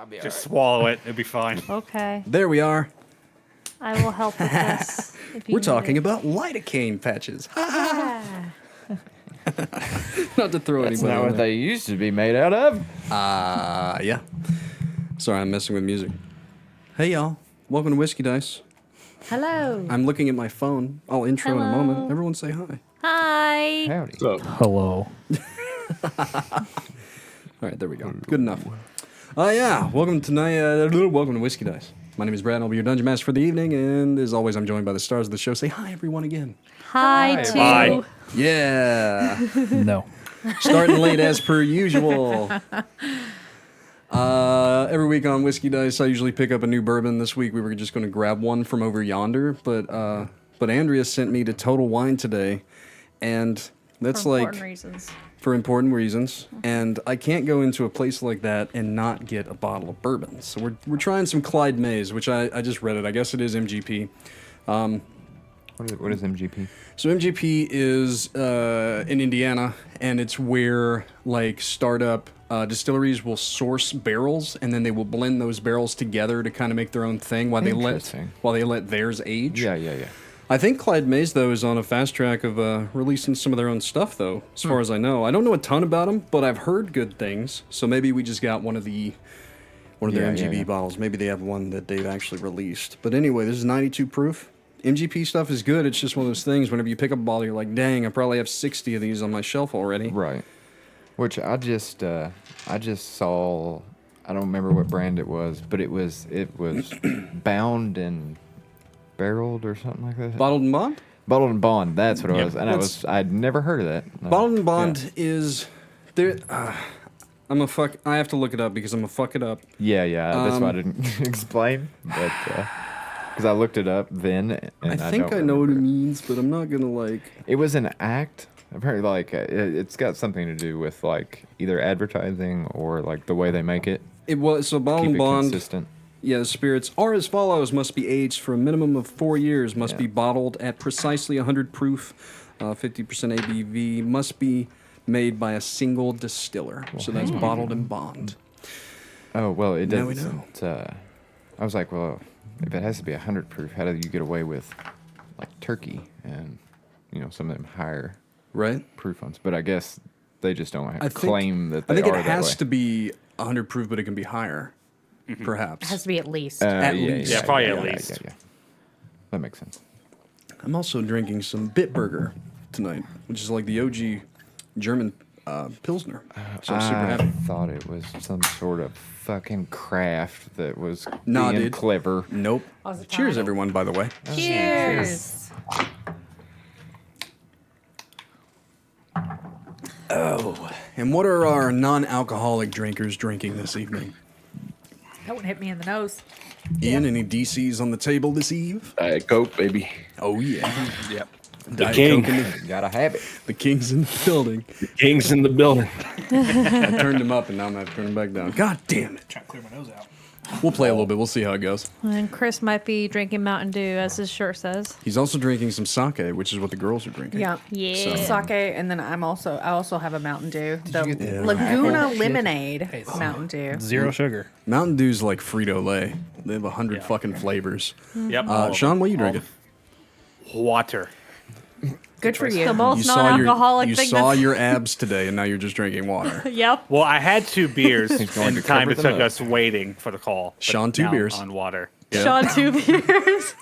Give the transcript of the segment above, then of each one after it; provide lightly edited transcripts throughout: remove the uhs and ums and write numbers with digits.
I'll be Just swallow it. It'll be fine. Okay. There we are. I will help with this. If you We're need talking it. about lidocaine patches. Yeah. Not to throw That's anybody. not in what there. they used to be made out of. Yeah. Sorry, I'm messing with music. Hey, y'all. Welcome to Whiskey Dice. Hello. I'm looking at my phone. I'll intro in a Hello. moment. Everyone say hi. Hi. Howdy. Hello. All right, there we go. Good enough. Yeah. Welcome to Whiskey Dice. My name is Brad, and I'll be your Dungeon Master for the evening, and as always, I'm joined by the stars of the show. Say hi, everyone, again. Hi, Hi, to Bye. Yeah. No. Starting late as per usual. Every week on Whiskey Dice, I usually pick up a new bourbon. This week, we were just going to grab one from over yonder, but Andrea sent me to Total Wine today, and that's for like... important reasons. For important reasons, and I can't go into a place like that and not get a bottle of bourbon. So we're trying some Clyde Maze, which I just read it. I guess it is MGP. What is MGP? So MGP is in Indiana, and it's where like startup distilleries will source barrels, and then they will blend those barrels together to kind of make their own thing while they Interesting. let theirs age. Yeah. I think Clyde Maze, though, is on a fast track of releasing some of their own stuff, though, as far as I know. I don't know a ton about them, but I've heard good things. So maybe we just got one of their MGB bottles. Maybe they have one that they've actually released. But anyway, this is 92 proof. MGP stuff is good. It's just one of those things. Whenever you pick up a bottle, you're like, dang, I probably have 60 of these on my shelf already. Right. Which I just saw. I don't remember what brand it was, but it was bound and barreled or something like that. Bottled and Bond? Bottled and Bond. That's what it Yep. was, and I'd never heard of that. No. Bottled and Bond is... there. I have to look it up because I'm going to fuck it up. Yeah. That's why I didn't explain, but because I looked it up then, and I think I know what it means, but I'm not going to like... It was an act. Apparently, like it's got something to do with like either advertising or like the way they make it. It was... So Bottled Keep and it Bond... consistent. Yeah, the spirits are as follows. Must be aged for a minimum of 4 years. Must be bottled at precisely 100 proof, 50% ABV. Must be made by a single distiller. So that's Bottled and Bond. Oh well, it Now we doesn't. I was like, well, if it has to be 100 proof, how do you get away with like turkey and some of them higher Right? proof ones? But I guess they just don't I think- claim that they I think are it has that to be 100 proof, but it can be higher, perhaps. It has to be at least. way. at least. Yeah, probably at least. Yeah. That makes sense. I'm also drinking some Bitburger tonight, which is like the OG German Pilsner. So I'm super I happy. thought it was some sort of fucking craft that was Nah, being dude. clever. Nope. Oh, it's Cheers, fine. everyone, by the way. Cheers. And what are our non-alcoholic drinkers drinking this evening? That one hit me in the nose. Ian, any DCs on the table this eve? Diet Coke, baby. Oh, yeah. Yep. Diet king. Coke in the, Gotta have it. the king's in the building. King's in the building. I turned him up, and now I'm going to have to turn him back down. God damn it. Trying to clear my nose out. We'll play a little bit. We'll see how it goes. And Chris might be drinking Mountain Dew, as his shirt says. He's also drinking some sake, which is what the girls are drinking. Yeah. Yeah. Sake, and then I also have a Mountain Dew. The you get the Laguna Lemonade Mountain Dew. Zero sugar. Mountain Dew's like Frito-Lay. They have 100 fucking flavors. Yep. all of Shawn, them. what are you All drinking? of them. Water. Good for The you. most You saw your non-alcoholic thing. saw your abs today, and now you're just drinking water. Yep. Well, I had 2 beers going in to the time cover it them took up. us waiting for the call. but Shawn, 2 now beers. on water. Yeah. Shawn, 2 beers.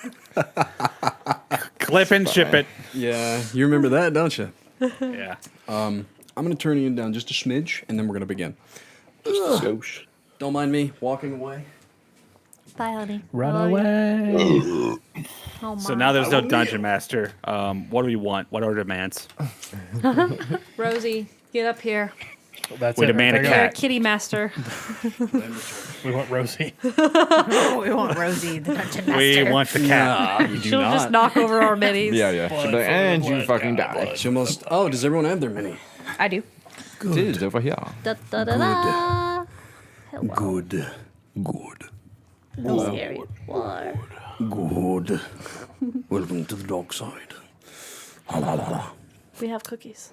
Clip and ship it. Yeah, you remember that, don't you? Yeah. I'm going to turn you down just a smidge, and then we're going to begin. Skosh. Don't mind me walking away. Bye, honey. Run I love you. away. Oh, my. So now there's no dungeon master. What do we want? What are our demands? Rosie, get up here. That's We it. demand a There you You're a cat. kitty master. go. We want Rosie. Oh, we want Rosie, the dungeon master. We want the cat. You do She'll not. just knock over our minis. Yeah. She'll be like, and you fucking die. She almost. Oh, does everyone have their mini? I do. It is over here. Da, da, da, da. Hello. Good. Scary. War. Good. Welcome to the dark side. We have cookies.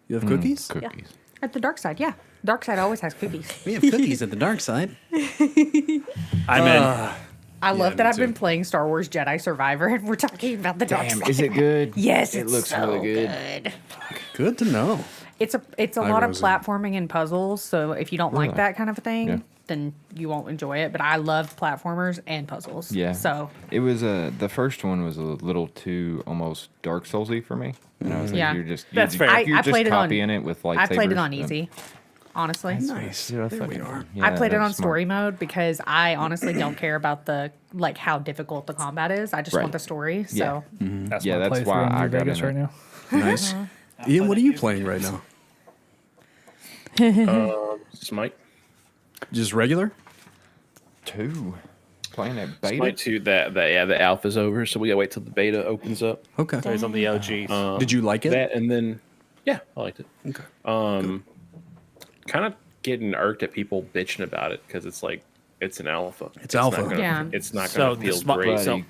You have cookies? Cookies. At the dark side, yeah. Dark side always has cookies. We have cookies at the dark side. I'm in. I love that me I've been too. playing Star Wars Jedi Survivor and we're talking about the dark Damn, side. is it good? Yes, it it's looks so really good. good. Good to know. It's a Hi, lot of Rosie. platforming and puzzles, so if you don't like Really? that kind of a thing, Yeah. then you won't enjoy it. But I love platformers and puzzles. Yeah. So It was the first one was a little too almost Dark Soulsy for me, and I was like, Yeah. That's fair. I You're just played it on- copying it with lightsabers. I played it on and- easy. Honestly, Nice. Yeah, There we fucking- are. yeah, I played it that on was smart. story mode because I honestly don't care about the how difficult the combat is. I just Right. want the story. Yeah. So That's Yeah, my that's playthrough why in I New got Vegas in right it. now. Nice. Ian, what are you playing right now? Smite. Just regular? 2. Playing that beta. Smite 2, the alpha's over, so we gotta wait till the beta opens up. Okay. He's on the OGs. Did you like it? That and then, yeah, I liked it. Okay. Kind of getting irked at people bitching about it because it's like it's an alpha. It's alpha. Not gonna, Yeah. It's not So gonna the feel Smite- great. so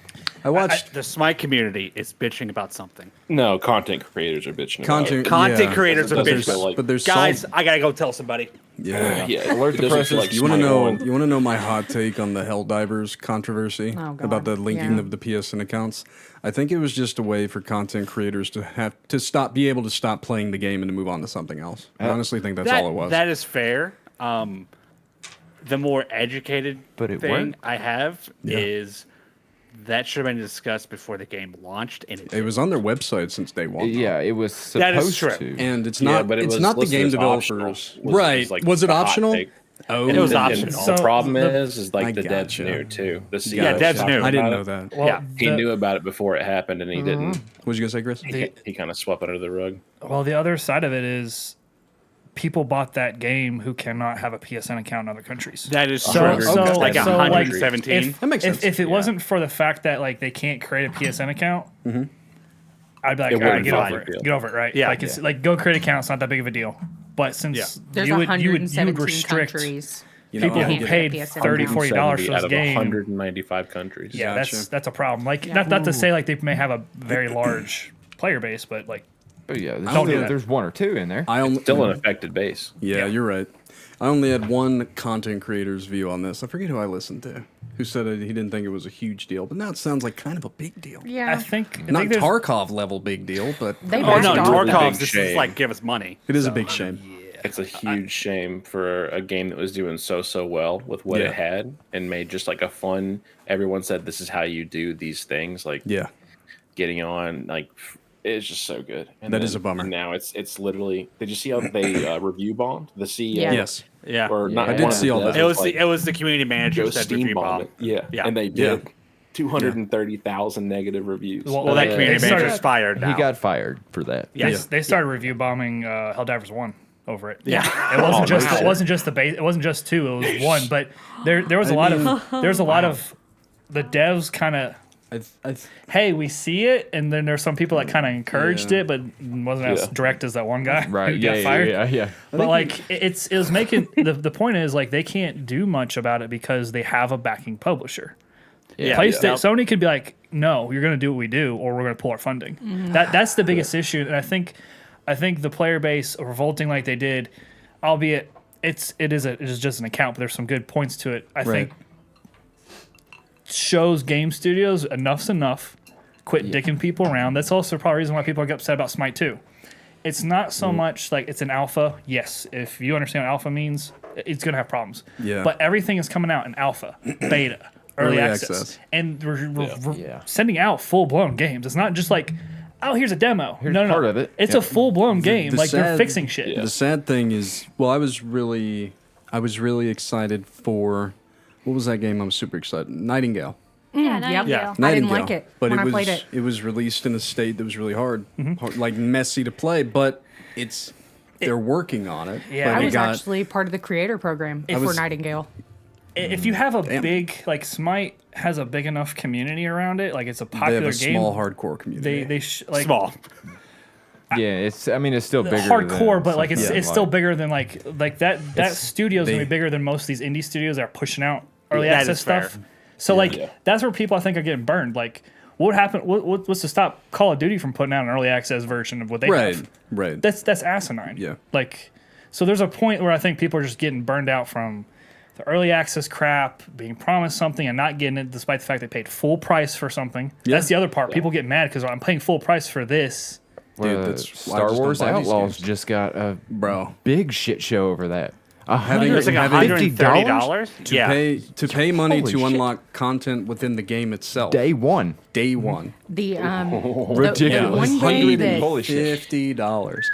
I watched the Smite community is bitching about something. No, content creators are bitching content. Content yeah. creators are But There's- bitching. bitching. Like, but there's Guys, some- I gotta go tell somebody. yeah. yeah, Alert the it doesn't presses. feel like You want to Smite know? 1. You want to know my hot take on the Helldivers controversy Oh, God. about the linking Yeah. of the PSN accounts? I think it was just a way for content creators to have to be able to stop playing the game and to move on to something else. I honestly think that's all it was. That is fair. The more educated But it thing worked. I have Yeah. is that should have been discussed before the game launched, and It was on their website since day one. though. Yeah, it was supposed That is true. to. And it's Yeah, not. but it it's was not the listed game as developers. optional, Right? like Was it the hot optional? take. Oh, It was And optional. the So problem the- is like I the devs gotcha. knew too. The CEO Yeah, devs talked knew. I didn't about know it. that. Well, Yeah. He knew about it before it happened, and he didn't. What was you gonna say, Chris? He kind of swept it under the rug. Well, the other side of it is people bought that game who cannot have a PSN account in other countries. that is So- true. so- like so, like, 117. That makes sense. If it wasn't for the fact that like they can't create a PSN account, I'd be like, It all right, wouldn't get be a over big it. deal. Get over it, right? Yeah. Like it's like go create an account. It's not that big of a deal. But since Yeah. there's you would 117 restrict countries. You know, people I who get it. paid PSN $30, account. $40 for 70 this out of game. 195 countries. Yeah, Gotcha. that's a problem. Like Yeah. not to say like they may have a very large player base, but like Oh, yeah, there's, Don't do that. there's 1 or 2 in there. I only Still an affected base. Yeah, you're right. I only had one content creator's view on this. I forget who I listened to, who said he didn't think it was a huge deal, but now it sounds like kind of a big deal. Yeah. I think Not there's- Tarkov level big deal, but They Oh backed no, off. Tarkov's. Big This is shame. like give us money. it is a big shame. It's a huge shame for a game that was doing so well with what Yeah. it had and made just like a fun. Everyone said this is how you do these things. Like Yeah, getting on, like it's just so good. And That is a bummer. Now it's literally. Did you see how they review bombed the CEO? Yeah. yes. Yeah. Or not? I did one of see the all devs that. It was like, it was the community manager go who said steam review bomb bomb. it. Yeah. Yeah. And they Yeah. did. 230,000 negative reviews. Well, that community they manager's started- fired now. He got fired for that. Yeah. They started review bombing Helldivers 1 over it. Yeah. It wasn't just wow. it wasn't just the base. It wasn't just 2. It was 1. But there was a lot of the devs kind of hey, we see it, and then there's some people that kind of encouraged Yeah. it, but wasn't as Yeah. direct as that one guy Right. who Yeah, got fired. yeah. But like it was making the point is like they can't do much about it because they have a backing publisher. Yeah. PlayStation, Sony could be like, no, you're going to do what we do, or we're going to pull our funding. That's the biggest issue, and I think the player base revolting like they did, albeit it is just an account, but there's some good points to it. I think shows game studios enough's enough. Quit dicking people around. That's also probably the reason why people get upset about Smite 2. It's not so much like it's an alpha. Yes, if you understand what alpha means, it's going to have problems. Yeah. But everything is coming out in alpha, beta, early access. And we're Yeah. sending out full-blown games. It's not just like, oh, here's a demo. Here's no. part of it. It's a full-blown game. the Like, they're sad- fixing shit. The sad thing is, well, I was really excited for what was that game? I was super excited. Nightingale. Yeah, Yep. Yeah. I didn't Nightingale. like it but when it I was, played it. It was released in a state that was really hard, like messy to play. But they're working on it. Yeah. but I it was got, actually part of the creator program for was- Nightingale. If you have a Damn. big, like, Smite has a big enough community around it, like, it's a they popular have a game. small hardcore community. They like Small. Yeah, it's still bigger. hardcore, than but like it's something it's still like- bigger than like that studio's gonna they- be bigger than most of these indie studios that are pushing out early That access is fair. stuff. So like that's where people I think are getting burned. Like what would happen? What's to stop Call of Duty from putting out an early access version of what they right, have? right. That's asinine. Yeah. Like So there's a point where I think people are just getting burned out from the early access crap, being promised something and not getting it, despite the fact they paid full price for something. Yeah. That's the other part. People get mad because I'm paying full price for this. Dude, Well, that's why I Star just don't Wars buy these Outlaws games. just got a Bro. big shit show over that. It's like $150 $130. To Yeah. pay money Holy to shit. unlock content within the game itself. Day one. Day one. The Ridiculous. one game that Holy shit. $150.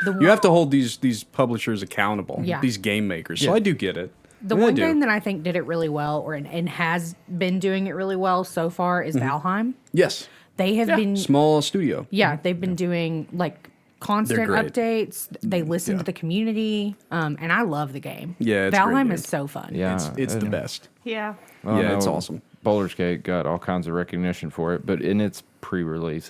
The You have to hold these publishers accountable. Yeah. These game makers. So Yeah. I do get it. the I one do. game that I think did it really well, and has been doing it really well so far, is Valheim. Yes. They have been Small studio. Yeah, they've been doing like constant great. updates. They listen Yeah. to the community, and I love the game. Yeah, it's a great Valheim game. is so fun. Yeah. It's the best. Yeah. Well, Yeah, it's no, awesome. Baldur's Gate got all kinds of recognition for it, but in its pre-release,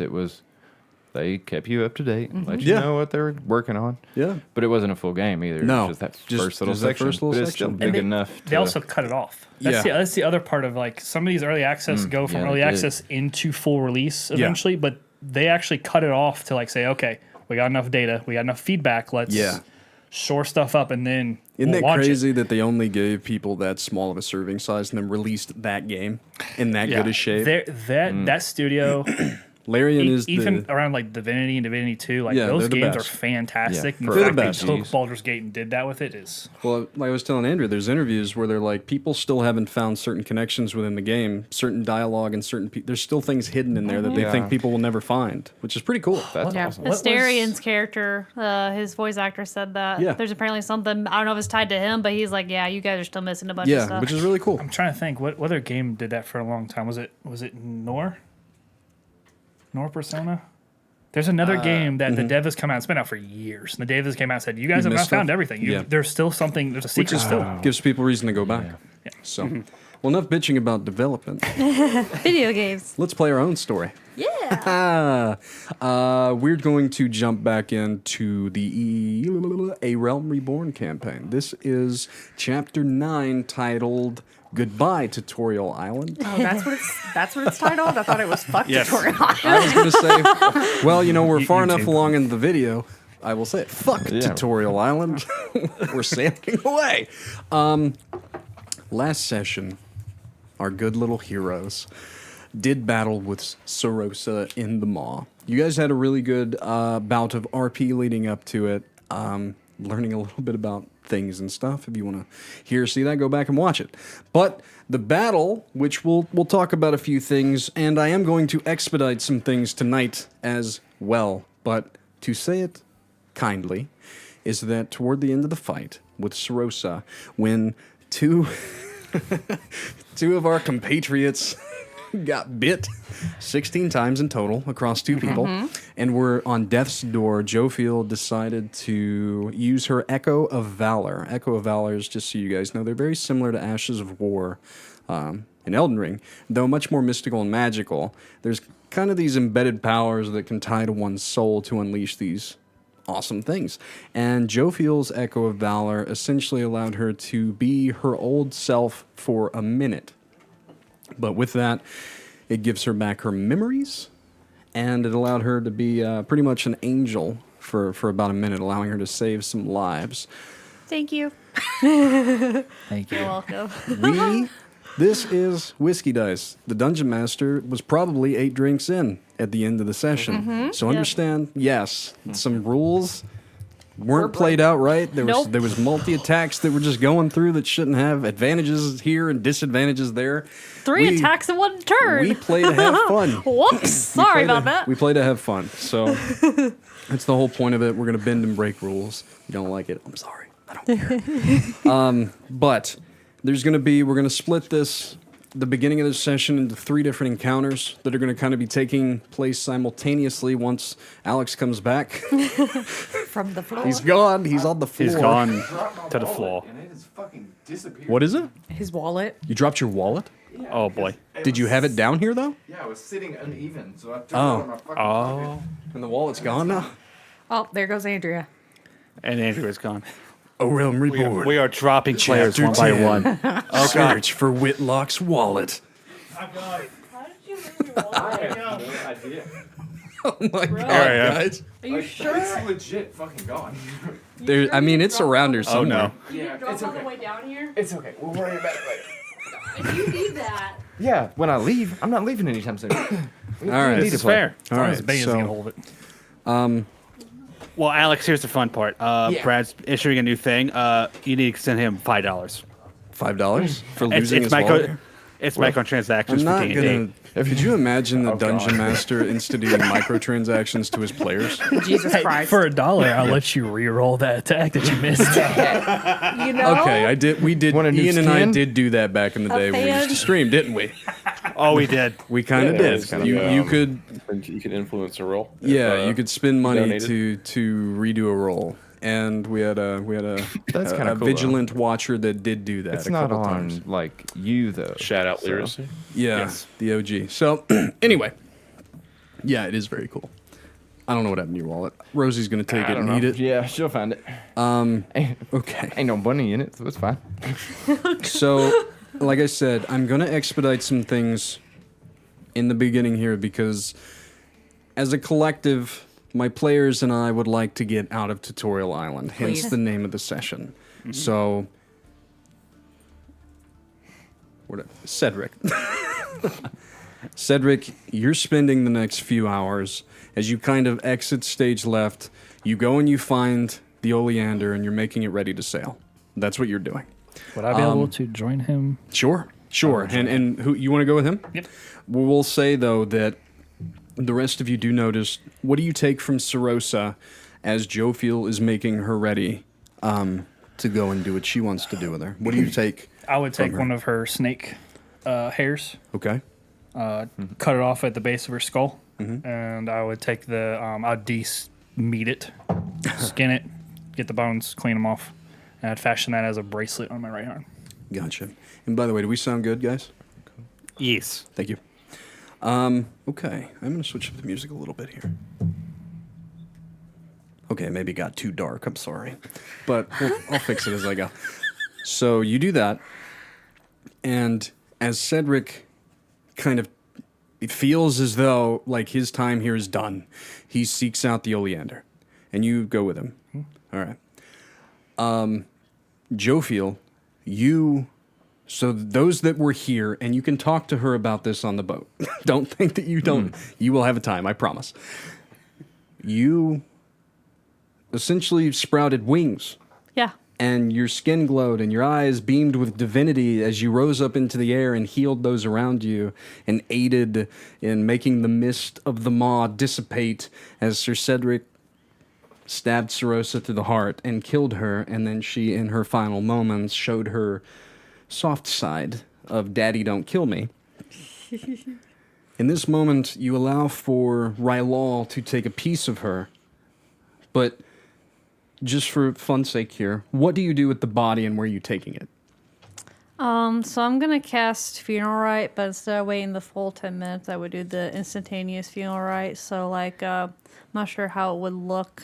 they kept you up to date, let you Yeah. know what they were working on. Yeah. But it wasn't a full game either. No, It was just that just- first little just that section. first little but it's still section. big And they- enough. They also cut it off. That's the other part of like some of these early access go from yeah, early they did. access into full release eventually, but they actually cut it off to like say, okay, we got enough data, we got enough feedback, let's Yeah. shore stuff up, and then Isn't we'll that launch crazy that they only gave people that small of a serving size and then released that game in that good a shape? That studio, Larian is even the around like Divinity and Divinity 2, like Yeah, those they're the games are best. fantastic. Yeah, And the for fact they RPGs. took Baldur's Gate and did that with it is well, like I was telling Andrea, there's interviews where they're like, people still haven't found certain connections within the game, certain dialogue, and there's still things hidden in there that they Yeah. think people will never find, which is pretty cool. That's Yeah. awesome. What was- Asterian's character, his voice actor said that. Yeah. There's apparently something, I don't know if it's tied to him, but he's like, yeah, you guys are still missing a bunch of Yeah, stuff. which is really cool. I'm trying to think what other game did that for a long time. Was it Nor Persona? There's another game that the dev has come out. It's been out for years. And the dev has came out and said, "You guys have not missed found stuff? everything. Yeah. There's still something. There's a Which secret is still." gives people reason to go back. So, well, enough bitching about development. Video games. Let's play our own story. Yeah. We're going to jump back into the A Realm Reborn campaign. This is Chapter 9, titled Goodbye Tutorial Island. Oh, that's what it's titled. I thought it was Fuck Yes. Tutorial. I was going to say, well, we're far enough along in the video. I will say it. Fuck Yeah. Tutorial Island. We're sailing away. Last session, our good little heroes did battle with Sorosa in the Maw. You guys had a really good bout of RP leading up to it, learning a little bit about things and stuff. If you want to see that, go back and watch it. But the battle, which we'll talk about a few things, and I am going to expedite some things tonight as well. But to say it kindly, is that toward the end of the fight with Sorosa, when two of our compatriots got bit 16 times in total across two people, and were on death's door, Jophiel decided to use her Echo of Valor. Echo of Valor is, just so you guys know, they're very similar to Ashes of War in Elden Ring, though much more mystical and magical. There's kind of these embedded powers that can tie to one's soul to unleash these awesome things. And Jophiel's Echo of Valor essentially allowed her to be her old self for a minute. But with that, it gives her back her memories, and it allowed her to be pretty much an angel for about a minute, allowing her to save some lives. Thank you. Thank You're welcome. This is Whiskey Dice. The Dungeon Master was probably 8 drinks in at the end of the session. So understand, yes, some rules weren't played out right. Nope. There was multi-attacks that were just going through that shouldn't have, advantages here and disadvantages there. 3 We- attacks in one turn. We play to have fun. Whoops. Sorry about that. We play to have fun. So that's the whole point of it. We're going to bend and break rules. If you don't like it, I'm sorry. I don't care. But we're going to split the beginning of this session into 3 different encounters that are going to kind of be taking place simultaneously once Alex comes back. From the floor. He's gone. He's on the floor. He's gone to the floor. And it has fucking disappeared. What is it? His wallet. You dropped your wallet? Oh boy. Did you have it down here, though? Yeah, I was sitting uneven, so I took Oh. it out of my fucking pocket. Oh. And the wallet's gone now? Oh, there goes Andrea. And Andrea's gone. Oh, Realm Reborn. We are dropping players Chapter one by 10. one. Oh god. Search for Whitlock's wallet. I got it. How did you lose your wallet? No idea. Oh my god, yeah. guys! Are you sure? It's legit fucking gone. There, I mean, it's around here Oh somewhere. no. Yeah, it's all the okay. way down here? It's okay. We'll worry about it later. If you need that. Yeah, when I leave, I'm not leaving anytime soon. All right. This is fair. All As right, Baines so can hold it. Well, Alex, here's the fun part. Brad's issuing a new thing. You need to send him $5. $5 for losing It's his wallet. it's microtransactions I'm for not D&D. gonna. Could you imagine the Oh, dungeon God. master instituting microtransactions to his players? Jesus Christ. For $1, I'll let you re-roll that attack that you missed. You know? Okay, I did. We did. Want a new Ian and I skin? did do that back in the day when we used to stream, didn't we? Oh, we did. We kind of Yeah, did. it's kind of, You could. You could influence a roll. if, Yeah, you could spend money donated. to redo a roll, and we had a That's kinda a cool, vigilant watcher that did do that. It's a not couple on times. like you though. Shout out So- literacy. Yeah, Yes. the OG. So anyway, yeah, it is very cool. I don't know what happened to your wallet. Rosie's gonna take I it don't and know. eat it. Yeah, she'll find it. Okay. Ain't no bunny in it, so it's fine. So, like I said, I'm gonna expedite some things in the beginning here because, as a collective, my players and I would like to get out of Tutorial Island. Hence Please. the name of the session. So, Cedric. Cedric, you're spending the next few hours as you kind of exit stage left. You go and you find the oleander and you're making it ready to sail. That's what you're doing. Would I be able to join him? Sure. And who you want to go with him? Yep. We'll say though that the rest of you do notice. What do you take from Serosa as Jophiel is making her ready to go and do what she wants to do with her? What do you take? I would take her. one of her snake hairs, Okay. cut it off at the base of her skull, and I would take the I'd meat it, skin it, get the bones, clean them off, and I'd fashion that as a bracelet on my right arm. Gotcha. And by the way, do we sound good, guys? Yes. Thank you. Okay, I'm gonna switch up the music a little bit here. Okay, maybe it got too dark. I'm sorry, but I'll fix it as I go. So you do that, and as Cedric kind of, it feels as though like his time here is done. He seeks out the oleander, and you go with him. All right. Jophiel, you. So those that were here, and you can talk to her about this on the boat. Don't think that you don't. You will have a time, I promise. You essentially sprouted wings, Yeah. and your skin glowed, and your eyes beamed with divinity as you rose up into the air and healed those around you, and aided in making the mist of the maw dissipate as Sir Cedric stabbed Serosa through the heart and killed her, and then she, in her final moments, showed her soft side of Daddy Don't Kill Me. In this moment, you allow for Rylal to take a piece of her, but just for fun's sake here, what do you do with the body and where are you taking it? So I'm gonna cast funeral rite, but instead of waiting the full 10 minutes, I would do the instantaneous funeral rite. So like, I'm not sure how it would look.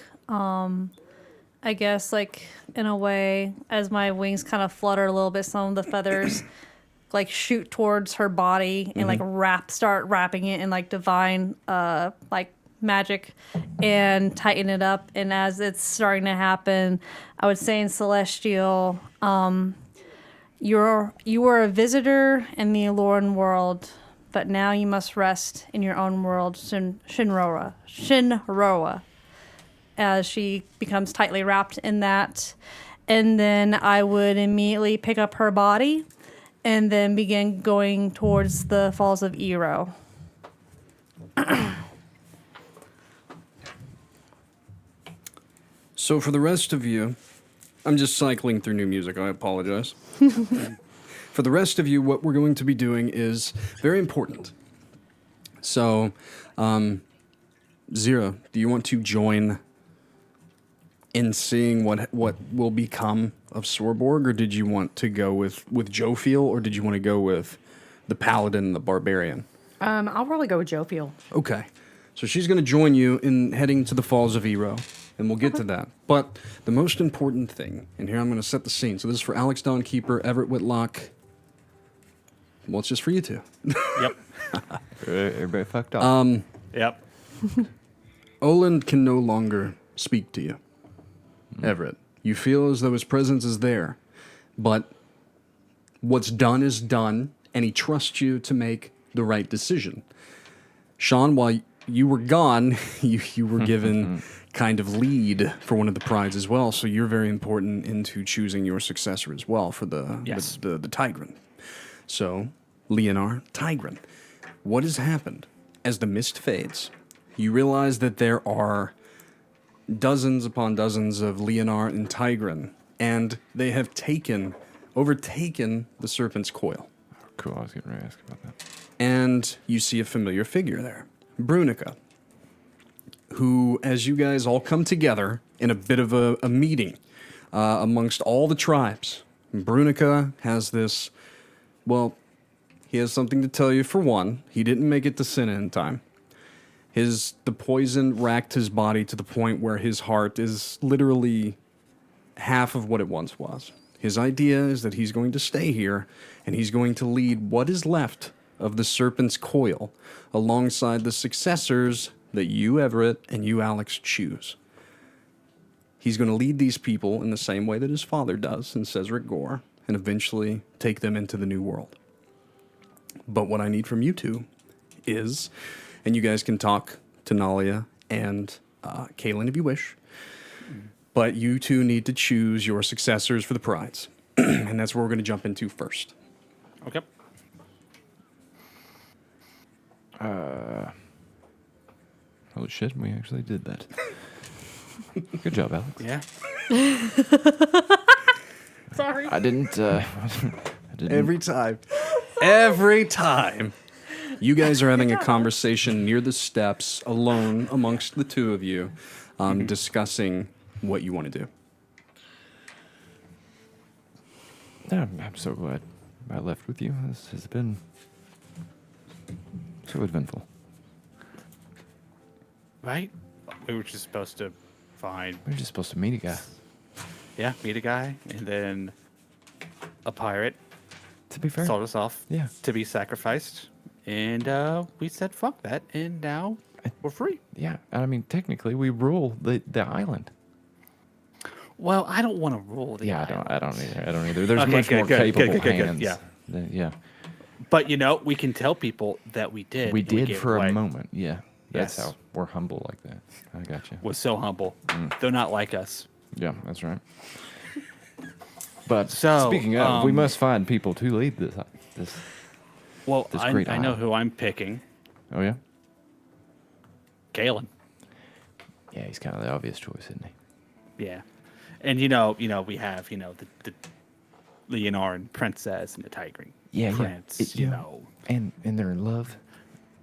I guess like in a way, as my wings kind of flutter a little bit, some of the feathers like shoot towards her body and like start wrapping it in like divine like magic and tighten it up. And as it's starting to happen, I would say in Celestial, you are a visitor in the Aloran world, but now you must rest in your own world, Shinroa. As she becomes tightly wrapped in that. And then I would immediately pick up her body and then begin going towards the Falls of Ero. So for the rest of you, I'm just cycling through new music, I apologize. For the rest of you, what we're going to be doing is very important. So, Xyrra, do you want to join in seeing what will become of Sorborg, or did you want to go with Jophiel, or did you want to go with the Paladin and the Barbarian? I'll probably go with Jophiel. Okay. So she's going to join you in heading to the Falls of Ero, and we'll get to that. But the most important thing, and here I'm going to set the scene. So this is for Alex Dawnkeeper, Everett Whitlock. Well, it's just for you two. Yep. Everybody fucked up. Yep. Oland can no longer speak to you. Everett, you feel as though his presence is there, but what's done is done, and he trusts you to make the right decision. Shawn, while you were gone, you were given kind of lead for one of the prides as well, so you're very important into choosing your successor as well for the Tigran. So, Leonard Tigran, what has happened? As the mist fades, you realize that there are dozens upon dozens of Leonard and Tigran, and they have overtaken the Serpent's Coil. Cool, I was getting ready to ask about that. And you see a familiar figure there, Brunica, who, as you guys all come together in a bit of a meeting amongst all the tribes, Brunica has this, well, he has something to tell you. For one, he didn't make it to Senna in time. The poison racked his body to the point where his heart is literally half of what it once was. His idea is that he's going to stay here, and he's going to lead what is left of the Serpent's Coil alongside the successors that you, Everett, and you, Alex, choose. He's going to lead these people in the same way that his father does in Cedric Gore, and eventually take them into the New World. But what I need from you two is, and you guys can talk to Nalia and Kaylin if you wish, but you two need to choose your successors for the prides. And that's where we're going to jump into first. Okay. Holy shit, we actually did that. Good job, Alex. Yeah. Sorry. I didn't. Every time. You guys are having a conversation near the steps, alone amongst the two of you, discussing what you want to do. I'm so glad I left with you. This has been so eventful. Right? We were just supposed to find, We were just supposed to meet a guy. meet a guy, and then a pirate To be fair, sold us off yeah. to be sacrificed. And we said, fuck that. And now we're free. Yeah, I mean, technically, we rule the island. Well, I don't want to rule the island. I don't either. There's Okay, much good, more good, capable good, hands. yeah. Yeah. But, we can tell people that we did. We and we did gave for it away. a moment. Yeah. That's Yes. how we're humble like that. I got you. Was so humble. They're not like us. Yeah, that's right. But So, speaking of, we must find people to lead this. Well, This I great know island. who I'm picking. Oh yeah. Galen. Yeah, he's kind of the obvious choice, isn't he? Yeah. And, we have, the Leonard and Princess and the Tigran Yeah, Prince, yeah. And they're in love.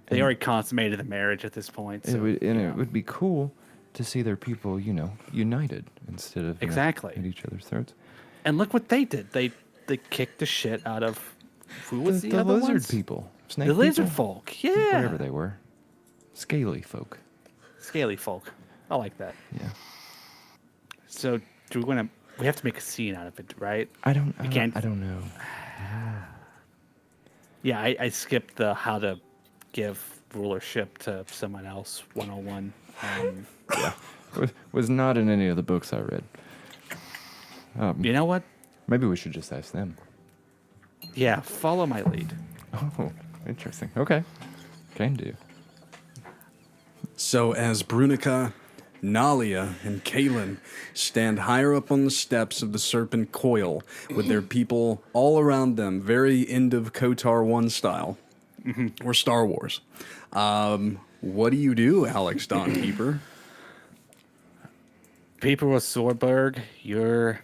They already consummated the marriage at this point. So, It would be cool to see their people, united instead of Exactly. at each other's throats. And look what they did. They kicked the shit out of who was the other lizard ones? people, snake The lizard people? folk. Yeah. Whatever they were, scaly folk. Scaly folk. I like that. Yeah. So do we want to? We have to make a scene out of it, right? I don't can't- know. Yeah, I skipped the how to give rulership to someone else 101. Was not in any of the books I read. You know what? Maybe we should just ask them. Yeah, follow my lead. Oh, interesting. Okay. Can do. So as Brunica, Nalia, and Kaylin stand higher up on the steps of the Serpent Coil with their people all around them, very end of KOTOR 1 style, or Star Wars. What do you do, Alex Dawnkeeper? People of Sorberg, your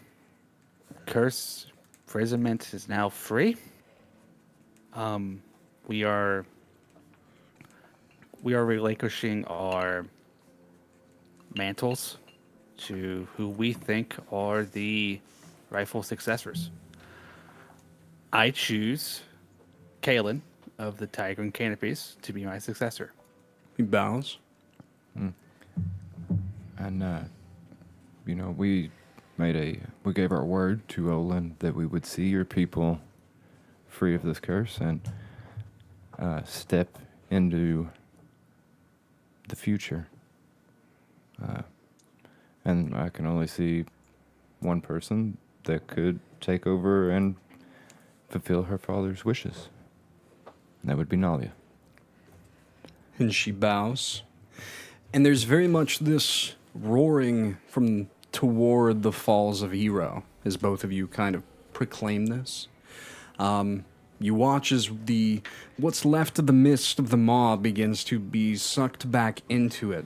curse imprisonment is now free. We are relinquishing our mantles to who we think are the rightful successors. I choose Kaylin of the Tigran Canopies to be my successor. He bows. And we gave our word to Olin that we would see your people free of this curse and step into the future And I can only see one person that could take over and fulfill her father's wishes. And that would be Nalia. And she bows. And there's very much this roaring from toward the falls of Xyrra as both of you kind of proclaim this. You watch as what's left of the mist of the maw begins to be sucked back into it.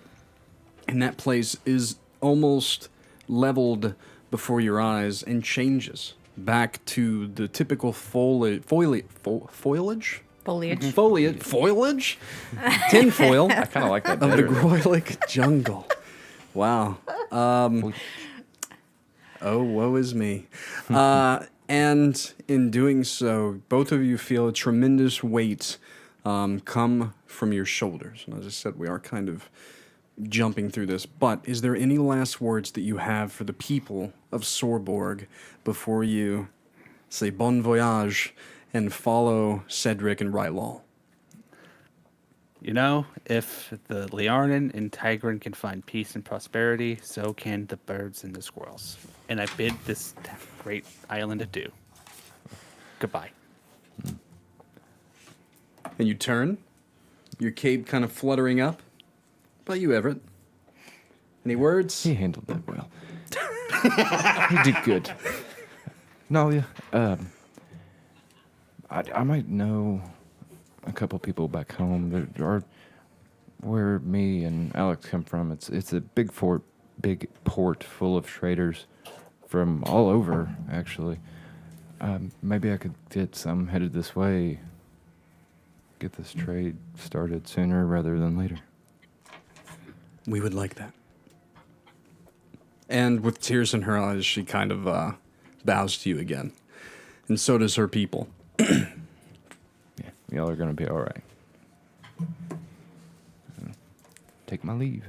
And that place is almost leveled before your eyes and changes back to the typical foliage? Foliage. Foliage? Tinfoil I kind of like that of the better. Groylic jungle. Wow. Oh, woe is me. And in doing so, both of you feel a tremendous weight come from your shoulders. And as I said, we are kind of jumping through this. But is there any last words that you have for the people of Sorborg before you say bon voyage and follow Cedric and Rylal? You know, if the Liarnan and Tigran can find peace and prosperity, so can the birds and the squirrels. And I bid this great island adieu. Goodbye. And you turn, your cape kind of fluttering up. How about you, Everett? Any words? He handled that well. He did good. Nalia, I might know a couple people back home that are where me and Alex come from. It's a big port full of traders from all over, actually. Maybe I could get some headed this way. Get this trade started sooner rather than later. We would like that. And with tears in her eyes, she kind of bows to you again. And so does her people. Yeah, y'all are going to be all right. Take my leave.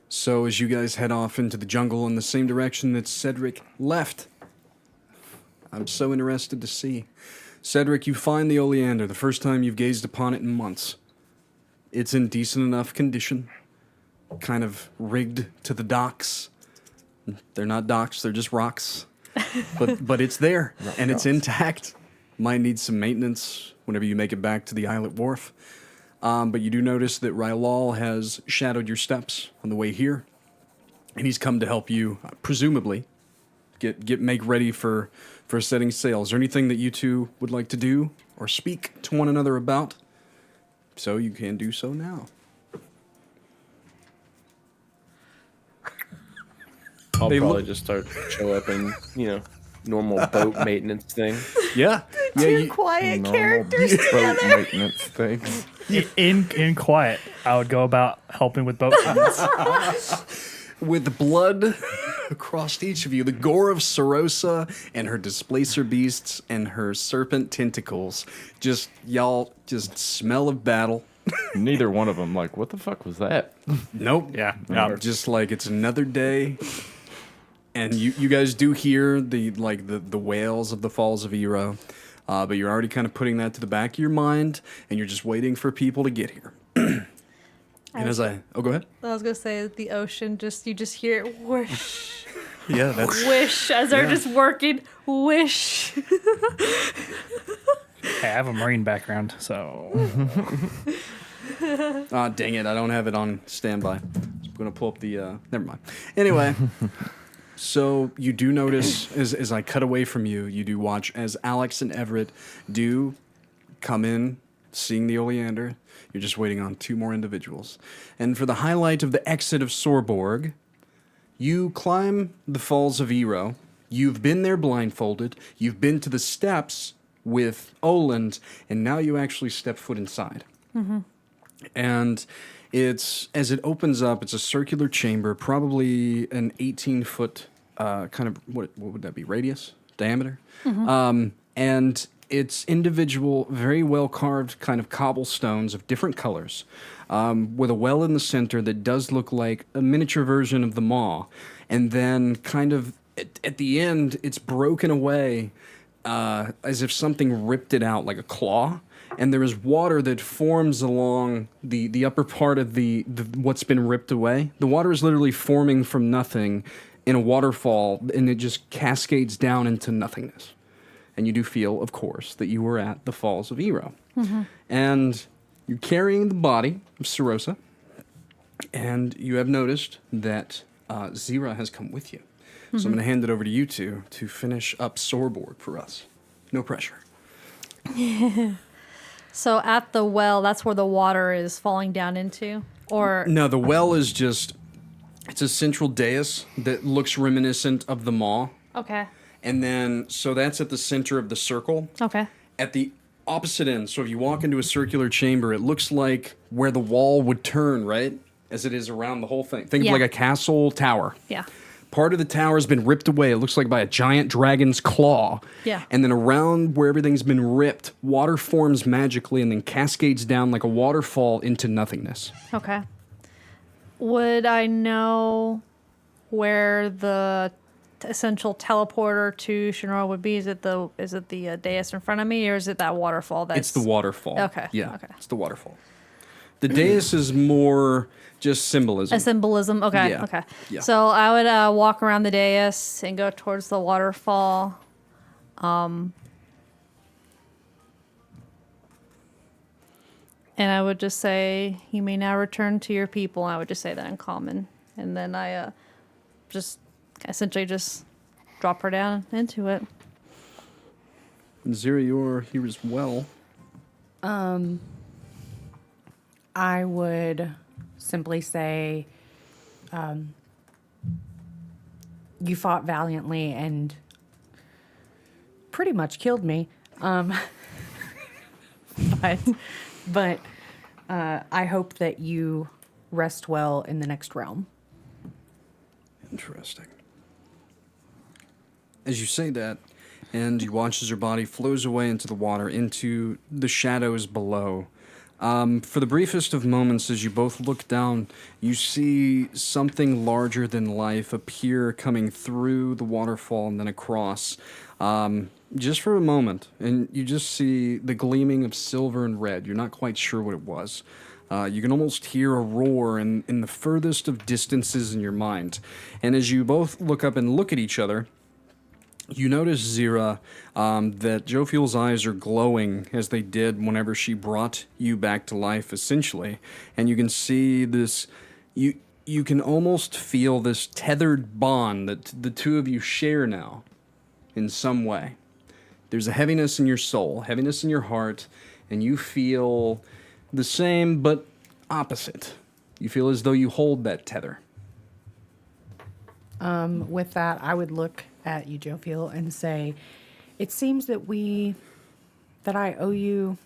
So as you guys head off into the jungle in the same direction that Cedric left, I'm so interested to see. Cedric, you find the oleander, the first time you've gazed upon it in months. It's in decent enough condition, kind of rigged to the docks. They're not docks, they're just rocks. But it's there, and it's intact. Might need some maintenance whenever you make it back to the Islet Wharf. But you do notice that Rylal has shadowed your steps on the way here, and he's come to help you, presumably, make ready for setting sail. Is there anything that you two would like to do or speak to one another about? So you can do so now. I'll They probably look- just show up and, normal boat maintenance thing. Yeah. Two quiet characters boat together. maintenance things. In quiet, I would go about helping with boat maintenance. With blood across each of you, the gore of Serosa and her displacer beasts and her serpent tentacles. Y'all smell of battle. Neither one of them, like, what the fuck was that? Nope. Yeah. Just like it's another day. And you guys do hear the wails of the Falls of Xyrra, but you're already kind of putting that to the back of your mind, and you're just waiting for people to get here. And go ahead. I was gonna say the ocean. You just hear it whoosh, Yeah, that's whoosh as they're just working. Whoosh. Hey, I have a marine background, so dang it, I don't have it on standby. I'm gonna pull up the. Never mind. Anyway. So you do notice, as I cut away from you, you do watch as Alex and Everett do come in, seeing the oleander. You're just waiting on two more individuals. And for the highlight of the exit of Sorborg, you climb the Falls of Xyrra. You've been there blindfolded. You've been to the steps with Oland, and now you actually step foot inside. Mm-hmm. And as it opens up, it's a circular chamber, probably an 18-foot kind of, what would that be, radius, diameter? Mm-hmm. And it's individual, very well-carved kind of cobblestones of different colors, with a well in the center that does look like a miniature version of the maw. And then kind of at the end, it's broken away as if something ripped it out like a claw. And there is water that forms along the upper part of the what's been ripped away. The water is literally forming from nothing in a waterfall, and it just cascades down into nothingness. And you do feel, of course, that you were at the Falls of Xyrra. And you're carrying the body of Serosa, and you have noticed that Xyrra has come with you. So I'm going to hand it over to you two to finish up Soreborg for us. No pressure. So at the well, that's where the water is falling down into? Or No, the well is just, it's a central dais that looks reminiscent of the maw. okay. And then, so that's at the center of the circle. Okay. At the opposite end, so if you walk into a circular chamber, it looks like where the wall would turn, right? As it is around the whole thing. Think Yeah. of like a castle tower. Yeah. Part of the tower has been ripped away. It looks like by a giant dragon's claw. Yeah. And then around where everything's been ripped, water forms magically and then cascades down like a waterfall into nothingness. Okay. Would I know where the essential teleporter to Shinra would be? Is it the dais in front of me, or is it that waterfall? That's It's the waterfall. Okay, Yeah. okay. It's the waterfall. The dais is more just symbolism. a symbolism. Okay. Yeah, Okay. yeah. So I would walk around the dais and go towards the waterfall. And I would just say, "You may now return to your people." I would just say that in common, and then I just essentially just drop her down into it. And Xyrra, you're here as well. I would simply say, you fought valiantly and pretty much killed me. But I hope that you rest well in the next realm. Interesting. As you say that, and you watch as her body flows away into the water, into the shadows below. For the briefest of moments, as you both look down, you see something larger than life appear coming through the waterfall and then across. Just for a moment, and you just see the gleaming of silver and red. You're not quite sure what it was. You can almost hear a roar in the furthest of distances in your mind. And as you both look up and look at each other, you notice, Xyrra, that Jophiel's eyes are glowing as they did whenever she brought you back to life, essentially. And you can see this, you can almost feel this tethered bond that the two of you share now in some way. There's a heaviness in your soul, heaviness in your heart, and you feel the same but opposite. You feel as though you hold that tether. With that, I would look at you, Jophiel, and say, it seems that I owe you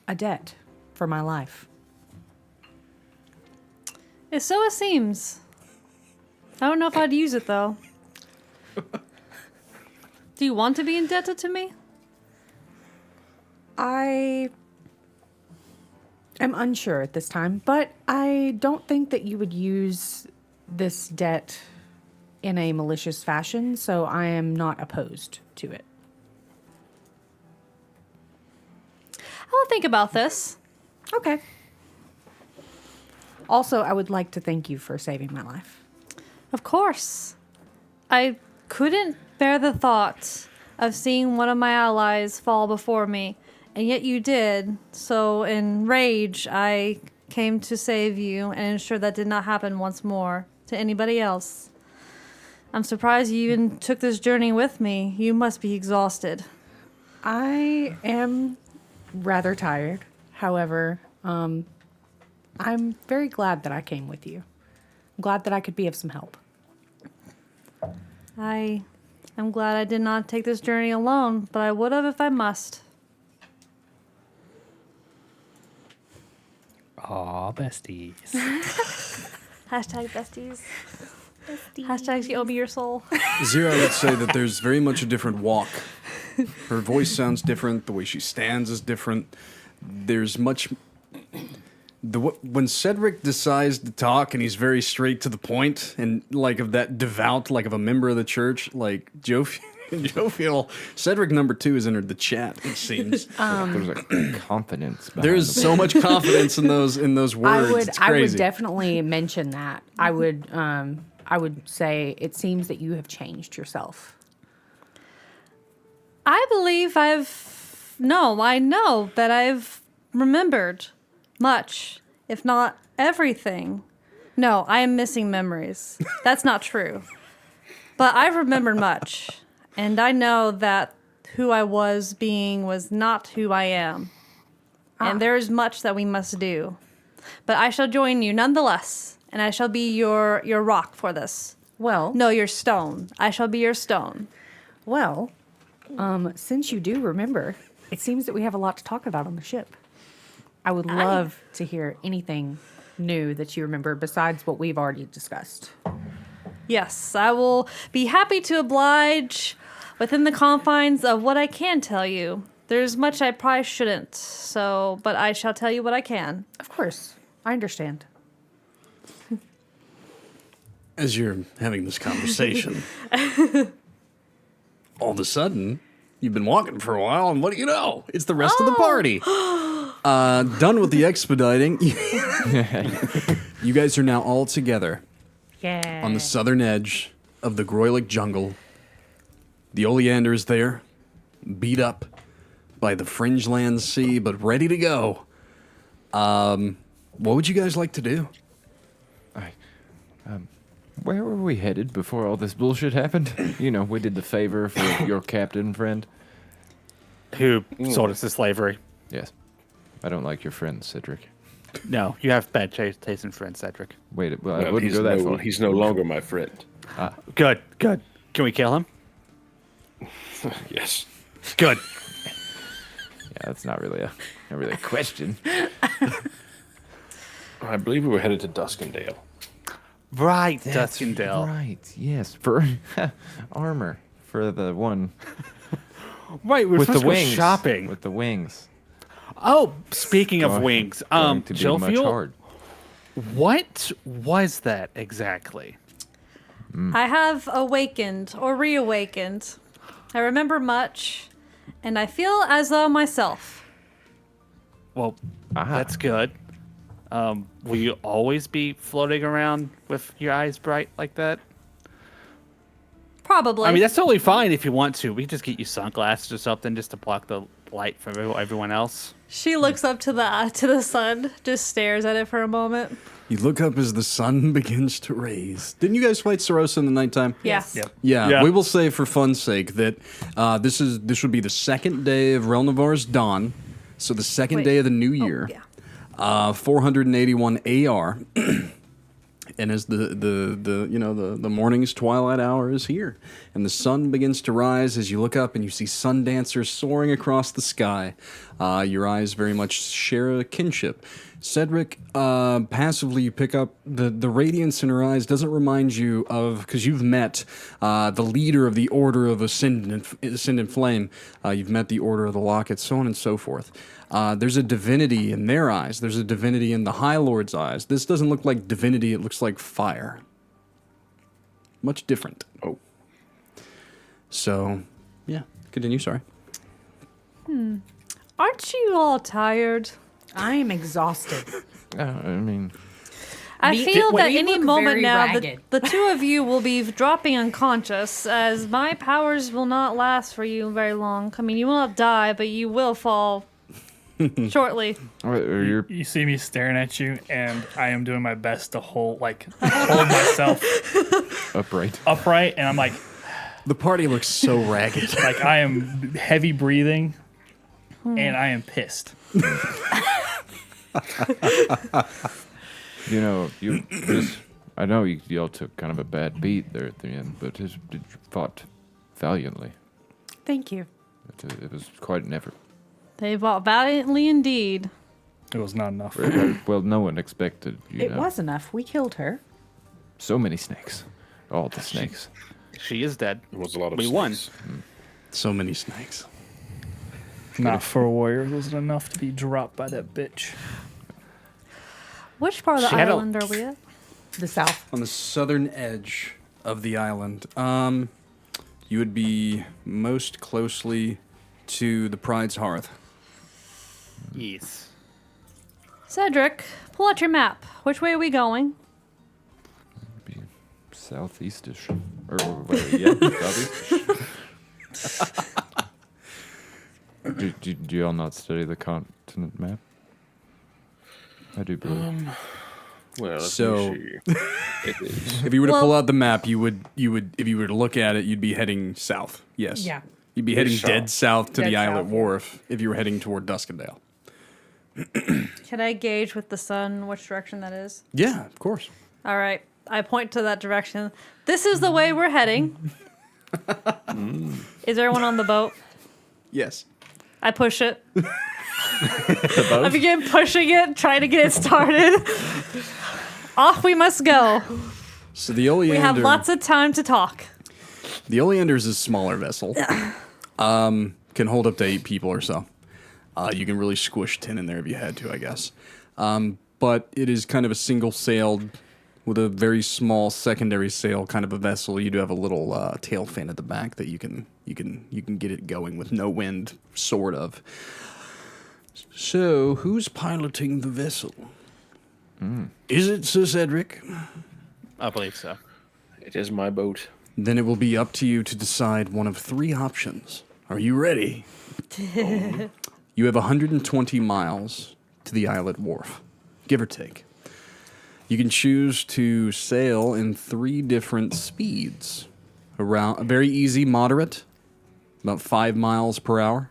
a debt for my life. So it seems. I don't know if I'd use it, though. Do you want to be indebted to me? I am unsure at this time, but I don't think that you would use this debt in a malicious fashion, so I am not opposed to it. I'll think about this. Okay. Also, I would like to thank you for saving my life. Of course. I couldn't bear the thought of seeing one of my allies fall before me, and yet you did. So in rage, I came to save you and ensure that did not happen once more to anybody else. I'm surprised you even took this journey with me. You must be exhausted. I am rather tired. However, I'm very glad that I came with you. I'm glad that I could be of some help. I'm glad I did not take this journey alone, but I would have if I must. Aw, besties. Hashtag besties. Hashtag you owe me your soul. Xyrra would say that there's very much a different walk. Her voice sounds different. The way she stands is different. There's much... when Cedric decides to talk and he's very straight to the point and like of that devout, like of a member of the church, like Jophiel, Cedric number 2 has entered the chat, it seems. There's like confidence. behind There's them. so much confidence in those words. It's I would crazy. definitely mention that. I would say it seems that you have changed yourself. I believe I know that I've remembered much, if not everything. No, I am missing memories. That's not true. But I've remembered much, and I know that who I was being was not who I am. And there is much that we must do. But I shall join you nonetheless, and I shall be your rock for this. Well, No, your stone. I shall be your stone. well, since you do remember, it seems that we have a lot to talk about on the ship. I would love to hear anything new that you remember besides what we've already discussed. Yes, I will be happy to oblige within the confines of what I can tell you. There's much I probably shouldn't, but I shall tell you what I can. Of course, I understand. As you're having this conversation, all of a sudden, you've been walking for a while, and what do you know? It's the rest of the party. Done with the expediting. You guys are now all together Yeah. on the southern edge of the Groylic jungle. The Oleander is there, beat up by the Fringeland Sea, but ready to go. What would you guys like to do? Where were we headed before all this bullshit happened? You know, we did the favor for your captain friend. Who sold us to slavery? Yes. I don't like your friend, Cedric. No, you have bad taste in friends, Cedric. Wait, well, I Well, wouldn't go that far. he's no longer my friend. Good. Can we kill him? Yes. Good. Yeah, that's not really a question. I believe we were headed to Duskendale. Right, Duskendale. Right, yes. For armor. For the one Right, we're with the supposed to go wings. shopping. With the wings. Oh, speaking of Going- wings, going to be much Jophiel, hard. what was that exactly? I have awakened or reawakened. I remember much, and I feel as though myself. Well, that's good. Will you always be floating around with your eyes bright like that? Probably. I mean, that's totally fine if you want to. We can just get you sunglasses or something just to block the light from everyone else. She looks up to the sun, just stares at it for a moment. You look up as the sun begins to raise. Didn't you guys fight Sarosa in the nighttime? Yeah. Yeah, we will say for fun's sake that this would be the second day of Relnavar's dawn, so the second Wait. day of the new year. Yeah. 481 AR, and as the morning's twilight hour is here, and the sun begins to rise as you look up and you see sun dancers soaring across the sky. Your eyes very much share a kinship. Cedric, passively you pick up the radiance in her eyes doesn't remind you of, because you've met the leader of the Order of Ascendant Flame. You've met the Order of the Locket, so on and so forth. There's a divinity in their eyes. There's a divinity in the High Lord's eyes. This doesn't look like divinity. It looks like fire. Much different. Oh. So, yeah. Continue, sorry. Aren't you all tired? I am exhausted. I mean, I Me- feel Well, that you any look moment very now ragged. the two of you will be dropping unconscious, as my powers will not last for you very long. I mean, you will not die, but you will fall shortly. or you're You see me staring at you, and I am doing my best to hold myself upright. upright, and I'm like The party looks so ragged. I am heavy breathing, and I am pissed. You know, I know y'all took kind of a bad beat there at the end, but you fought valiantly. Thank you. It was quite an effort. They fought valiantly indeed. It was not enough. Well, no one expected, It was enough. We killed her. So many snakes. All the snakes. She is dead. It was a lot of We won. snakes. So many snakes. Not for a warrior. It wasn't enough to be dropped by that bitch. Which part of the She had a- island are we at? The south. On the southern edge of the island. You would be most closely to the Pride's Hearth. Yes. Cedric, pull out your map. Which way are we going? Be southeastish. Or wait, yeah, southeastish. Do y'all not study the continent map? I do believe. Well, let So- me see. It is. If you were to Well- pull out the map, you would if you were to look at it, you'd be heading south. Yes. Yeah. You'd be heading south. dead south to Dead the Islet south, yeah. Wharf if you were heading toward Duskendale. Can I gauge with the sun which direction that is? Yeah, of course. All right. I point to that direction. This is the way we're heading. Is everyone on the boat? Yes. I push it. I begin pushing it, trying to get it started. Off we must go. So the Oleander. We have lots of time to talk. The Oleander is a smaller vessel. Can hold up to 8 people or so. You can really squish 10 in there if you had to, I guess. But it is kind of a single-sailed with a very small secondary sail kind of a vessel. You do have a little tail fin at the back that you can get it going with no wind, sort of. So, who's piloting the vessel? Is it Sir Cedric? I believe so. It is my boat. Then it will be up to you to decide one of 3 options. Are you ready? You have 120 miles to the Islet Wharf, give or take. You can choose to sail in 3 different speeds. Around a very easy, moderate, about 5 miles per hour,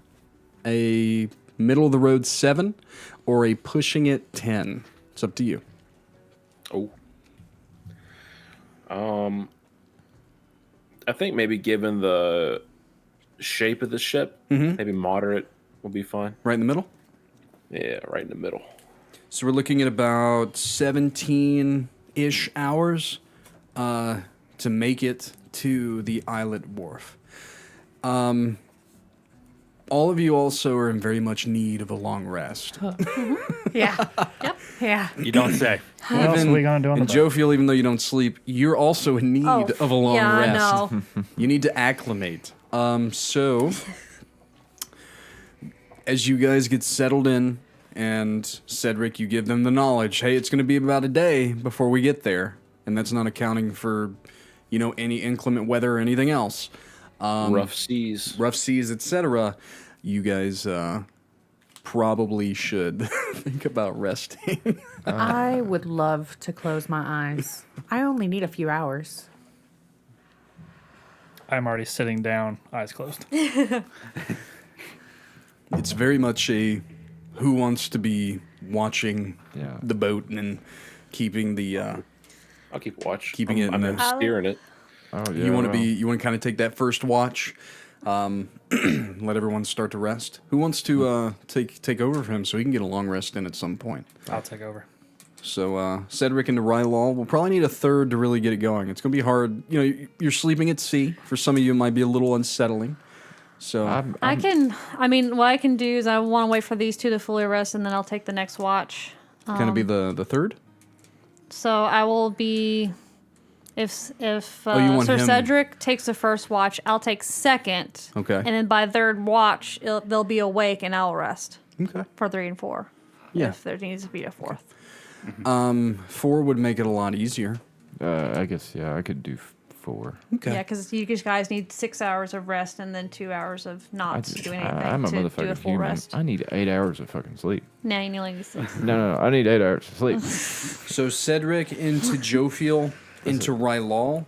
a middle of the road 7, or a pushing it 10. It's up to you. Oh. I think maybe given the shape of the ship, maybe moderate will be fine. Right in the middle? Yeah, right in the middle. So we're looking at about 17-ish hours to make it to the Islet Wharf. All of you also are in very much need of a long rest. Yeah. Yep. Yeah. You don't say. What else are we going to do on the And boat? Jophiel, even though you don't sleep, you're also in need of a long yeah, rest. I know. You need to acclimate. So, as you guys get settled in, and Cedric, you give them the knowledge, hey, it's going to be about a day before we get there. And that's not accounting for, any inclement weather or anything else. Rough seas. Rough seas, etc. You guys probably should think about resting. I would love to close my eyes. I only need a few hours. I'm already sitting down, eyes closed. It's very much a who wants to be watching Yeah. the boat and keeping the I'll keep watch. Keeping it in I'm there. steering it. Oh, yeah. you want to well, you want to kind of take that first watch, let everyone start to rest. Who wants to take over for him so he can get a long rest in at some point? I'll take over. So Cedric and Rylal will probably need a third to really get it going. It's gonna be hard. You're sleeping at sea. For some of you, it might be a little unsettling. So I'm, What I can do is I want to wait for these 2 to fully rest, and then I'll take the next watch. kind of be the third. So I will be, if you want Sir him- Cedric takes the first watch, I'll take second. Okay. And then by third watch, they'll be awake, and I'll rest Okay. for 3 and 4. Yeah. If there needs to be a 4th. 4 would make it a lot easier. I guess, yeah, I could do 4. Okay. Yeah, because you guys need 6 hours of rest and then 2 hours of not doing anything I'm a to do a motherfucking full human. rest. I need 8 hours of fucking sleep. Nah, you only need 6. No, I need 8 hours of sleep. So Cedric into Jophiel, into Rylal,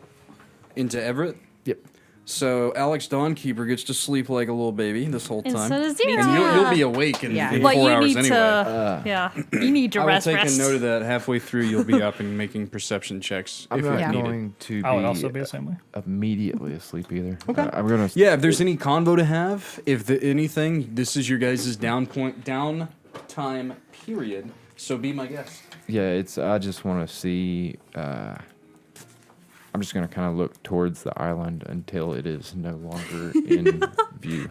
into Everett. Yep. So Alex Dawnkeeper gets to sleep like a little baby this whole And time. so does Me Xyrra. too. You'll be awake in, Yeah. in But 4 you hours need anyway. to, yeah, you need to I will rest. take rest. a note of that. Halfway through, you'll be up and making perception checks I'm if not needed. going to I would be also be the same way. immediately asleep either. Okay. I'm going to... Yeah, if there's any convo to have, anything, this is your guys' downtime period. So be my guest. Yeah, I just want to see... I'm just going to kind of look towards the island until it is no longer in view.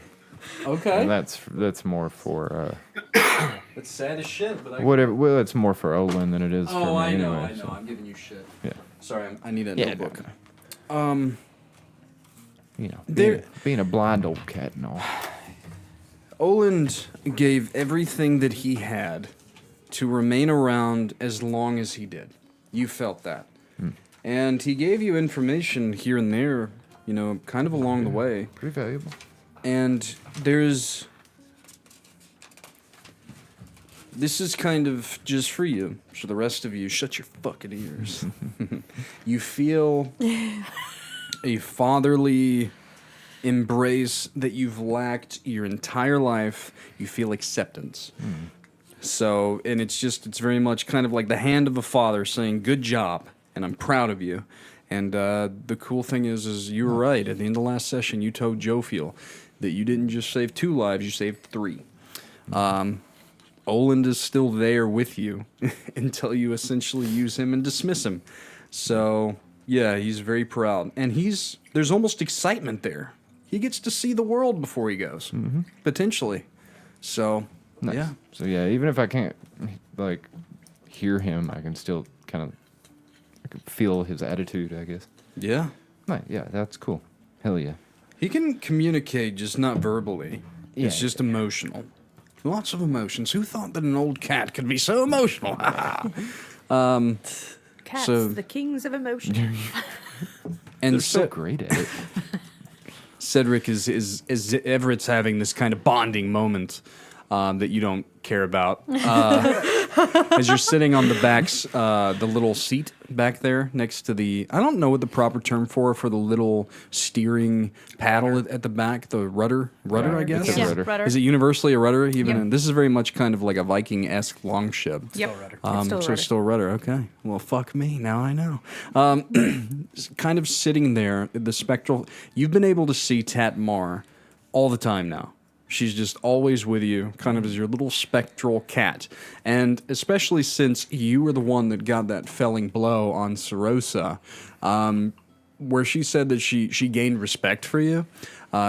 Okay. And that's more for... That's sad as shit, but whatever. Well, it's more for Olin than it is for me Oh, I know, anyway. I know. so, I'm giving you shit. yeah. Sorry, I need a Yeah, notebook. no. you know, There- being a blind old cat and all. Oland gave everything that he had to remain around as long as he did. You felt that. And he gave you information here and there, you know, kind of along the way. Pretty valuable. And this is kind of just for you. So the rest of you, shut your fucking ears. You feel a fatherly embrace that you've lacked your entire life. You feel acceptance. So, and it's very much kind of like the hand of a father saying, good job, and I'm proud of you. And the cool thing is you were right. At the end of last session, you told Jophiel that you didn't just save 2 lives, you saved 3. Oland is still there with you until you essentially use him and dismiss him. So, yeah, he's very proud. And there's almost excitement there. He gets to see the world before he goes, potentially. So, Nice. yeah. So yeah, even if I can't like hear him, I can still kind of I can feel his attitude, I guess. Yeah. Right, yeah, that's cool. Hell yeah. He can communicate, just not verbally. It's Yeah. just emotional. Lots of emotions. Who thought that an old cat could be so emotional? Cats, So- the kings of emotion. And They're so great at it. Cedric is Everett's having this kind of bonding moment that you don't care about. As you're sitting on the little seat back there next to I don't know what the proper term for the little steering paddle at the back, the rudder, I guess. It's a rudder. Rudder. Is it universally a rudder? Even Yep. this is very much kind of like a Viking-esque longship. Yep. rudder. It's still a So rudder. it's still a rudder. Okay. Well, fuck me. Now I know. Kind of sitting there, the spectral. You've been able to see Tatmar all the time now. She's just always with you, kind of as your little spectral cat. And especially since you were the one that got that felling blow on Serosa, where she said that she gained respect for you,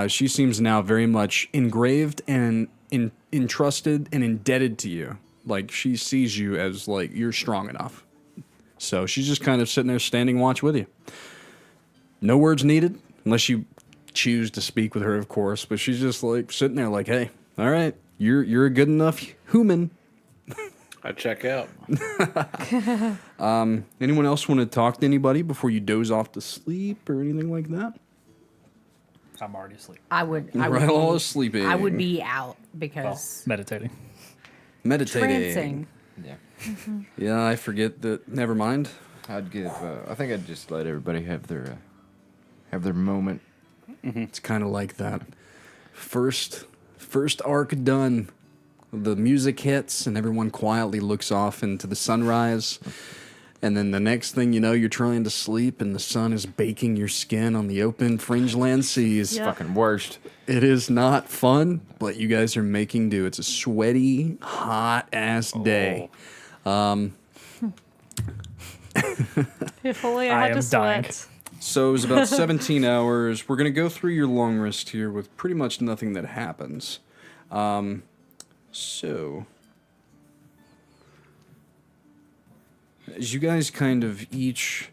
she seems now very much engraved and entrusted and indebted to you. Like, she sees you as, like, you're strong enough. So she's just kind of sitting there standing watch with you. No words needed, unless you choose to speak with her, of course, but she's just like sitting there like, hey, all right, you're a good enough human. I check out. Anyone else want to talk to anybody before you doze off to sleep or anything like that? I'm already asleep. I would Rylal be, is sleeping. I would be out Well, because meditating. meditating. trancing. Yeah. Yeah, I forget that. Never mind. I'd give I think I'd just let everybody have their moment. It's kind of like that. First arc done. The music hits and everyone quietly looks off into the sunrise. And then the next thing you know, you're trying to sleep and the sun is baking your skin on the open fringeland seas. Yeah. Fucking worst. It is not fun, but you guys are making do. It's a sweaty, hot ass day. If only I I had am to dying. sweat. So it was about 17 hours. We're going to go through your long rest here with pretty much nothing that happens. So, as you guys kind of each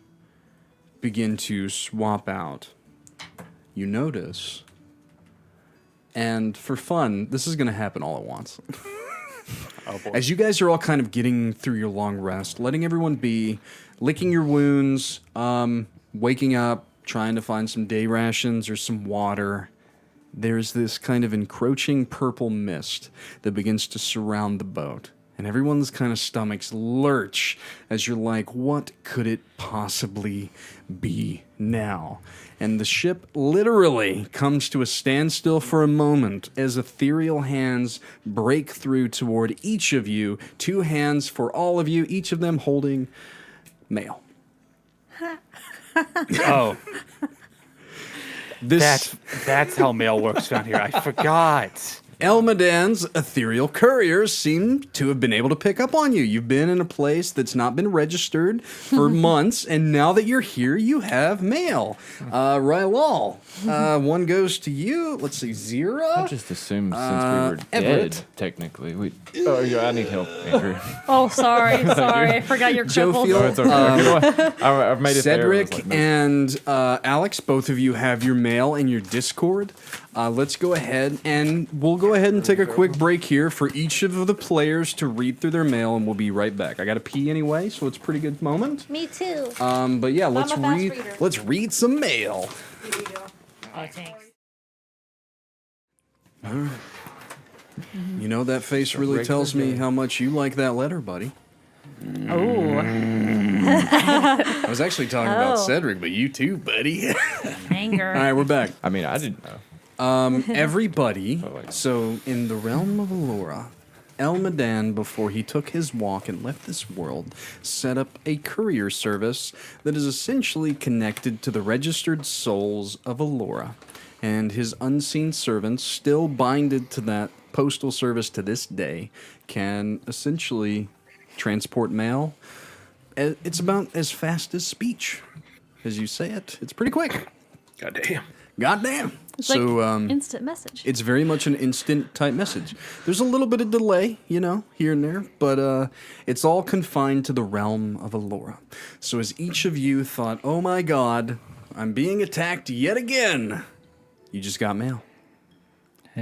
begin to swap out, you notice, and for fun, this is going to happen all at once. Oh boy. As you guys are all kind of getting through your long rest, letting everyone be, licking your wounds, waking up, trying to find some day rations or some water, there's this kind of encroaching purple mist that begins to surround the boat. And everyone's kind of stomachs lurch as you're like, what could it possibly be now? And the ship literally comes to a standstill for a moment as ethereal hands break through toward each of you. 2 hands for all of you, each of them holding mail. Oh, This that's how mail works down here. I forgot. Elmadan's ethereal couriers seem to have been able to pick up on you. You've been in a place that's not been registered for months, and now that you're here, you have mail. Rylal, one goes to you. Let's see, Xyrra. I just assumed since we were Everett. dead, technically. Oh, yeah, I need help, Andrew. Oh, sorry. I forgot you're crippled. Jophiel, It's okay. I've made it Cedric there. I was like, no. and Alex, both of you have your mail in your Discord. Let's go ahead and we'll go ahead and take a quick break here for each of the players to read through their mail, and we'll be right back. I got to pee anyway, so it's a pretty good moment. Me too. But yeah, let's a fast read. reader. Let's read some mail. Oh, thanks. You know that face really tells me how much you like that letter, buddy. Oh, I was actually talking about Cedric, but you too, buddy. anger. All right, we're back. I mean, I didn't know. Everybody, so in the realm of Alora, Elmadan, before he took his walk and left this world, set up a courier service that is essentially connected to the registered souls of Alora. And his unseen servants, still binded to that postal service to this day, can essentially transport mail. It's about as fast as speech. As you say it, it's pretty quick. Goddamn. Goddamn. It's So, like instant message. it's very much an instant type message. There's a little bit of delay, here and there, but it's all confined to the realm of Alora. So as each of you thought, oh my god, I'm being attacked yet again, you just got mail.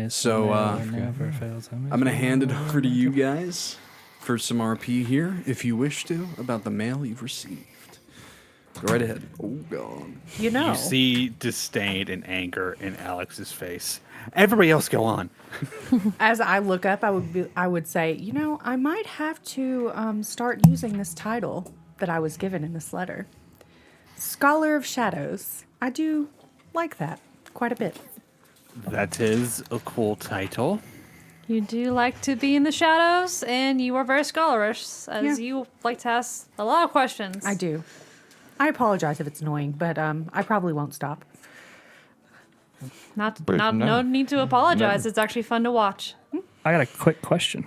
So, never fails. I'm going to hand it over to you guys for some RP here, if you wish to, about the mail you've received. Go right ahead. Oh, God. You know. You see disdain and anger in Alex's face. Everybody else go on. As I look up, I would say, I might have to start using this title that I was given in this letter. Scholar of Shadows. I do like that quite a bit. That is a cool title. You do like to be in the shadows, and you are very scholarish, as you like to ask a lot of questions. I do. I apologize if it's annoying, but I probably won't stop. No need to apologize. It's actually fun to watch. I got a quick question.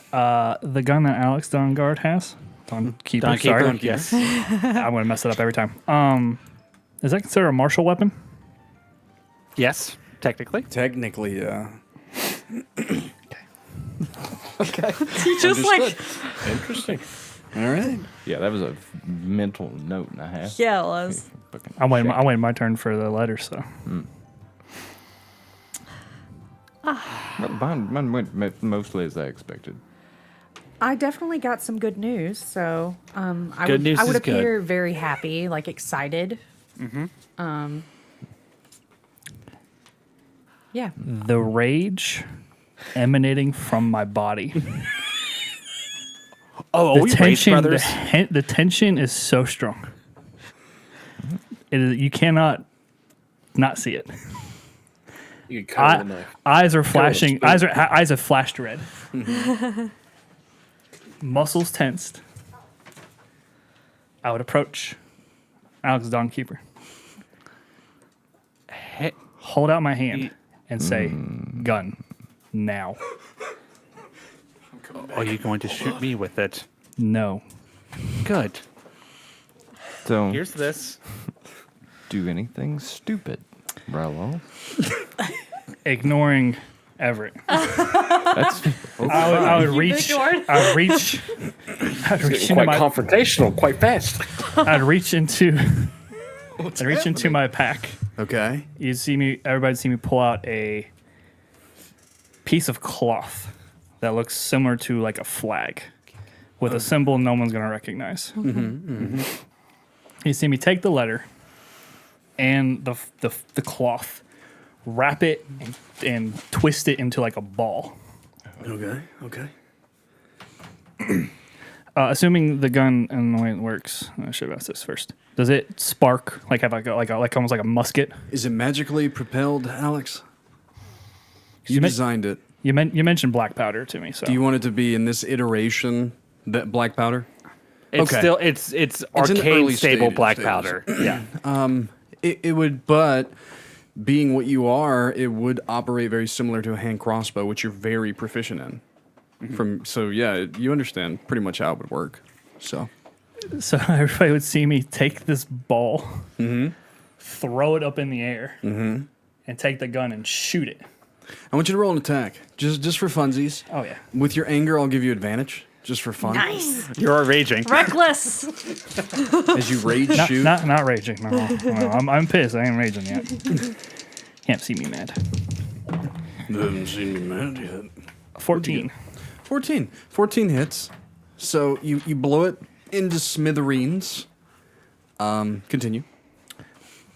The gun that Alex Dawnguard has, Dawnkeeper, sorry. Yes. I'm going to mess it up every time. Is that considered a martial weapon? Yes, technically. Technically, yeah. Just like, Interesting. All right. Yeah, that was a mental note and a half. yeah, it was. Fucking I'm waiting check. my turn for the letter, so. Well, mine went mostly as I expected. I definitely got some good news, so I Good would, news I would is good. appear very happy, like excited. Yeah. The rage emanating from my body. Oh, The we Rage tension, Brothers. the tension is so strong. You cannot not see it. You can cut with a knife. Eyes are flashing. spoon. Eyes have flashed red. Muscles tensed. I would approach Alex Dawnkeeper. Hey, Hold out my hand and say, "Gun, now." are you going to shoot me with it? No. Good. Don't Here's this. do anything stupid, Rylal. Ignoring Everett. That's I would reach. ignored? I'd reach. I'd reach into Quite my. confrontational, quite fast. I'd reach into. I'd reach into my pack. Okay. You see me. Everybody see me pull out a piece of cloth that looks similar to like a flag, with a symbol no one's gonna recognize. You see me take the letter and the cloth, wrap it and twist it into like a ball. Okay. Okay. Assuming the gun and the way it works, I should have asked this first. Does it spark like have like almost like a musket? Is it magically propelled, Alex? You You men- designed it. You mentioned black powder to me, so Do you want it to be in this iteration that black powder? It's Okay. still it's in the arcane early stable stages. black powder. Yeah. It would, but being what you are, it would operate very similar to a hand crossbow, which you're very proficient in. So yeah, you understand pretty much how it would work. So everybody would see me take this ball, throw it up in the air, and take the gun and shoot it. I want you to roll an attack, just for funsies. Oh yeah. With your anger, I'll give you advantage, just for fun. Nice. You're raging. Reckless. As you rage shoot. Not raging. No, I'm pissed. I ain't raging yet. Can't see me mad. You haven't seen me mad yet. 14. 14 hits. So you blow it into smithereens. Continue.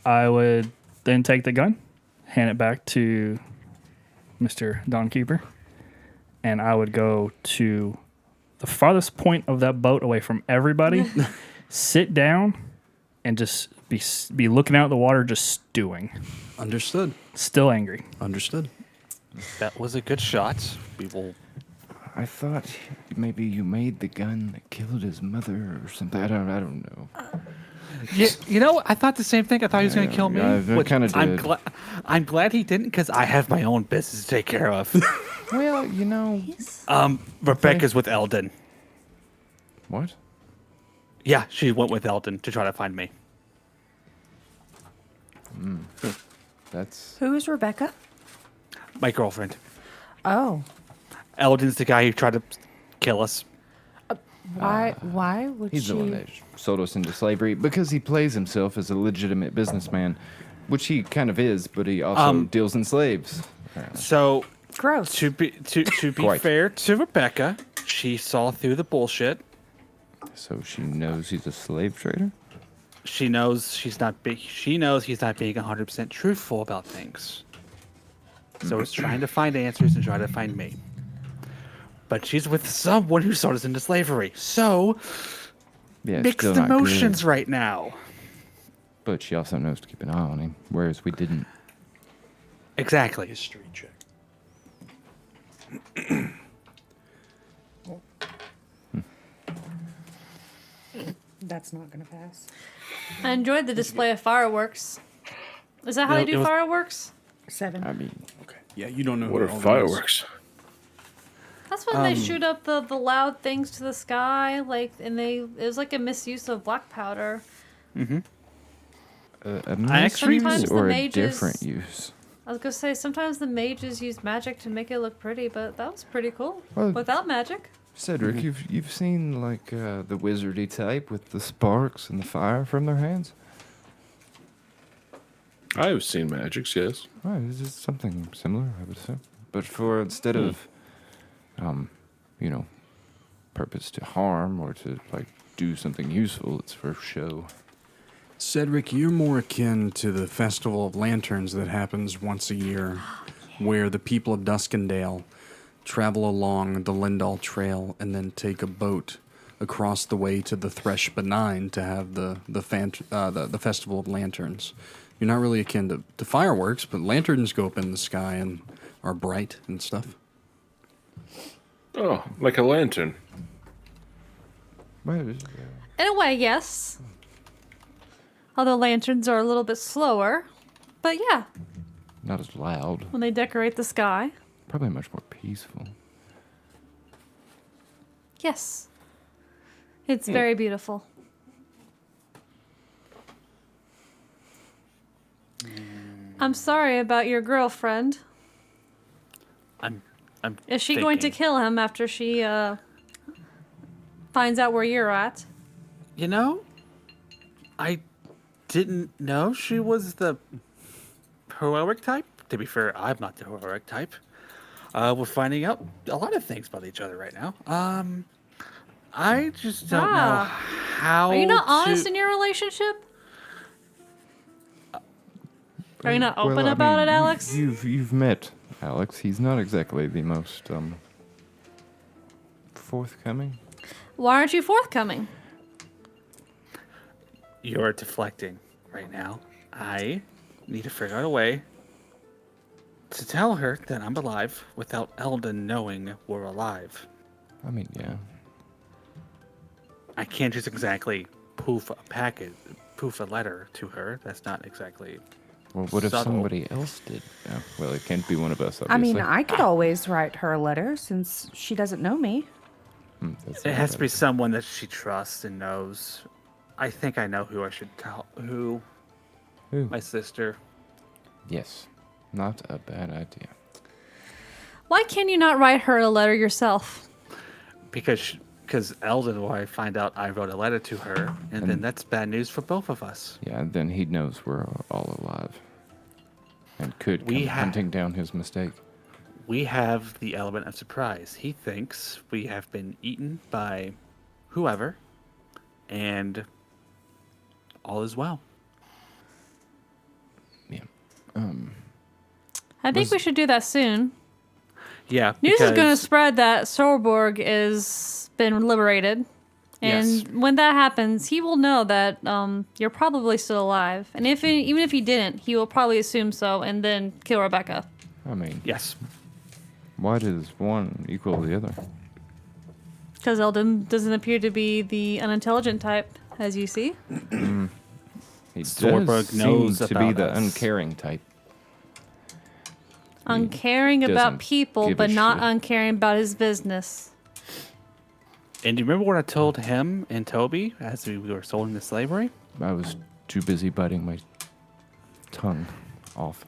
I would then take the gun, hand it back to Mr. Dawnkeeper, and I would go to the farthest point of that boat away from everybody, sit down, and just be looking out at the water, just stewing. Understood. Still angry. Understood. That was a good shot. We will. I thought maybe you made the gun that killed his mother or something. I don't know. You know, I thought the same thing. I thought he was going to kill me. I which kinda did. I'm glad he didn't, because I have my own business to take care of. Well, you know. Rebecca's with Eldon. What? Yeah, she went with Eldon to try to find me. That's Who is Rebecca? My girlfriend. Oh, Eldon's the guy who tried to kill us. why would he's she? the one that sold us into slavery because he plays himself as a legitimate businessman, which he kind of is, but he also deals in slaves. So Gross. to be Quite. fair to Rebecca, she saw through the bullshit. So she knows he's a slave trader. She knows she's not big. She knows he's not being 100% truthful about things. So it's trying to find answers and try to find me. But she's with someone who sold us into slavery. So Yeah, mixed still not emotions good. right now. But she also knows to keep an eye on him, whereas we didn't. Exactly. History check. That's not gonna pass. I enjoyed the display of fireworks. Is that how No, they it do was- fireworks? 7. I mean, Okay. Yeah, you don't know. What who are all that is. fireworks? That's when they shoot up the loud things to the sky, like, and it was like a misuse of black powder. a actually- misuse Sometimes the or a mages- different use. I was gonna say sometimes the mages use magic to make it look pretty, but that was pretty cool. Well- Without magic. Cedric, you've seen like the wizardy type with the sparks and the fire from their hands. I've seen magics, yes. Right, it's just something similar, I would say. But for instead of, purpose to harm or to like do something useful, it's for show. Cedric, you're more akin to the Festival of Lanterns that happens once a year, where the people of Duskendale travel along the Lindall Trail and then take a boat across the way to the Thresh Benign to have the Festival of Lanterns. You're not really akin to fireworks, but lanterns go up in the sky and are bright and stuff. Oh, like a lantern. Well, In a way, yes. Although lanterns are a little bit slower. But yeah, not as loud. when they decorate the sky. Probably much more peaceful. Yes. It's very beautiful. I'm sorry about your girlfriend. I'm Is she going to thinking. kill him after she finds out where you're at? You know, I didn't know she was the heroic type. To be fair, I'm not the heroic type. We're finding out a lot of things about each other right now. I just don't know how. Are you not to- honest in your relationship? Are you not open Well, I about mean, it, Alex? You've met Alex. He's not exactly the most forthcoming. Why aren't you forthcoming? You're deflecting right now. I need to figure out a way to tell her that I'm alive without Eldon knowing we're alive. I mean, yeah. I can't just exactly poof a letter to her. That's not exactly Well, what if subtle. somebody else did? Oh, well, it can't be one of us, I obviously. mean, I could always write her a letter since she doesn't know me. That's It not has a to bad be idea. someone that she trusts and knows. I think I know who I should tell. Who? Ooh, My sister. yes, not a bad idea. Why can you not write her a letter yourself? Because Eldon will I find out I wrote a letter to her, and then that's bad news for both of us. Yeah, then he knows we're all alive, and could We come ha- hunting down his mistake. We have the element of surprise. He thinks we have been eaten by whoever, and all is well. Yeah. I think we should do that soon. Yeah, News is going to because- spread that Sorborg is been liberated. And Yes. when that happens, he will know that you're probably still alive. And even if he didn't, he will probably assume so and then kill Rebecca. I mean, Yes. why does one equal the other? Because Eldon doesn't appear to be the unintelligent type, as you see. He does Sorborg knows seem to be about the us. uncaring type. Uncaring doesn't about people, give a but not shit. uncaring about his business. And do you remember what I told him and Toby as we were sold into slavery? I was too busy biting my tongue off.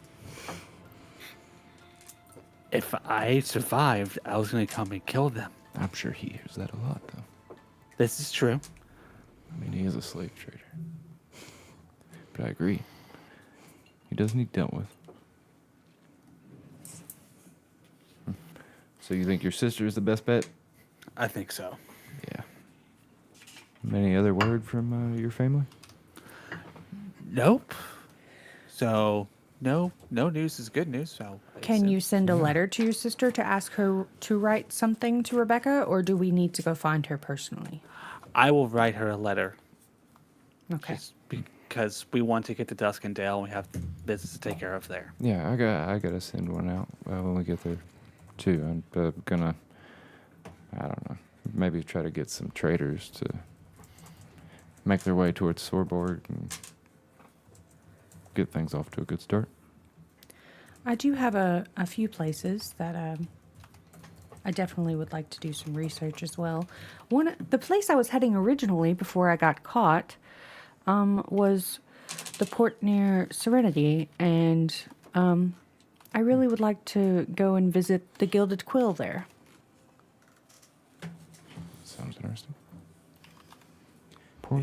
If I survived, I was going to come and kill them. I'm sure he hears that a lot, though. This is true. I mean, he is a slave trader. But I agree. He does need dealt with. So you think your sister is the best bet? I think so. Yeah. Any other word from your family? Nope. So no news is good news. So I Can said- you send a letter to your sister to ask her to write something to Rebecca, or do we need to go find her personally? I will write her a letter. Okay. Just because we want to get to Duskendale and we have business to take care of there. Yeah, I gotta send one out when we get there, too. I'm gonna, I don't know, maybe try to get some traders to make their way towards Sorborg and get things off to a good start. I do have a few places that I definitely would like to do some research as well. The place I was heading originally before I got caught was the port near Serenity, and I really would like to go and visit the Gilded Quill there. Sounds interesting.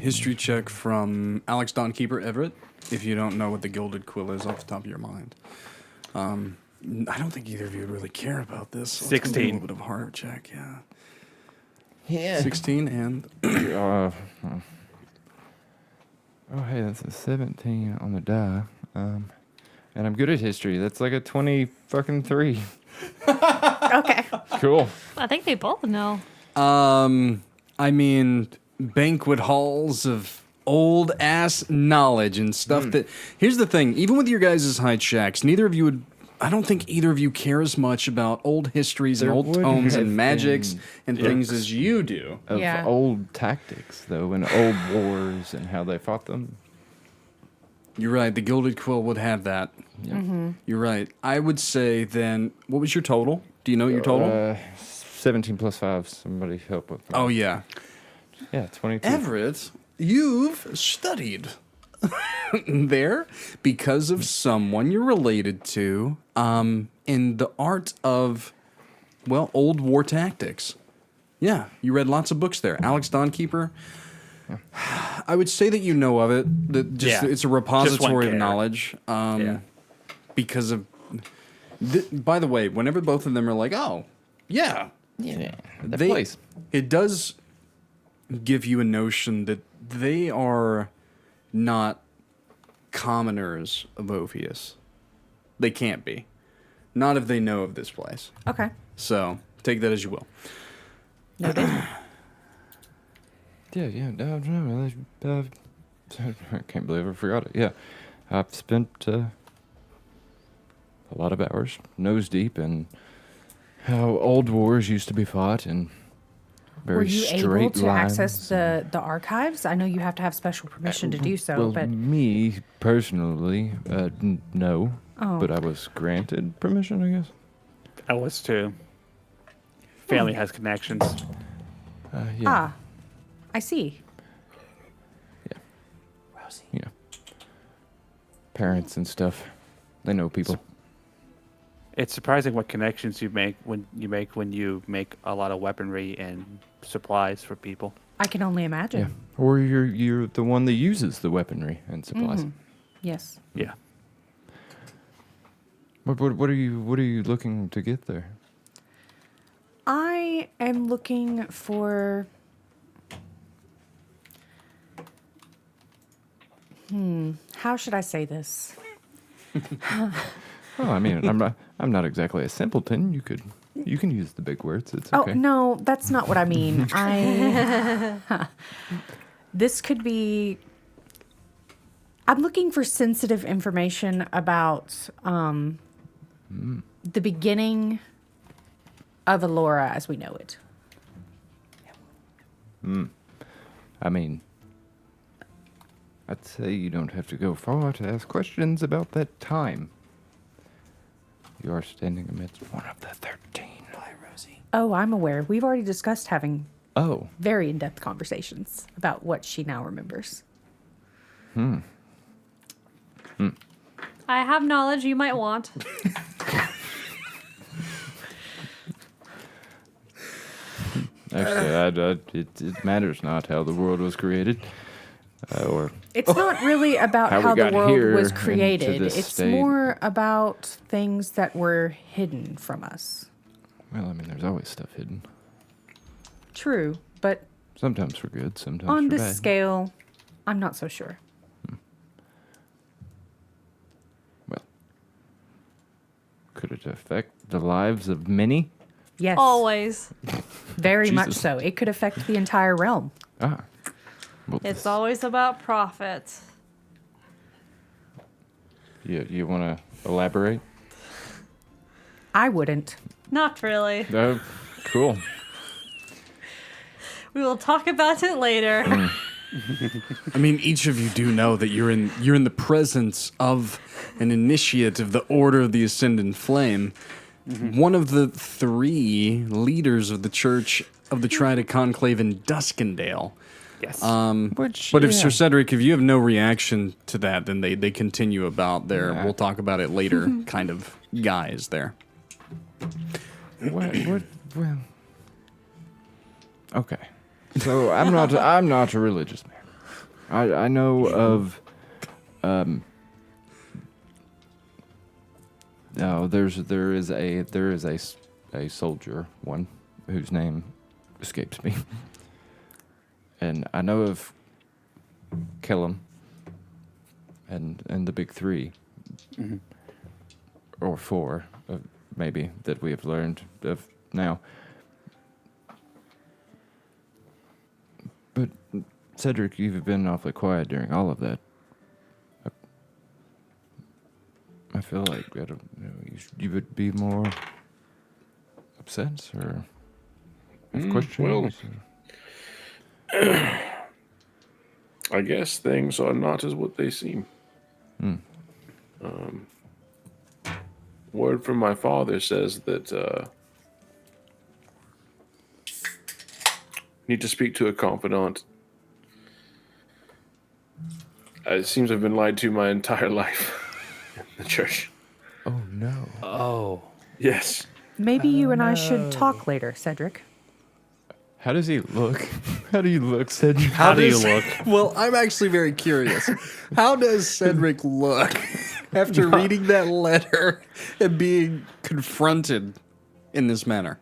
History check from Alex Donkeeper Everett, if you don't know what the Gilded Quill is off the top of your mind. I don't think either of you would really care about this. So let's go do 16. A little bit of heart check, yeah. Yeah. 16 and Oh, hey, that's a 17 on the die. And I'm good at history. That's like a 23. Okay. Cool. I think they both know. I mean, banquet halls of old ass knowledge and stuff that. Here's the thing: even with your guys' hide shacks, neither of you would. I don't think either of you care as much about old histories There and old would tomes have and magics been and things as you do. Of Yeah. old tactics, though, and old wars and how they fought them. You're right. The Gilded Quill would have that. Yeah. You're right. I would say then. What was your total? Do you know your total? 17 plus 5. Somebody help with me. Oh yeah, Yeah, 22. Everett, you've studied there because of someone you're related to in the art of, well, old war tactics. Yeah, you read lots of books there. Alex Donkeeper. I would say that you know of it. That just Yeah, it's a just repository wouldn't of care. knowledge. Yeah. Because of. By the way, whenever both of them are like, "Oh, yeah," Yeah. The they, place. it does give you a notion that they are not commoners of Ophius. They can't be. Not if they know of this place. Okay. So, take that as you will. Yeah. No, I can't believe I forgot it. Yeah. I've spent a lot of hours nose deep in how old wars used to be fought and very Were you able straight to access lines. the archives? I know you have to have special permission to do so, Well, but me personally, no. Oh. But I was granted permission, I guess. I was too. Family has connections. Yeah. I see. You know, parents and stuff. They know people. It's surprising what connections you make when you make a lot of weaponry and supplies for people. I can only imagine. Yeah. Or you're the one that uses the weaponry and supplies. Yes. Yeah. What are you looking to get there? I am looking for. How should I say this? Oh, I mean, I'm not exactly a simpleton. You can use the big words. It's okay. Oh, no, that's not what I mean. This could be. I'm looking for sensitive information about the beginning of Alora as we know it. I mean, I'd say you don't have to go far to ask questions about that time. You are standing amidst one of the 13. Oh, I'm aware. We've already discussed having Oh, very in-depth conversations about what she now remembers. I have knowledge you might want. actually, it matters not how the world was created, or It's not really about How we how the got world here was into created. this It's state. more about things that were hidden from us. well, I mean, there's always stuff hidden. True, but Sometimes for good, sometimes on for this bad. scale, I'm not so sure. Well, could it affect the lives of many? Yes. Always. Very much Jesus. so. It could affect the entire realm. Ah, well, It's always about profit. you want to elaborate? I wouldn't. Not really. Cool. We will talk about it later. I mean, each of you do know that you're in the presence of an initiate of the Order of the Ascendant Flame, one of the 3 leaders of the Church of the Trident Conclave in Duskendale. Yes. But if Sir Cedric, if you have no reaction to that, then they continue about their Yeah. we'll talk about it later kind of guys there. What, well, okay. So I'm not a religious man. I know of no, there is a soldier one whose name escapes me. And I know of Kellum and the big 3 or 4 maybe that we have learned of now. But Cedric, you've been awfully quiet during all of that. I feel like I don't know, you would be more upset or have questions. I guess things are not as what they seem. Word from my father says that need to speak to a confidant. It seems I've been lied to my entire life in the church. Oh no. Oh. Yes. Maybe you and I should talk later, Cedric. How does he look? How do you look, Cedric? How do you look? Well, I'm actually very curious. How does Cedric look after reading that letter and being confronted in this manner?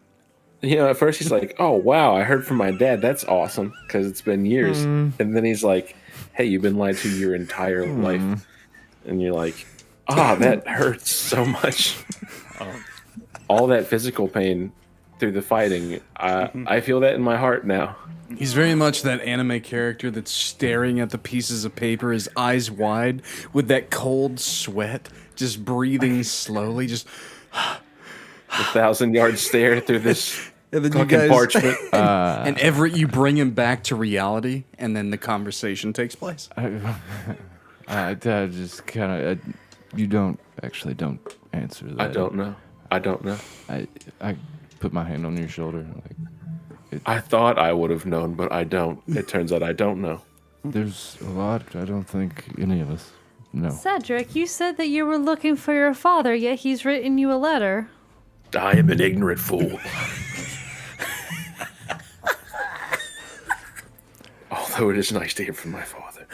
You know, at first he's like, "Oh wow, I heard from my dad. That's awesome," because it's been years. And then he's like, "Hey, you've been lied to your entire life," and you're like, "Ah, that hurts so much." All that physical pain through the fighting, I feel that in my heart now. He's very much that anime character that's staring at the pieces of paper, his eyes wide, with that cold sweat, just breathing slowly, just... The 1,000-yard stare through this And then Fucking parchment. and Everett, you bring him back to reality, and then the conversation takes place. I just kind of. You don't answer that. I don't know. I put my hand on your shoulder. Like, I thought I would have known, but I don't. It turns out I don't know. there's a lot. I don't think any of us know. Cedric, you said that you were looking for your father, yet he's written you a letter. I am an ignorant fool. Although it is nice to hear from my father.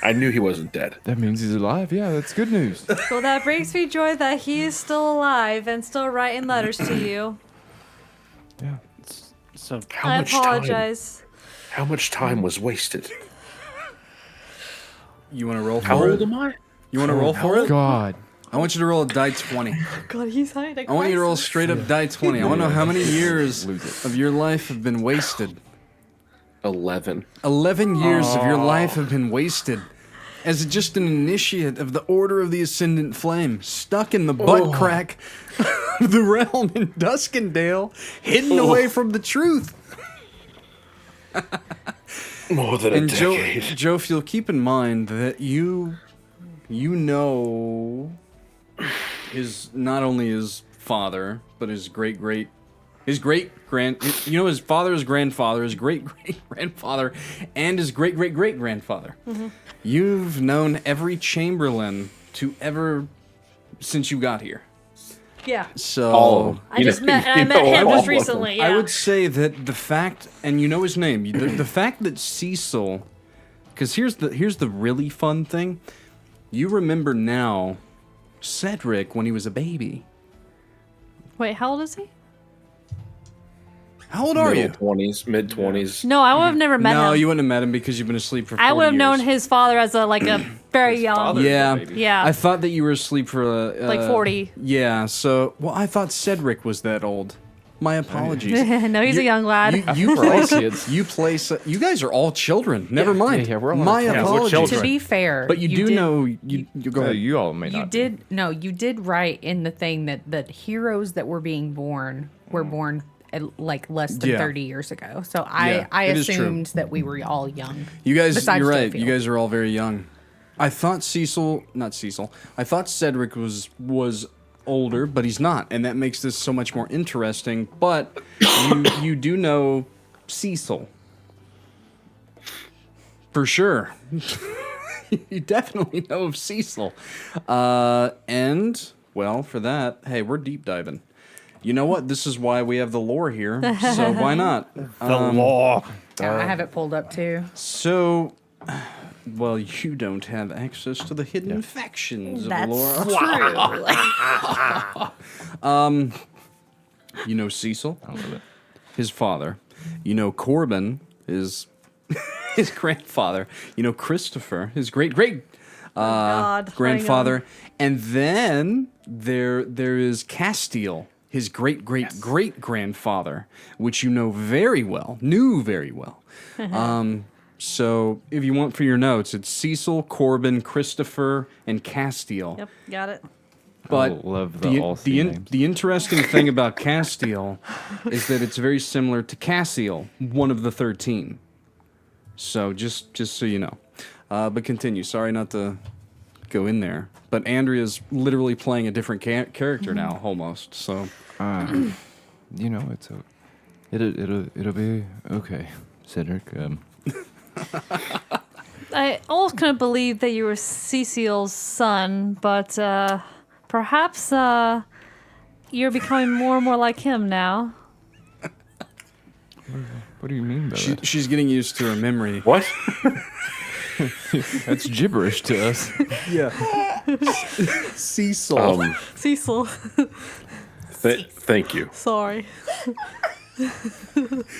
I knew he wasn't dead. That means he's alive. Yeah, that's good news. Well, that brings me joy that he is still alive and still writing letters to you. Yeah. So I apologize. How much time was wasted? You want to roll for How it? old am I? You want to roll for it? God. I want you to roll a die 20. God, he's hiding. I want you to roll straight up die 20. I want to know how many years Lose it. of your life have been wasted. 11. 11 years of your life have been wasted as just an initiate of the Order of the Ascendant Flame, stuck in the butt crack of the realm in Duskendale, hidden away from the truth. More than a And decade. Jophiel, keep in mind that you know his not only his father, but his great grand, his father, his grandfather, his great grandfather, and his great great grandfather. Mm-hmm. You've known every Chamberlain to ever since you got here. Yeah. So All of them. I just met him all just of them. recently. Yeah. I would say that the fact, and you know his name, the fact that Cecil, because here's the really fun thing, you remember now Cedric when he was a baby. Wait, how old is he? How old are you? Mid 20s. No, I would have never met No, him. you wouldn't have met him because you've been asleep for 40 I would have known years. his father as a very young. Yeah, Yeah. I thought that you were asleep for Like 40. Yeah, so I thought Cedric was that old. My apologies. No, he's a young lad. You We're all place kids. you place. You guys are all children. Never mind. yeah, we're all My children. Yeah, we're apologies. children. To be fair, But you do did, know you go ahead. You all may you not. did you did write in the thing that the heroes that were being born were born like less than Yeah. 30 years ago. So Yeah, I it is true. assumed that we were all young. You guys, Besides you're right. Jophiel. You guys are all very young. I thought I thought Cedric was older, but he's not, and that makes this so much more interesting. But you do know Cecil for sure. You definitely know of Cecil, and well, for that, hey, we're deep diving. You know what? This is why we have the lore here, so why not? the law. Yeah, I have it pulled up too. So, well, you don't have access to the hidden factions of That's Alora. true. You know Cecil, his father. You know Corbin, his grandfather. You know Christopher, his great God, grandfather. And then there is Castiel, his great grandfather, which you know very well, knew very well. So if you want for your notes, it's Cecil, Corbin, Christopher, and Castiel. Yep, got it. But I love the all names. the interesting thing about Castiel is that it's very similar to Cassiel, one of the 13. So just so you know. But continue. Sorry not to go in there. But Andrea's literally playing a different character now, almost. So You know, it'll be okay, Cedric. I almost couldn't believe that you were Cecil's son, but perhaps you're becoming more and more like him now. What do you mean by that? she's getting used to her memory. What? That's gibberish to us. Yeah. Cecil. Cecil, Thank you. sorry.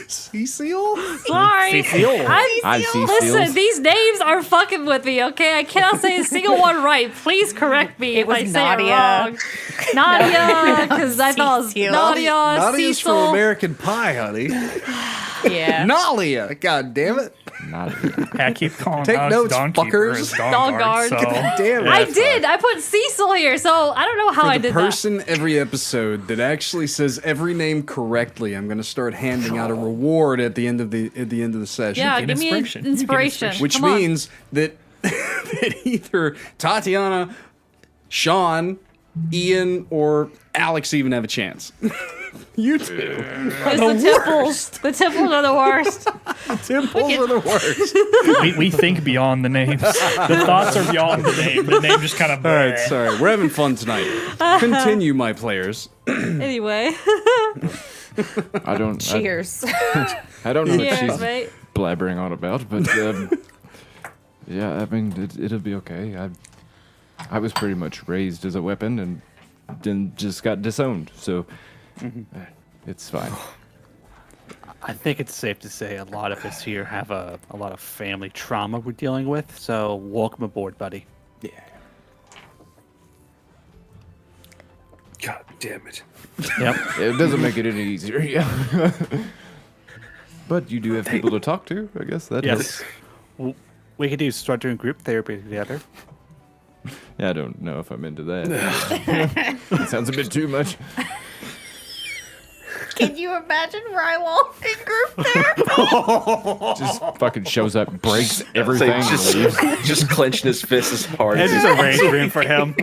Cecil? Sorry. I see Listen, seals. these names are fucking with me, okay? I cannot say a single one right. Please correct me if was I say Nadia. it wrong. Nadia, because I thought it was Cecil. Nadia, Nadia's Cecil. from American Pie, honey. Yeah. Nalia. God damn it. Not yet. I keep calling Take Alex notes, Dawn Keeper fuckers. as Dawn Dawn Guard. Guard. So Damn it. I did. I put Cecil here, so I don't know how For I the did person every episode that actually says every name correctly, I'm going to start handing out a reward at the end of the session. that. Yeah, get give me inspiration. You get inspiration. Which Come on. means that, that either Tatiana, Shawn, Ian, or Alex even have a chance. You two. It's the temples. The temples are the worst. Temples are the worst. we think beyond the names. The thoughts are beyond the name. The name just kind of. All right, sorry. We're having fun tonight. Continue, my players. Anyway. I don't. Cheers. I don't know what Cheers, she's mate. blabbering on about, but yeah, I mean, it'll be okay. I was pretty much raised as a weapon and then just got disowned, so it's fine. I think it's safe to say a lot of us here have a lot of family trauma we're dealing with. So welcome aboard, buddy. God damn it. Yep. It doesn't make it any easier, yeah. But you do have people to talk to, I guess that Yes. helps. We could start doing group therapy together. Yeah, I don't know if I'm into that. It sounds a bit too much. Can you imagine Rylal in group therapy? Just fucking shows up, breaks everything, and leaves. Just clenching his fist as hard It's as just a rage room for him.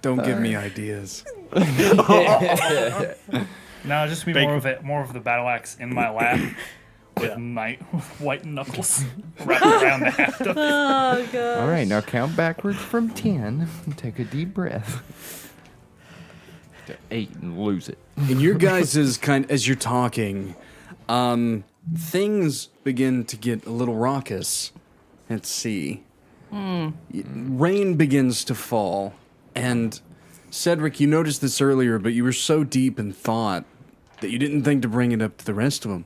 Don't give me ideas. No, just be Big- more of the battle axe in my lap with white knuckles wrapped around the haft of it. Oh, God. All right, now count backwards from 10 and take a deep breath. To 8 and lose it. In your guys' as you're talking, things begin to get a little raucous at sea. Rain begins to fall, and Cedric, you noticed this earlier, but you were so deep in thought that you didn't think to bring it up to the rest of them.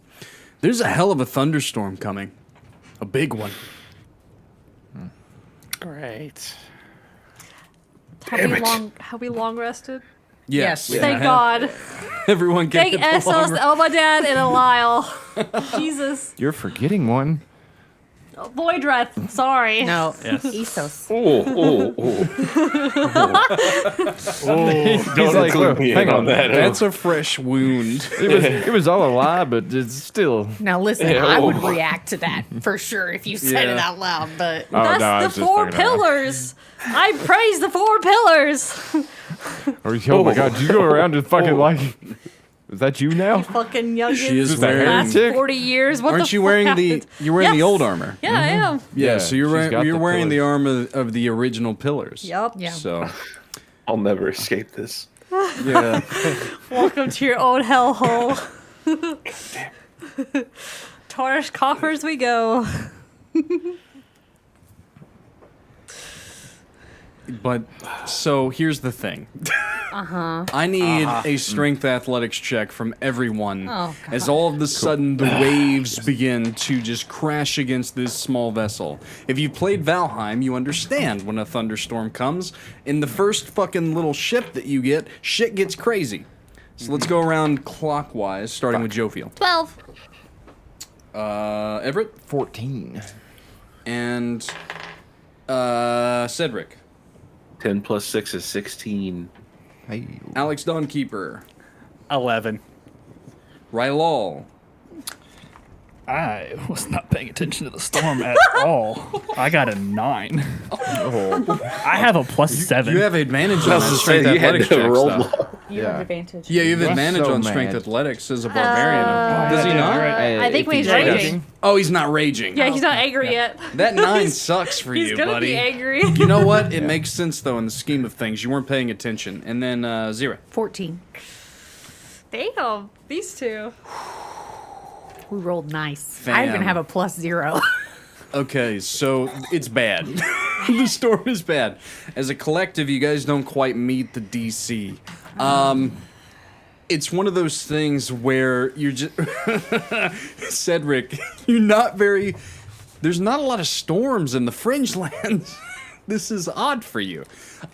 There's a hell of a thunderstorm coming, a big one. Great. Have we long rested? Yes. Yeah. Thank God. Everyone get Thank Essos, Elma Dad, and Alile. Jesus. You're forgetting one. Voidreth. Sorry. No. Yes. Esos. He's like, include "Look, me hang in on, on that. That's a fresh wound. It was all a lie, but it's still. Now listen, I would react to that for sure if you said it Yeah. out loud, but Oh, That's no, I was the just four fucking around. pillars. I praise the four pillars. Oh my god, you go around and fucking like. Is that you now? Fucking youngins. She is Just a wearing. Last heretic? 40 years. What Aren't the you fuck wearing happened? you're wearing the Yes. old armor? Yeah, I am. Yeah, Yeah, so you're she's got you're the wearing the pillars. armor of the original pillars. Yep. yeah. So I'll never escape this. yeah. Welcome to your own hellhole. Tarnished coffers we go. But so here's the thing. I need a strength athletics check from everyone Oh, as all of a sudden the waves begin to just crash against this small vessel. If you've played Valheim, you understand when a thunderstorm comes. In the first fucking little ship that you get, shit gets crazy. So let's go around clockwise, starting with Jophiel. 12. Everett 14. and Cedric. 10 plus 6 is 16. Hey. Alex Dawnkeeper. 11. Rylal. I was not paying attention to the storm at all. I got a 9. I have a +7. You have advantage on I was that just strength saying, you had athletics to checks, roll though. low. You Yeah. have advantage. Yeah, you have You're advantage so on strength mad. athletics as a barbarian. Does he yeah, not? right. I think when he's raging. Oh, he's not raging. Yeah, he's not angry yet. That 9 sucks for He's you, gonna buddy. be angry. You know what? It makes sense, though, in the scheme of things. You weren't paying attention. And then Xyrra. 14. Damn, these two. We rolled nice. Fam. I even have a +0. Okay, so it's bad. The storm is bad. As a collective, you guys don't quite meet the DC. It's one of those things where you're just Cedric, you're not very. There's not a lot of storms in the Fringe Lands. this is odd for you.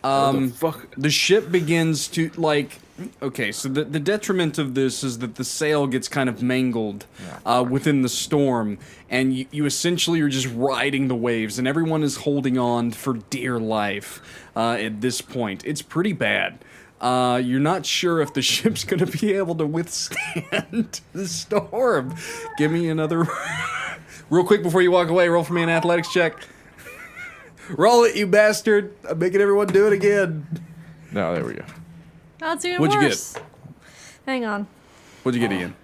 Fuck. The ship begins to, like... Okay, so the detriment of this is that the sail gets kind of mangled within the storm, and you essentially are just riding the waves, and everyone is holding on for dear life at this point. It's pretty bad. You're not sure if the ship's going to be able to withstand the storm. Give me another... Real quick before you walk away, roll for me an athletics check. Roll it, you bastard. I'm making everyone do it again. No, there we go. That's even What'd you get? worse. Hang on. What'd you get, Ian?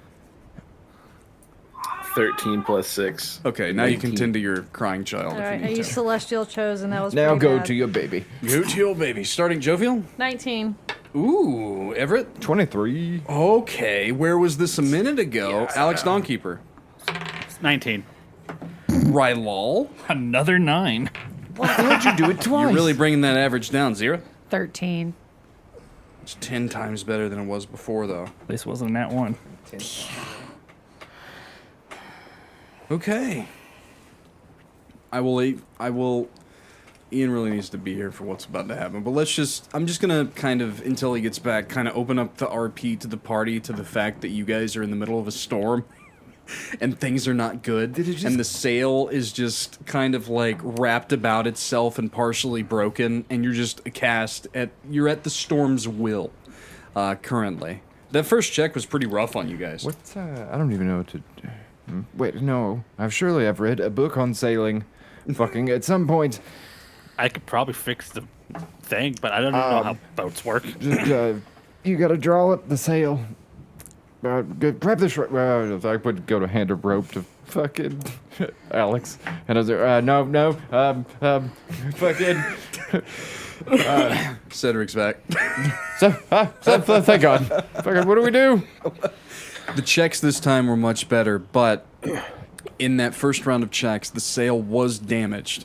13 plus 6. Okay, now you can 19. tend to your crying child. All if right, you I need used to. Celestial Chosen. That was Now pretty go bad. to your baby. Go to your baby. Starting Jophiel? 19. Ooh, Everett? 23. Okay, where was this a minute ago? Alex Dawnkeeper. 19. Rylal? Another 9. Why'd you do it twice? You're really bringing that average down, Xyrra. 13. It's 10 times better than it was before, though. This wasn't that one. Okay. I will. Ian really needs to be here for what's about to happen. But I'm just gonna kind of, until he gets back, kind of open up the RP to the party to the fact that you guys are in the middle of a storm. And things are not good. And the sail is just kind of like wrapped about itself and partially broken. And you're just you're at the storm's will currently. That first check was pretty rough on you guys. What's I don't even know what to. Wait, no. I've read a book on sailing. Fucking at some point. I could probably fix the thing, but I don't know how boats work. Just, you gotta draw up the sail. Grab the short. I would go to hand a rope to fucking Alex, and I was like, no, fucking. Cedric's back. Thank God. Fucking, what do we do? The checks this time were much better, but in that first round of checks, the sail was damaged.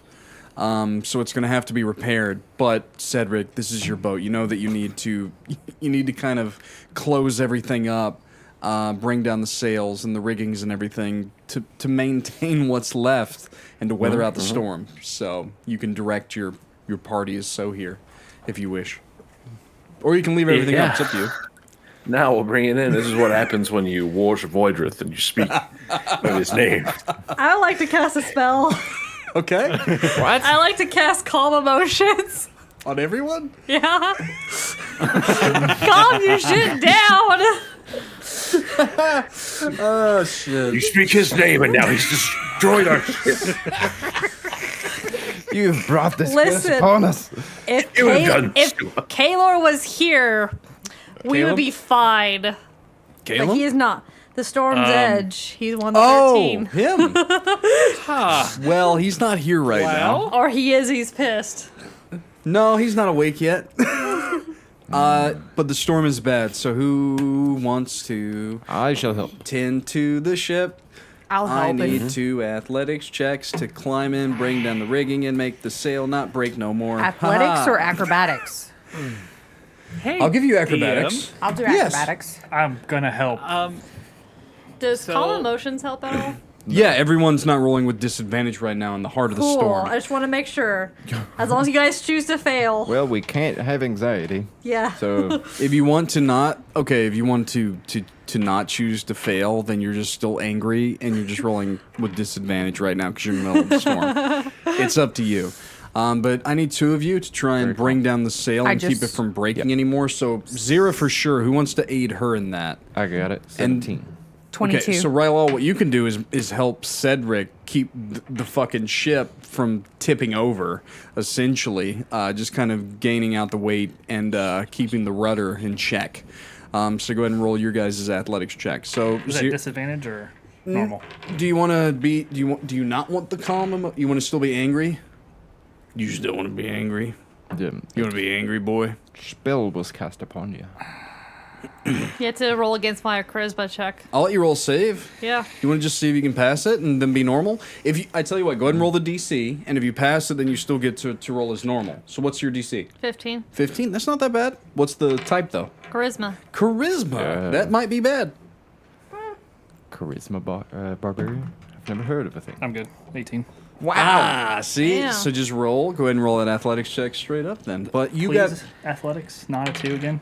So it's going to have to be repaired. But Cedric, this is your boat. You know that you need to kind of close everything up, bring down the sails and the riggings and everything to maintain what's left and to weather out the storm. So you can direct your party as so here, if you wish, or you can leave everything up. It's up to you. Now we'll bring it in. This is what happens when you worship Voidrith and you speak of his name. I would like to cast a spell. Okay. What? I like to cast Calm Emotions. On everyone? Yeah. Calm your shit down. Oh, shit. You speak his name and now he's destroyed our ship. You've brought this Listen. curse upon us. If You have done if so. Kaylor was here, we Caleb? would be fine. But Caleb? he is not. The Storm's Edge. He's won the Oh, 13. him. Well, he's not here right now. Or he is, he's pissed. No, he's not awake yet. But the storm is bad, so who wants to I shall help. tend to the ship? I'll I help. need 2 athletics checks to climb in, bring down the rigging, and make the sail not break no more. Athletics Ha-ha. or acrobatics? Hey, I'll give you acrobatics. I'll do Yes. acrobatics. I'm gonna help. Does So- Calm Emotions help at all? Yeah, everyone's not rolling with disadvantage right now in the heart of the Cool. storm. I just want to make sure. As long as you guys choose to fail. Well, we can't have anxiety. Yeah. So If you want to not, okay, if you want to not choose to fail, then you're just still angry and you're just rolling with disadvantage right now because you're in the middle of the storm. It's up to you. But I need 2 of you to try and bring down the sail I and keep it just- from breaking anymore. So Xyrra for sure. Who wants to aid her in that? I got it. 17. 22. Okay, so Rylal, what you can do is help Cedric keep the fucking ship from tipping over, essentially. Just kind of gaining out the weight and keeping the rudder in check. So go ahead and roll your guys' athletics check. So Is that disadvantage or normal? do you want to be? Do you not want the calm? You want to still be angry? You still want to be angry? You want to be angry, boy? Spell was cast upon you. You have to roll against my charisma check. I'll let you roll save. Yeah. You want to just see if you can pass it and then be normal? I tell you what, go ahead and roll the DC, and if you pass it, then you still get to roll as normal. So what's your DC? 15. 15? That's not that bad. What's the type, though? Charisma. Charisma. Yeah. That might be bad. Charisma barbarian. Never heard of a thing. I'm good. 18. Ah, see? Damn. So just roll. Go ahead and roll an athletics check straight up then. But you Please, got... athletics, not a 2 again.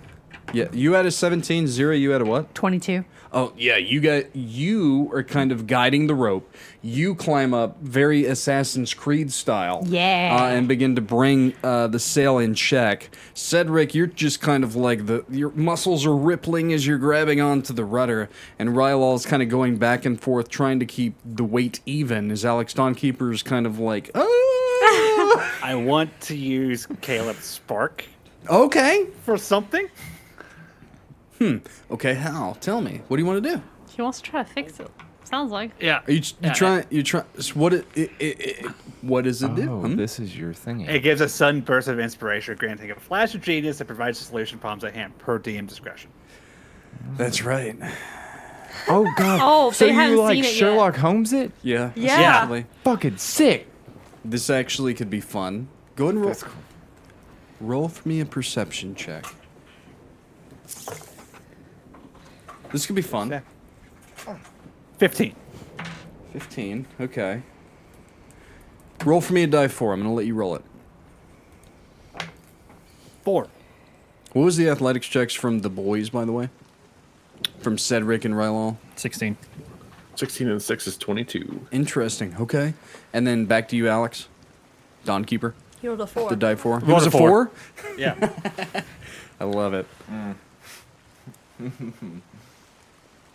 Yeah, you had a 17. Xyrra, you had a what? 22. Oh, yeah, you are kind of guiding the rope. You climb up very Assassin's Creed style. Yeah. And begin to bring the sail in check. Cedric, you're just kind of like your muscles are rippling as you're grabbing onto the rudder. And Rylal's kind of going back and forth trying to keep the weight even as Alex Dawnkeeper is kind of like, oh. I want to use Caleb's spark Okay. for something. Okay, how? Tell me. What do you want to do? She wants to try to fix it. Sounds like. Yeah. Are you Yeah, trying? What what does it do? Oh, this is your thingy. It gives a sudden burst of inspiration, granting a flash of genius that provides a solution problems at hand per DM discretion. That's right. Oh god. Oh, so they you haven't like seen it yet. Sherlock Holmes it? Yeah. Yeah. essentially. Fucking sick. This actually could be fun. Go ahead and roll. That's cool. Roll for me a perception check. This could be fun. Yeah. 15. 15. Okay. Roll for me a die 4. I'm gonna let you roll it. 4. What was the athletics checks from the boys, by the way? From Cedric and Rylal? 16. 16 and 6 is 22. Interesting. Okay. And then back to you, Alex. Dawnkeeper. He rolled a 4. The die 4. It Rolled was a a 4. 4? Yeah. I love it.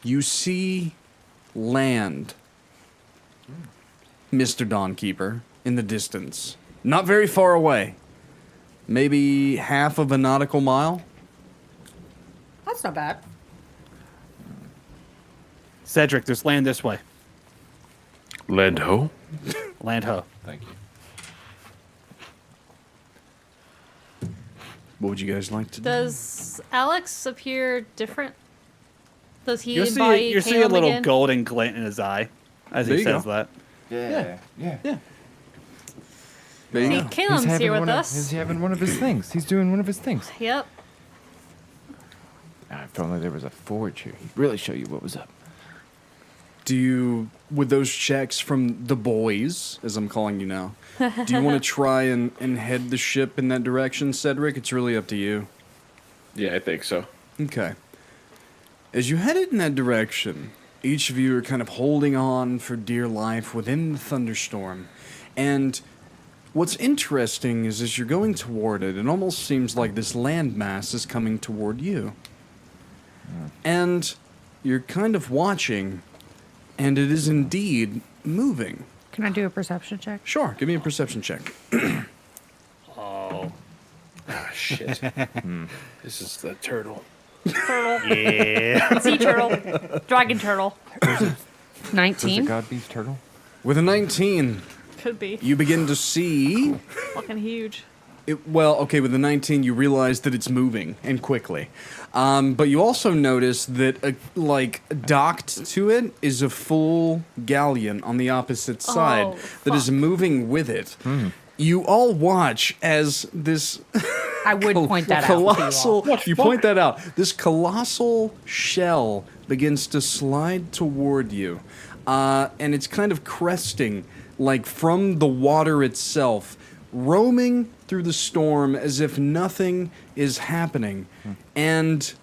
You see land, Mr. Dawnkeeper, in the distance. Not very far away. Maybe half of a nautical mile. That's not bad. Cedric, there's land this way. Land ho? Land ho. Thank you. What would you guys like to do? Does Alex appear different? Does he You embody see a Caleb little again? golden glint in his eye as There he you says go. that. Yeah. There you See, go. Caleb's here with us. He's having one of his things. He's doing one of his things. Yep. If only there was a forge here. He'd really show you what was up. Do you, with those checks from the boys, as I'm calling you now, do you want to try and head the ship in that direction, Cedric? It's really up to you. Yeah, I think so. Okay. As you headed in that direction, each of you are kind of holding on for dear life within the thunderstorm. And what's interesting is as you're going toward it, it almost seems like this landmass is coming toward you. And you're kind of watching, and it is indeed moving. Can I do a perception check? Sure, give me a perception check. Oh. Ah, shit. This is the turtle. Turtle. Yeah. Sea turtle. Dragon turtle. Was it 19. God Beast Turtle? With a 19, Could be. you begin to see... Fucking huge. with the 19, you realize that it's moving, and quickly. But you also notice that, docked to it is a full galleon on the opposite side that is fuck. moving with it. You all watch as this I would point that out. to you all. colossal. You point that out. This colossal shell begins to slide toward you, and it's kind of cresting, like from the water itself, roaming through the storm as if nothing is happening, and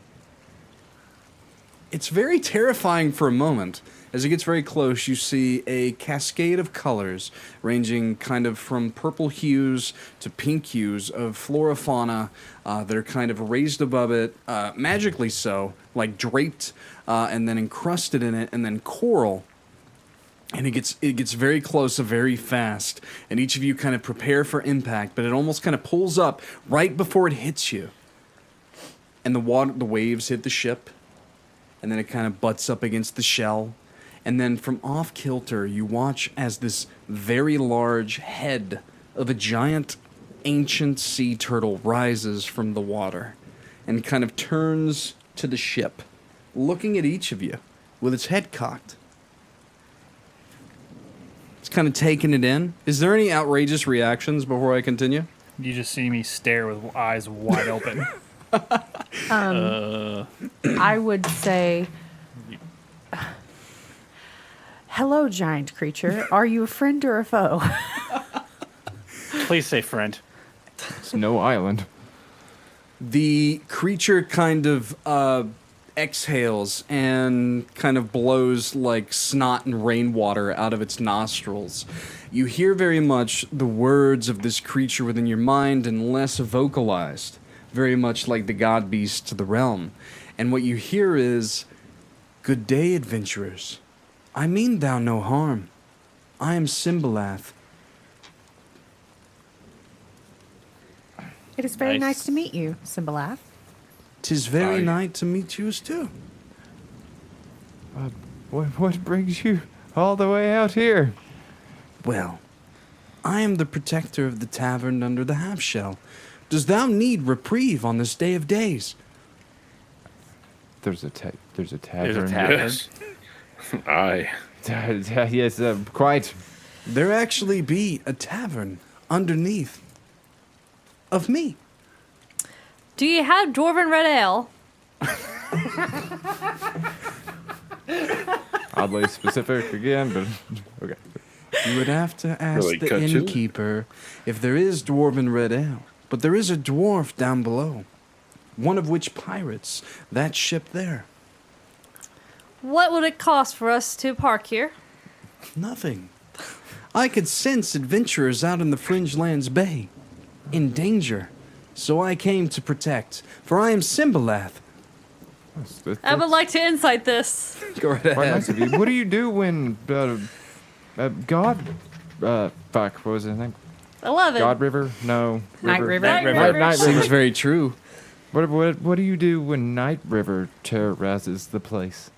it's very terrifying for a moment. As it gets very close, you see a cascade of colors ranging kind of from purple hues to pink hues of flora fauna that are kind of raised above it, magically so, like draped and then encrusted in it, and then coral. And it gets very close very fast, and each of you kind of prepare for impact, but it almost kind of pulls up right before it hits you. And the waves hit the ship, and then it kind of butts up against the shell. And then from off kilter, you watch as this very large head of a giant ancient sea turtle rises from the water and kind of turns to the ship, looking at each of you with its head cocked. It's kind of taking it in. Is there any outrageous reactions before I continue? You just see me stare with eyes wide open. I would say Hello, giant creature. Are you a friend or a foe? Please say friend. Snow Island. The creature kind of exhales and kind of blows like snot and rainwater out of its nostrils. You hear very much the words of this creature within your mind and less vocalized, very much like the god beasts of the realm. And what you hear is, "Good day, adventurers. I mean thou no harm. I am Symbolath." It is very Nice. nice to meet you, Symbolath. 'Tis very Aye. nice to meet you too. What brings you all the way out here? Well, I am the protector of the tavern under the half shell. Does thou need reprieve on this day of days? There's a tavern. There's a tavern. Yes. Aye. Yes, quite. There actually be a tavern underneath of me. Do you have dwarven red ale? Oddly specific again, but okay. You would have to ask Really the cut to it. innkeeper if there is dwarven red ale. But there is a dwarf down below. One of which pirates that ship there. What would it cost for us to park here? Nothing. I could sense adventurers out in the Fringe Lands Bay, in danger. So I came to protect, for I am Symbolath. I would like to insight this. Go right Quite ahead. nice of you. What do you do when God? Fuck. What was his name? 11. God River? No. Night River. Night River. River. Night Seems River. very true. What do you do when Night River terrorizes the place?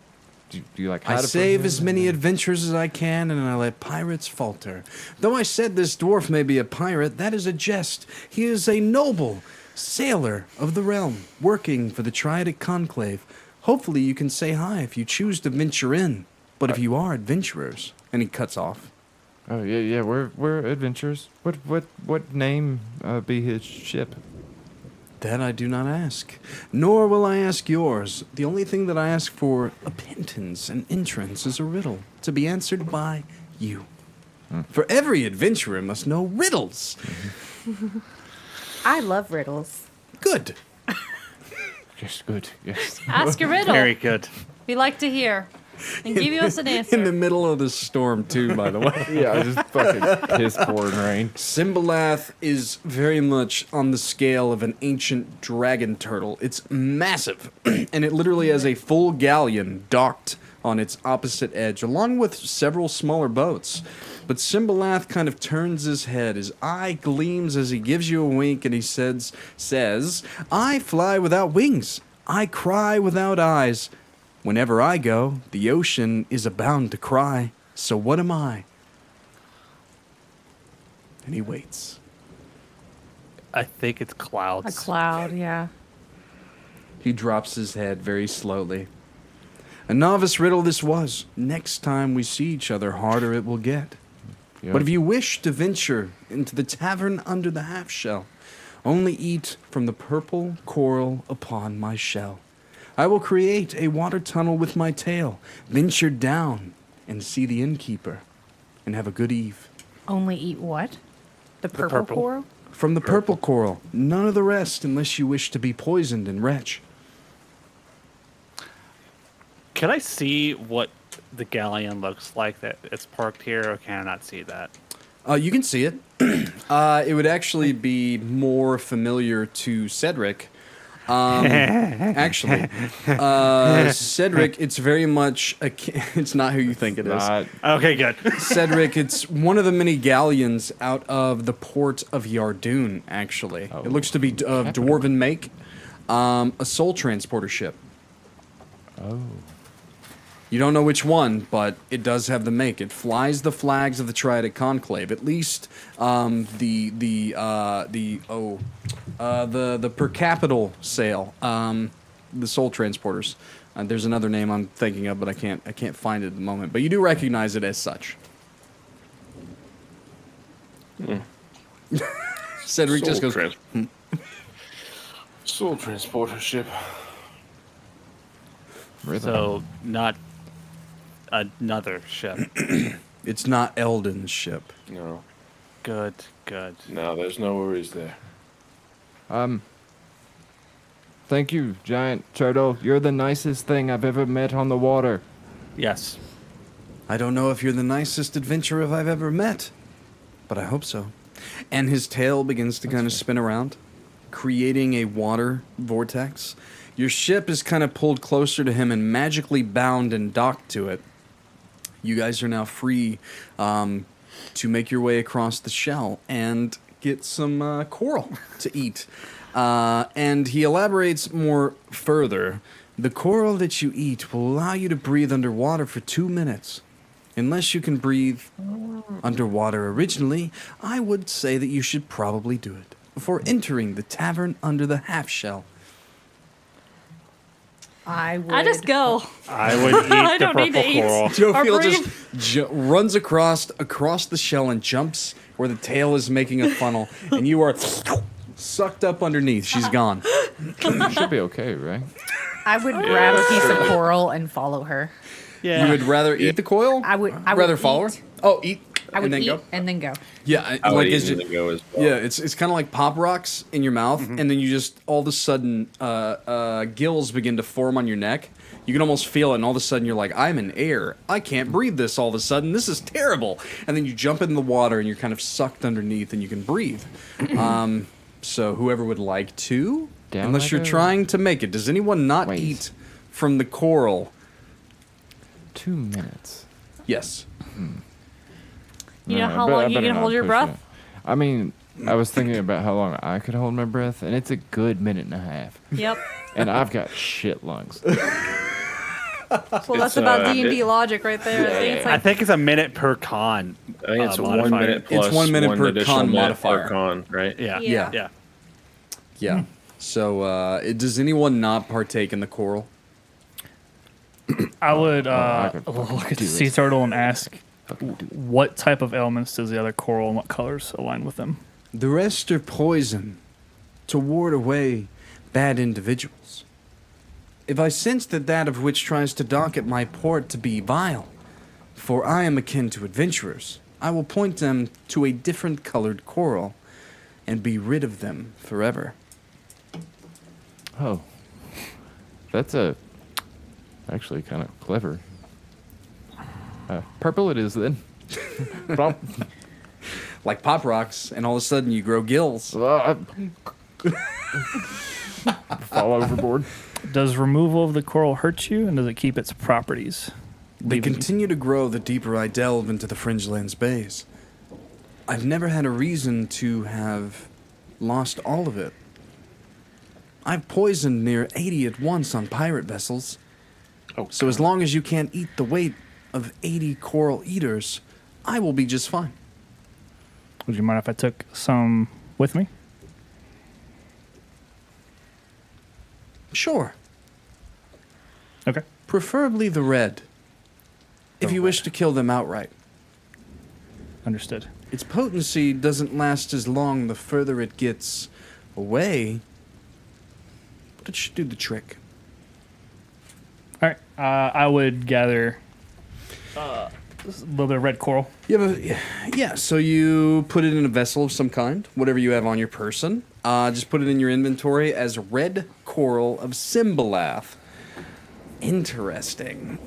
Do you like I hide it from save him? as many adventures as I can, and I let pirates falter. Though I said this dwarf may be a pirate, that is a jest. He is a noble sailor of the realm, working for the Triadic Conclave. Hopefully you can say hi if you choose to venture in. But if you are adventurers, and he cuts off. Oh yeah. We're adventurers. What name be his ship? That I do not ask, nor will I ask yours. The only thing that I ask for a pittance and entrance is a riddle, to be answered by you. For every adventurer must know riddles. I love riddles. Good. Yes, good. Yes. Ask a riddle. Very good. We like to hear. And give us an In the answer. middle of the storm, too, by the way. Yeah, I just fucking piss pouring rain. Symbolath is very much on the scale of an ancient dragon turtle. It's massive, and it literally has a full galleon docked on its opposite edge, along with several smaller boats. But Symbolath kind of turns his head. His eye gleams as he gives you a wink, and he says, "I fly without wings. I cry without eyes. Whenever I go, the ocean is abound to cry. So what am I?" And he waits. I think it's A clouds. cloud, yeah. He drops his head very slowly. A novice riddle this was. Next time we see each other, harder it will get. Yeah. But if you wish to venture into the tavern under the half shell, only eat from the purple coral upon my shell. I will create a water tunnel with my tail, venture down and see the innkeeper, and have a good eve. Only eat what? The purple, purple. coral? From the purple coral, none of the rest unless you wish to be poisoned and wretch. Can I see what the galleon looks like that it's parked here, or can I not see that? You can see it. It would actually be more familiar to Cedric. Actually, Cedric, it's very much it's not who you think it is. Okay, good. Cedric, it's one of the many galleons out of the port of Yardoon, actually. Oh. It looks to be of dwarven make. A soul transporter ship. Oh. You don't know which one, but it does have the make. It flies the flags of the Triadic Conclave. At least the per capita sale. The soul transporters. There's another name I'm thinking of, but I can't find it at the moment. But you do recognize it as such. Cedric just goes. Soul transporter ship. Really? So not another ship. It's not Eldon's ship. No, Good, good. no, there's no worries there. Thank you, giant turtle. You're the nicest thing I've ever met on the water. Yes. I don't know if you're the nicest adventurer I've ever met, but I hope so. And his tail begins to kind of spin around, creating a water vortex. Your ship is kind of pulled closer to him and magically bound and docked to it. You guys are now free to make your way across the shell and get some coral to eat. And he elaborates more further. The coral that you eat will allow you to breathe underwater for 2 minutes. Unless you can breathe underwater originally, I would say that you should probably do it before entering the tavern under the half shell. I would. I just go. I would eat I the don't need purple to eat. coral. Jophiel just runs across the shell and jumps where the tail is making a funnel, and you are sucked up underneath. She's gone. You should be okay, right? I would grab a piece of coral and follow her. Yeah. You would rather eat the coil? I would rather follow her? eat. Oh, eat I would and then eat go? and then go. Yeah, I would like eat as and you, then go as well. yeah, it's kind of like pop rocks in your mouth, and then you just all of a sudden gills begin to form on your neck. You can almost feel it, and all of a sudden you're like, I'm in air. I can't breathe this all of a sudden. This is terrible. And then you jump in the water, and you're kind of sucked underneath, and you can breathe. So whoever would like to, Down unless like you're a- trying to make it, does anyone not Wait. eat from the coral? 2 minutes. Yes. You know No, how but I long you better can not hold your push breath? it. I mean, I was thinking about how long I could hold my breath, and it's a good minute and a half. Yep. And I've got shit lungs. Well, that's It's, about uh, D&D logic right there. I think it's I like think it's a minute per con. I think it's 1 modifier. minute plus It's 1 minute per additional con minute modifier. Per con, right? Yeah. Yeah. Yeah. Yeah. So does anyone not partake in the coral? I would I could fucking look at do the sea this. turtle and ask, Fucking do it. what type of elements does the other coral and what colors align with them? The rest are poison to ward away bad individuals. If I sense that of which tries to dock at my port to be vile, for I am akin to adventurers, I will point them to a different colored coral and be rid of them forever. Oh. That's actually kind of clever. Purple it is then. Plop. Like pop rocks, and all of a sudden you grow gills. Fall overboard. Does removal of the coral hurt you, and does it keep its properties? They Leaving- continue to grow the deeper I delve into the Fringelands bays. I've never had a reason to have lost all of it. I've poisoned near 80 at once on pirate vessels. Oh, So as long as you can't eat the weight of 80 coral eaters, I will be just fine. Would you mind if I took some with me? Sure, Okay. preferably the red, if you wish to kill them outright. Understood. Its potency doesn't last as long the further it gets away, but it should do the trick. All right. I would gather a little bit of red coral. You have yeah, so you put it in a vessel of some kind, whatever you have on your person. Just put it in your inventory as red coral of Symbolath. Interesting.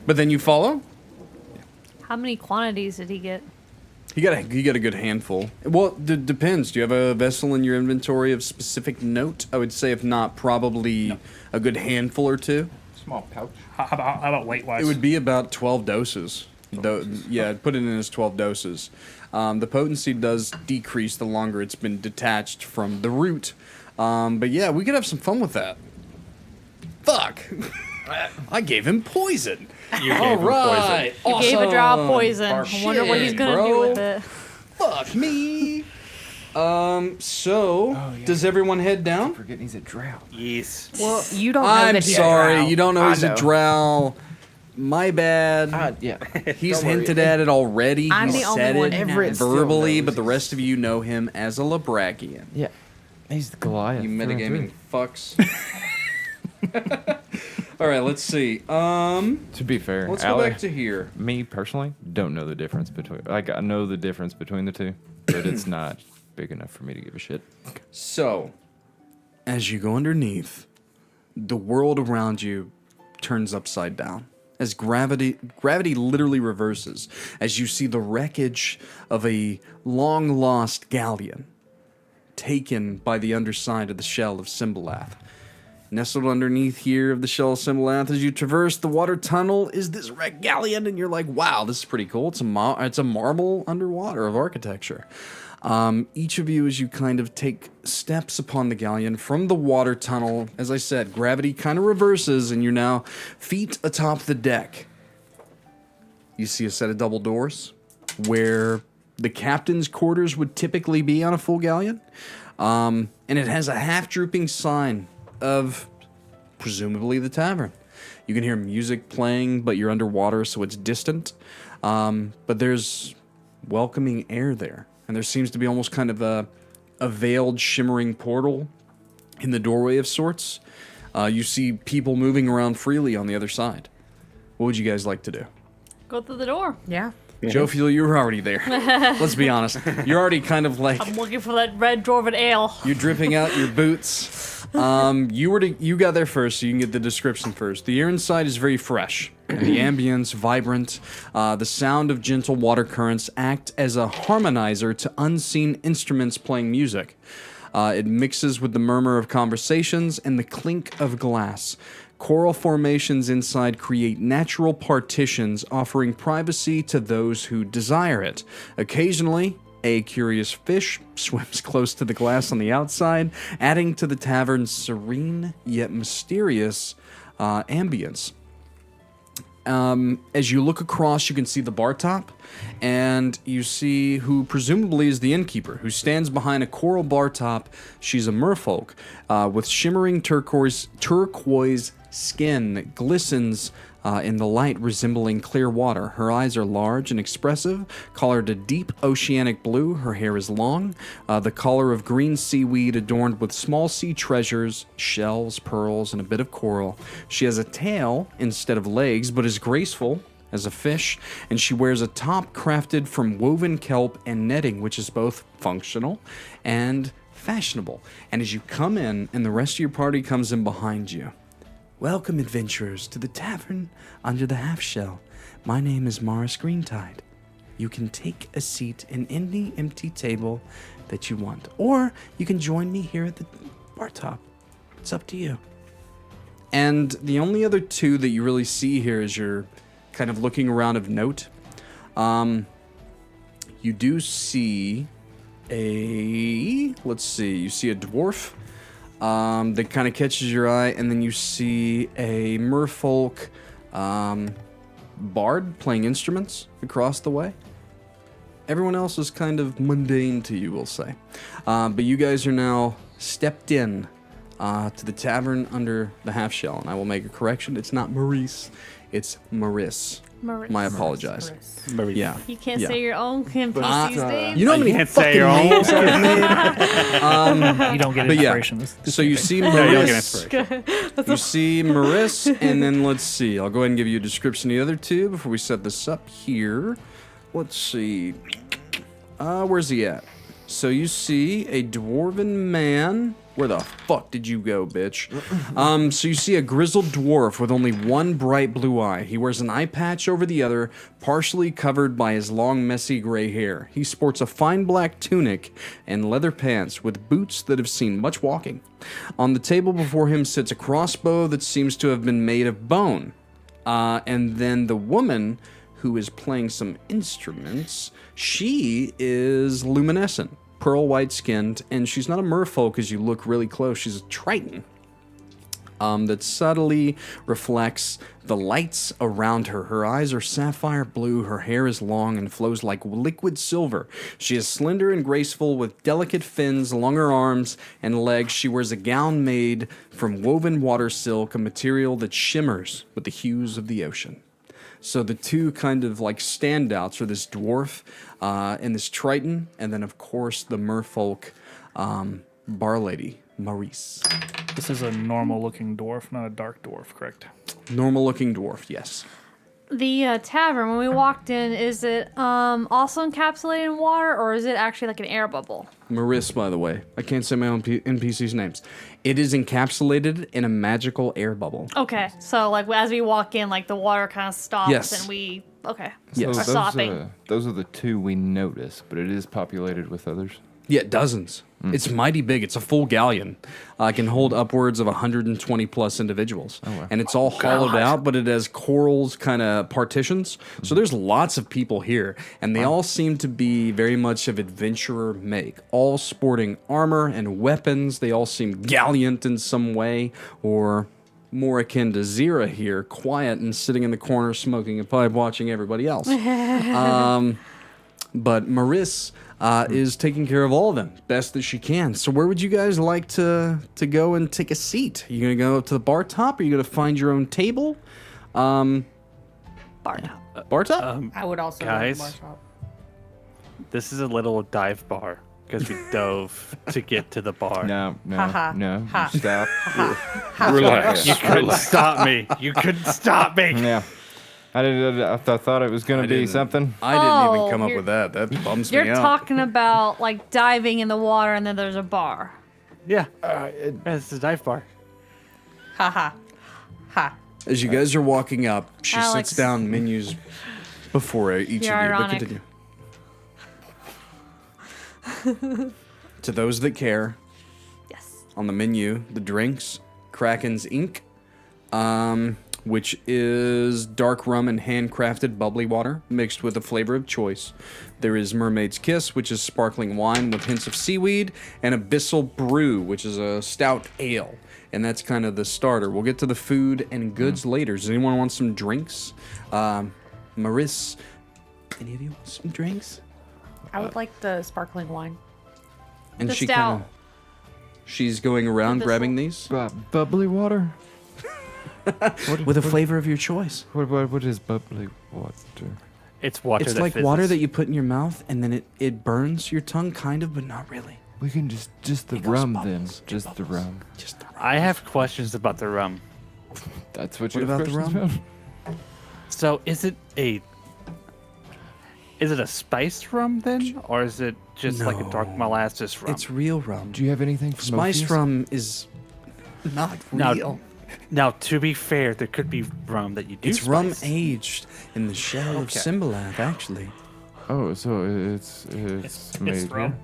But then you follow? how many quantities did he get? You got a good handful. Well, depends. Do you have a vessel in your inventory of specific note? I would say if not, probably a good handful or two. Small pouch. How about weight wise? It would be about 12 doses. Yeah, put it in as 12 doses. The potency does decrease the longer it's been detached from the root. But yeah, we could have some fun with that. Fuck. I gave him poison. You All right. You gave a drop of poison. Awesome. I wonder what he's Shit, gonna do bro. with it. Fuck me. So, Oh, yeah. does everyone head down? Forgetting he's a drought. Yes. Well, you don't know I'm that he's sorry, a drow. you don't know he's I a know. drow. My bad. Yeah. He's Don't worry. hinted at it already. I'm He the only said one it who knows. Everett still verbally, knows but the he's- rest of you know him as a Labrakian. Yeah. He's the Goliath. You through and metagaming through. fucks. All right, let's see. To be fair, Let's go back to here. me personally don't know the difference between. Like I know the difference between the two, but it's not big enough for me to give a shit. So, as you go underneath, the world around you turns upside down. As gravity literally reverses, as you see the wreckage of a long-lost galleon taken by the underside of the shell of Symbolath. Nestled underneath here of the shell of Symbolath, as you traverse the water tunnel, is this wrecked galleon, and you're like, wow, this is pretty cool. It's a marble underwater of architecture. Each of you, as you kind of take steps upon the galleon from the water tunnel, as I said, gravity kind of reverses, and you're now feet atop the deck. You see a set of double doors where the captain's quarters would typically be on a full galleon, and it has a half-drooping sign of presumably the tavern. You can hear music playing, but you're underwater, so it's distant. But there's welcoming air there. And there seems to be almost kind of a veiled, shimmering portal in the doorway of sorts. You see people moving around freely on the other side. What would you guys like to do? Go through the door. Yeah. Jophiel, you were already there. Let's be honest. You're already kind of like... I'm looking for that red dwarven ale. You're dripping out your boots. You got there first, so you can get the description first. The air inside is very fresh, and the ambience vibrant. The sound of gentle water currents act as a harmonizer to unseen instruments playing music. It mixes with the murmur of conversations and the clink of glass. Coral formations inside create natural partitions, offering privacy to those who desire it. Occasionally, a curious fish swims close to the glass on the outside, adding to the tavern's serene yet mysterious ambience. As you look across, you can see the bar top, and you see who presumably is the innkeeper, who stands behind a coral bar top. She's a merfolk with shimmering turquoise skin that glistens in the light, resembling clear water. Her eyes are large and expressive, colored a deep oceanic blue. Her hair is long, the color of green seaweed adorned with small sea treasures, shells, pearls, and a bit of coral. She has a tail instead of legs, but is graceful as a fish, and she wears a top crafted from woven kelp and netting, which is both functional and fashionable. And as you come in, and the rest of your party comes in behind you, welcome, adventurers, to the tavern under the half-shell. My name is Morris Greentide. You can take a seat in any empty table that you want, or you can join me here at the bar top. It's up to you. And the only other two that you really see here as you're kind of looking around of note, you do see you see a dwarf that kind of catches your eye, and then you see a merfolk bard playing instruments across the way. Everyone else is kind of mundane to you, we'll say. But you guys are now stepped in to the tavern under the half shell, and I will make a correction. It's not Maurice, it's Maris. Maurice. I apologize. Yeah. You can't Yeah. say your own NPC's name. You know how many can't say fucking your own. names I've made? You don't get But yeah, inspiration. This so you see No, you don't get Maris. inspiration. You see Maris, and then let's see. I'll go ahead and give you a description of the other two before we set this up here. Let's see. Where's he at? So you see a dwarven man. Where the fuck did you go, bitch? So you see a grizzled dwarf with only one bright blue eye. He wears an eye patch over the other, partially covered by his long, messy gray hair. He sports a fine black tunic and leather pants with boots that have seen much walking. On the table before him sits a crossbow that seems to have been made of bone. And then the woman who is playing some instruments, she is luminescent, pearl white skinned, and she's not a merfolk as you look really close. She's a triton that subtly reflects the lights around her. Her eyes are sapphire blue, her hair is long and flows like liquid silver. She is slender and graceful with delicate fins along her arms and legs. She wears a gown made from woven water silk, a material that shimmers with the hues of the ocean. So the two kind of like standouts are this dwarf and this triton, and then of course the merfolk bar lady, Maurice. This is a normal-looking dwarf, not a dark dwarf, correct? Normal-looking dwarf, yes. The tavern, when we walked in, is it also encapsulated in water, or is it actually like an air bubble? Maurice, by the way. I can't say my own NPC's names. It is encapsulated in a magical air bubble. Okay, so like as we walk in, like the water kind of stops Yes. and we okay. Yes. We're stopping. Those are the two we noticed, but it is populated with others. Yeah, dozens. It's mighty big. It's a full galleon. Can hold upwards of 120 plus individuals. wow. And it's all hollowed out, but it has corals kind of partitions. So there's lots of people here. And they all seem to be very much of adventurer make. All sporting armor and weapons. They all seem gallant in some way, or more akin to Xyrra here, quiet and sitting in the corner smoking a pipe watching everybody else. But Maurice is taking care of all of them best that she can. So where would you guys like to go and take a seat? Are you going to go up to the bar top? Are you going to find your own table? Bar top. Bar top? I would also Guys? like bar top. This is a little dive bar because we dove to get to the bar. No, Ha-ha. no, Ha. you stop. Relax. You couldn't stop me. You couldn't stop me. Yeah. I thought it was going to be didn't. something. I didn't Oh, even come up you're- with that. That bums You're me out. talking about like diving in the water and then there's a bar. Yeah. It's a dive bar. Ha ha. Ha. As you guys are walking up, she Alex. sits down menus before each of you. You're But ironic. continue. To those that care, Yes. on the menu, the drinks, Kraken's Ink, which is dark rum and handcrafted bubbly water mixed with a flavor of choice. There is Mermaid's Kiss, which is sparkling wine with hints of seaweed, and Abyssal Brew, which is a stout ale. And that's kind of the starter. We'll get to the food and goods later. Does anyone want some drinks? Maurice, any of you want some drinks? I would like the sparkling wine. And The she stout. kind of, she's going around Abyssal. grabbing these Bubbly water? with a flavor of your choice. What is bubbly water? It's water. It's that like fizzes. water that you put in your mouth and then it burns your tongue, kind of, but not really. We can just the It goes rum bubbles. then. Just the rum. Just the I have questions about the rum. That's what What you have about the questions rum? about? So is it a spiced rum then, or is it just like a dark No. molasses rum? It's real rum. Do you have anything from Spiced Ophius? rum is not Now- real. Now, to be fair, there could be rum that you do. It's rum spice. aged in the shell of Okay. Symbolath, actually. Oh, so it's made It's rum.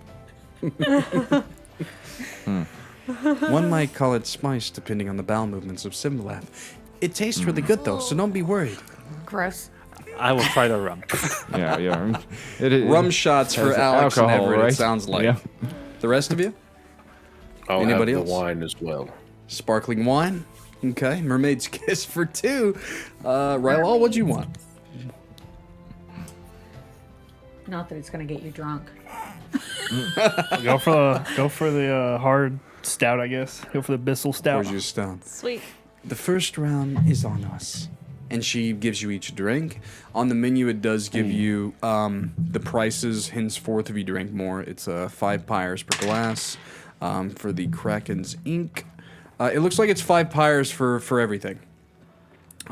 One might call it spiced, depending on the bowel movements of Symbolath. It tastes really good, though, so don't be worried. Gross. I will try the rum. here. Yeah. It Rum shots for has Alex and alcohol, Everett, right? it sounds like. Yeah. The rest of you? I'll Anybody have else? the wine as well. Sparkling wine? Okay. Mermaid's Kiss for 2. Rylal, what'd you want? Not that it's gonna get you drunk. Go for the hard stout, I guess. Go for the Bissell stout. Where's your stone? Sweet. The first round is on us. And she gives you each a drink. On the menu, it does give you the prices henceforth if you drink more. It's 5 pyres per glass. For the Kraken's Ink, it looks like it's 5 pyres for everything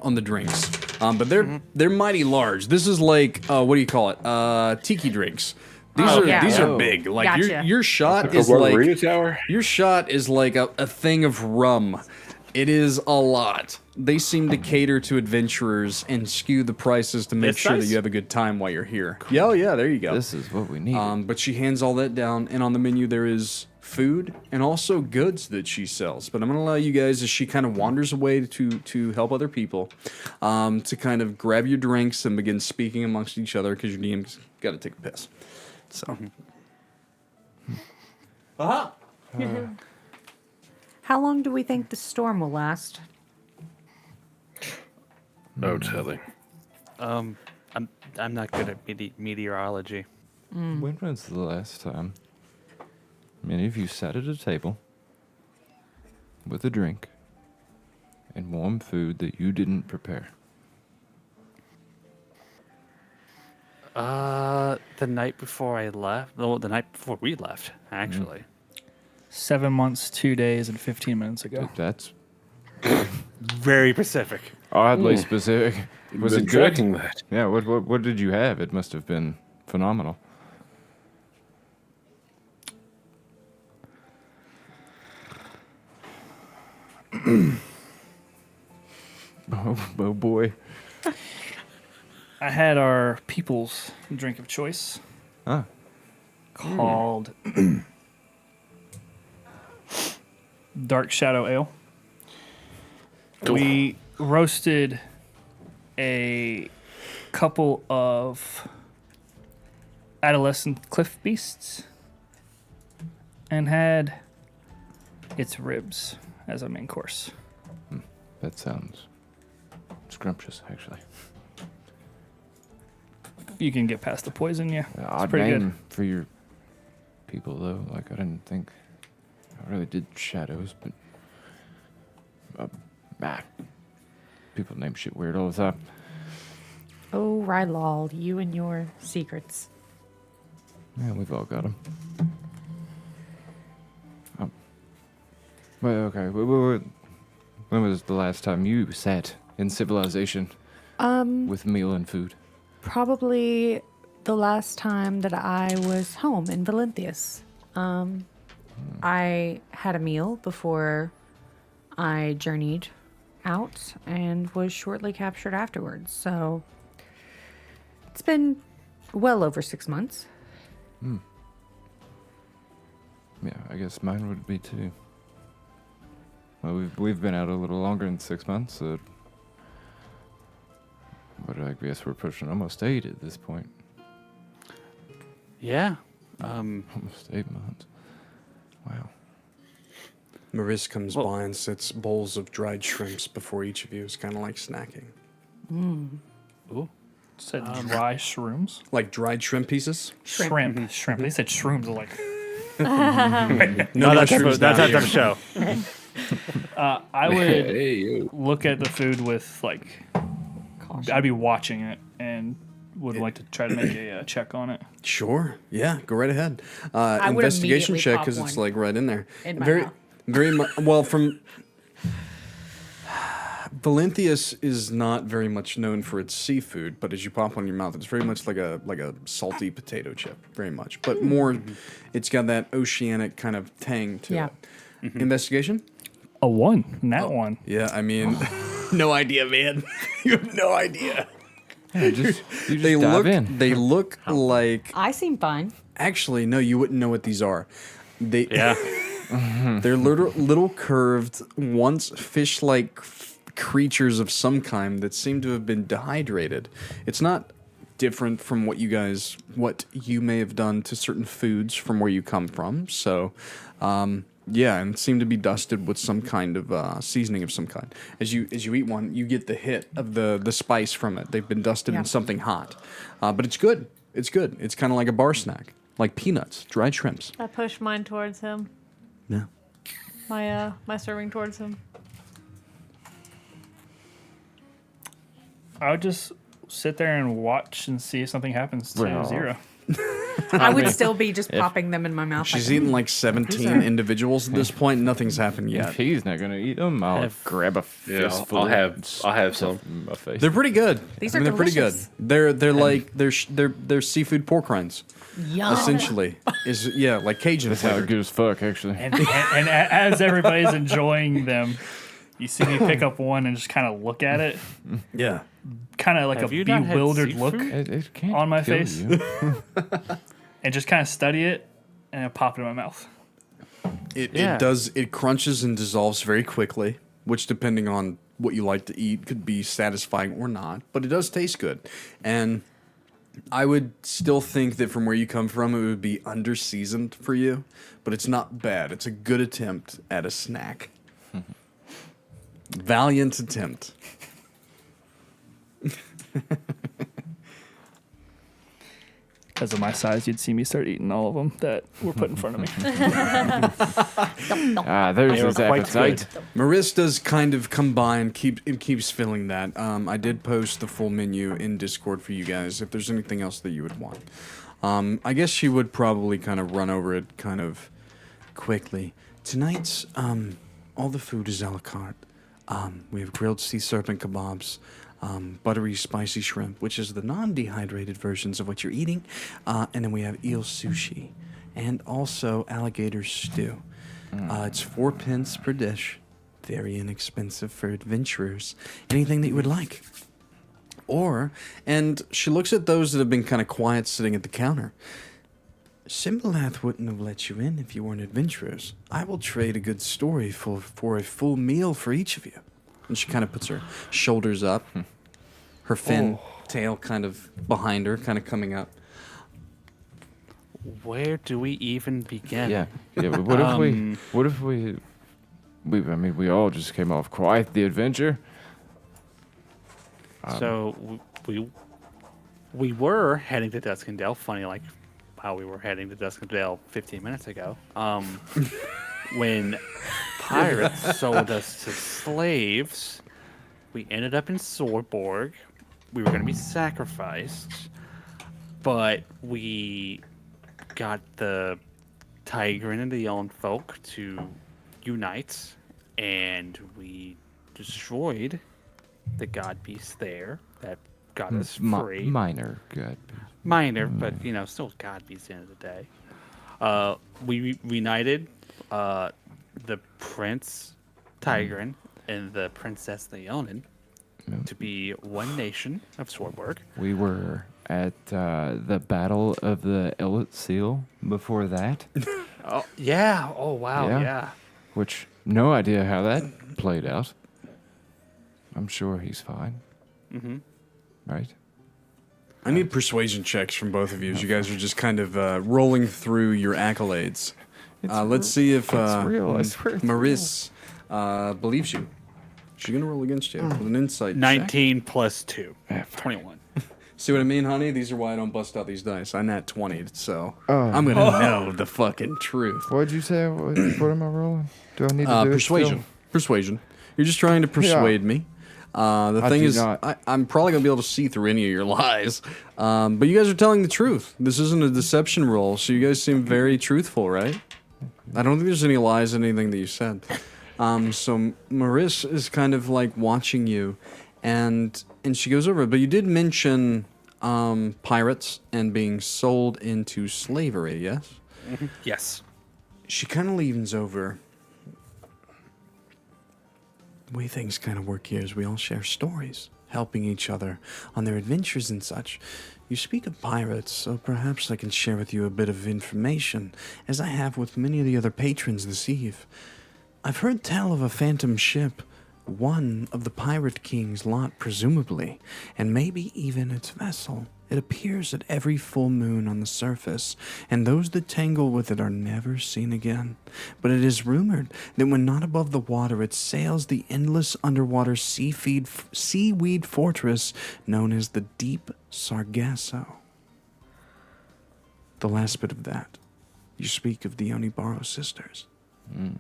on the drinks. But they're mighty large. This is like, what do you call it? Tiki drinks. These are yeah. these are Oh. big. Like Gotcha. your shot A is like margarita tower? your shot is like a thing of rum. It is a lot. They seem to cater to adventurers and skew the prices to make This sure that size? you have a good time while you're here. Yeah, oh yeah, there you go. This is what we need. But she hands all that down, and on the menu there is food and also goods that she sells. But I'm gonna allow you guys, as she kind of wanders away to help other people, to kind of grab your drinks and begin speaking amongst each other because your DM's got to take a piss. So. How long do we think the storm will last? No telling. I'm not good at meteorology. When was the last time many of you sat at a table with a drink and warm food that you didn't prepare? The night before I left. No, the night before we left, actually. 7 months, 2 days, and 15 minutes ago. That's Very specific. oddly specific. Was Been it good? tracking that. Yeah. What did you have? It must have been phenomenal. Oh boy. I had our people's drink of choice Ah. called Dark Shadow Ale. We roasted a couple of adolescent cliff beasts and had its ribs as a main course. That sounds scrumptious, actually. You can get past the poison, yeah. It's Odd pretty name good. for your people, though. Like, I didn't think I really did shadows, but people name shit weird all the time. Oh, Rylal, you and your secrets. Yeah, we've all got them. Well, okay. When was the last time you sat in civilization with meal and food? Probably the last time that I was home in Valenthius. I had a meal before I journeyed out and was shortly captured afterwards. So it's been well over 6 months. Yeah, I guess mine would be too. Well, we've been out a little longer than 6 months, so but I guess we're pushing almost 8 at this point. Yeah. Almost 8 months. Wow. Maris comes Well- by and sets bowls of dried shrimps before each of you. It's kind of like snacking. Ooh. Said dry shrooms. Like dried shrimp pieces? Shrimp. Shrimp. They said shrooms. Like No, that's mushrooms that down type of here. show. I would Hey, you. look at the food with like I'd be watching it and would like to try to make a check on it. Sure. Yeah, go right ahead. I would Investigation immediately check pop because it's one like right in there. in my very, mouth. very much. Well, from Valenthius is not very much known for its seafood, but as you pop on your mouth, it's very much like a salty potato chip, very much. But more, it's got that oceanic kind of tang to Yeah. it. Investigation. A 1, not one. Yeah, I mean, no idea, man. You have no idea. Yeah, you just They dive look. in. They look like. I seem fine. Actually, no, you wouldn't know what these are. They. Yeah. They're little curved, once fish-like creatures of some kind that seem to have been dehydrated. It's not different from what you may have done to certain foods from where you come from. So, yeah, and seem to be dusted with some kind of seasoning of some kind. As you eat one, you get the hit of the spice from it. They've been dusted Yeah. in something hot, but it's good. It's good. It's kind of like a bar snack, like peanuts, dried shrimps. I push mine towards him. Yeah. My serving towards him. I would just sit there and watch and see if something happens to Well, Xyrra. I would still be just popping them in my mouth. She's like, eaten like 17 individuals at this point. Nothing's happened If yet. he's not gonna eat them, I'll grab a Yeah, fistful. I'll have and some. stuff in my face. They're pretty good. These I mean, are they're pretty good. delicious. They're like they're seafood pork rinds Yum. essentially. Is yeah, like Cajun That sounds flavor. good as fuck, actually. And as everybody's enjoying them, you see me pick up one and just kind of look at it, Yeah. kind of like Have a you not had bewildered look, seafood? It can't On my kill face. you. and just kind of study it and I pop it in my mouth. Yeah. It crunches and dissolves very quickly, which depending on what you like to eat could be satisfying or not, but it does taste good. And I would still think that from where you come from, it would be under seasoned for you, but it's not bad. It's a good attempt at a snack. Valiant attempt. Because of my size, you'd see me start eating all of them that were put in front of me. There's They were his quite appetite. Maris does kind of come by and keeps filling that. I did post the full menu in Discord for you guys if there's anything else that you would want. I guess she would probably kind of run over it kind of quickly. Tonight's, all the food is a la carte. We have grilled sea serpent kebabs, buttery spicy shrimp, which is the non-dehydrated versions of what you're eating, and then we have eel sushi, and also alligator stew. It's 4 pence per dish. Very inexpensive for adventurers. Anything that you would like. And she looks at those that have been kind of quiet sitting at the counter. Simbalath wouldn't have let you in if you weren't adventurers. I will trade a good story for a full meal for each of you. And she kind of puts her shoulders up, her fin tail kind of behind her, kind of coming up. Where do we even begin? Yeah. But what if we I mean, we all just came off quite the adventure. So we were heading to Duskendale. Funny, like how we were heading to Duskendale 15 minutes ago. When pirates sold us to slaves, we ended up in Swordborg. We were going to be sacrificed, but we got the Tigrin and the Yellow folk to unite, and we destroyed the god beast there that got us free. Minor good. Minor, but still god beast at the end of the day. We reunited the Prince Tigrin and the Princess Leonin to be one nation of Swordborg. We were at the Battle of the Ellet Seal before that. Oh yeah! Oh wow! Yeah. Yeah. Which, no idea how that played out. I'm sure he's fine. Mm-hmm. Right? I need persuasion checks from both of you as you guys are just kind of rolling through your accolades. Let's see if it's real. I swear it's Maris believes you. She's going to roll against you with an insight check. 19 plus 2. 21. See what I mean, honey? These are why I don't bust out these dice. I nat 20, so I'm going to know the fucking truth. What'd you say? What am I rolling? Do I need to do persuasion. it still? Persuasion. You're just trying to persuade me. The thing do is, not. I'm probably going to be able to see through any of your lies. But you guys are telling the truth. This isn't a deception roll, so you guys seem very truthful, right? I don't think there's any lies in anything that you said. So Maris is kind of like watching you, and she goes over. But you did mention pirates and being sold into slavery, yes? Mm-hmm. Yes. She kind of leans over. The way things kind of work here is we all share stories, helping each other on their adventures and such. You speak of pirates, so perhaps I can share with you a bit of information, as I have with many of the other patrons this eve. I've heard tell of a phantom ship, one of the pirate king's lot presumably, and maybe even its vessel. It appears at every full moon on the surface, and those that tangle with it are never seen again. But it is rumored that when not above the water, it sails the endless underwater seaweed fortress known as the Deep Sargasso. The last bit of that, you speak of the Onibaro sisters.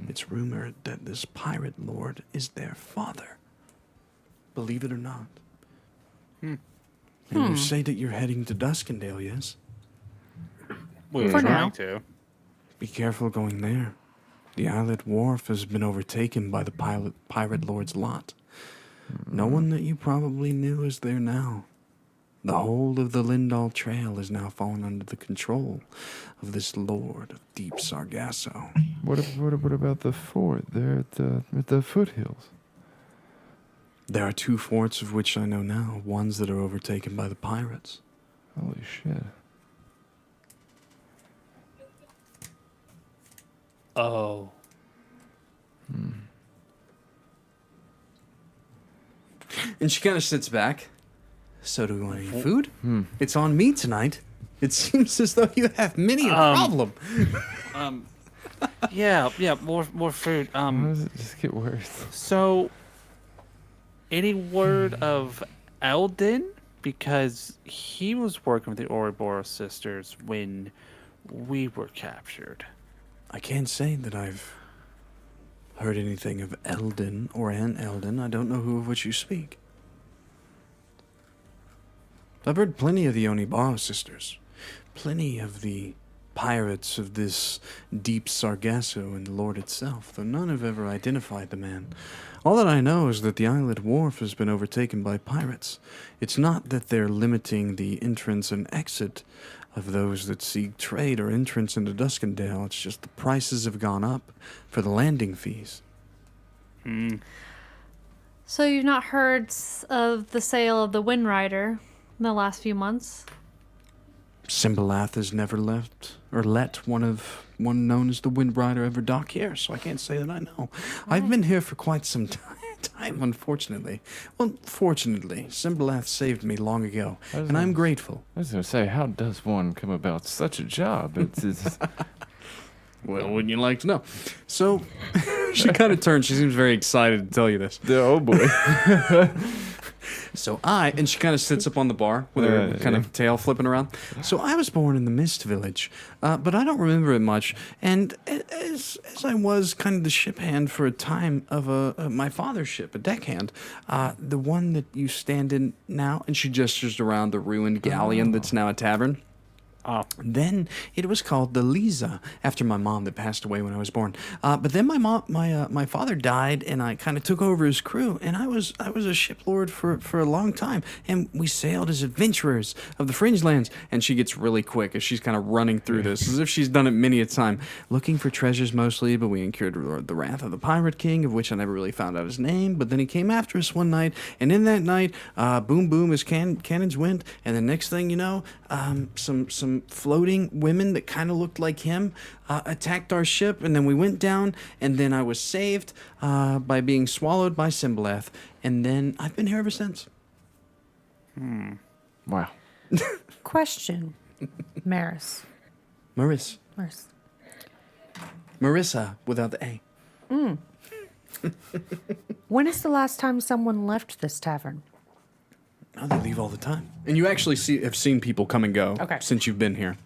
It's rumored that this pirate lord is their father. Believe it or not. And you say that you're heading to Duskendale, yes? We were For trying now. to. Be careful going there. The islet wharf has been overtaken by the pirate lord's lot. No one that you probably knew is there now. The whole of the Lindall Trail is now fallen under the control of this lord of Deep Sargasso. What about the fort there at the foothills? There are 2 forts of which I know now, ones that are overtaken by the pirates. Holy shit. Oh. And she kind of sits back. So do we want any food? It's on me tonight. It seems as though you have many a problem. Yeah, more food. How does it just get worse? So, any word of Eldon? Because he was working with the Ouroboros sisters when we were captured. I can't say that I've heard anything of Eldon or an Eldon. I don't know who of which you speak. I've heard plenty of the Onibaro sisters. Plenty of the pirates of this deep Sargasso and the Lord itself, though none have ever identified the man. All that I know is that the islet wharf has been overtaken by pirates. It's not that they're limiting the entrance and exit of those that seek trade or entrance into Duskendale. It's just the prices have gone up for the landing fees. So you've not heard of the sale of the Wind Rider in the last few months? Simbalath has never left or let one known as the Wind Rider ever dock here, so I can't say that I know. I've been here for quite some time, unfortunately. Well, fortunately, Simbalath saved me long ago, and I'm grateful. I was going to say, how does one come about such a job? It's Well, wouldn't you like to know? So, she kind of turns. She seems very excited to tell you this. oh boy. So and she kind of sits up on the bar with her kind of tail flipping around. So I was born in the Mist Village, but I don't remember it much. And as I was kind of the ship hand for a time of my father's ship, a deckhand, the one that you stand in now, and she gestures around the ruined galleon that's now a tavern. Then it was called the Lisa, after my mom that passed away when I was born. But then my father died, and I kind of took over his crew, and I was a shiplord for a long time, and we sailed as adventurers of the Fringe Lands. And she gets really quick as she's kind of running through this, as if she's done it many a time, looking for treasures mostly. But we incurred the wrath of the Pirate King, of which I never really found out his name. But then he came after us one night, and in that night, boom boom, his cannons went, and the next thing you know, some floating women that kind of looked like him attacked our ship, and then we went down, and then I was saved by being swallowed by Simbalath, and then I've been here ever since. Wow. Question, Maris. Marissa, without the A. When is the last time someone left this tavern? Oh, they leave all the time. And you actually have seen people come and go since you've been here.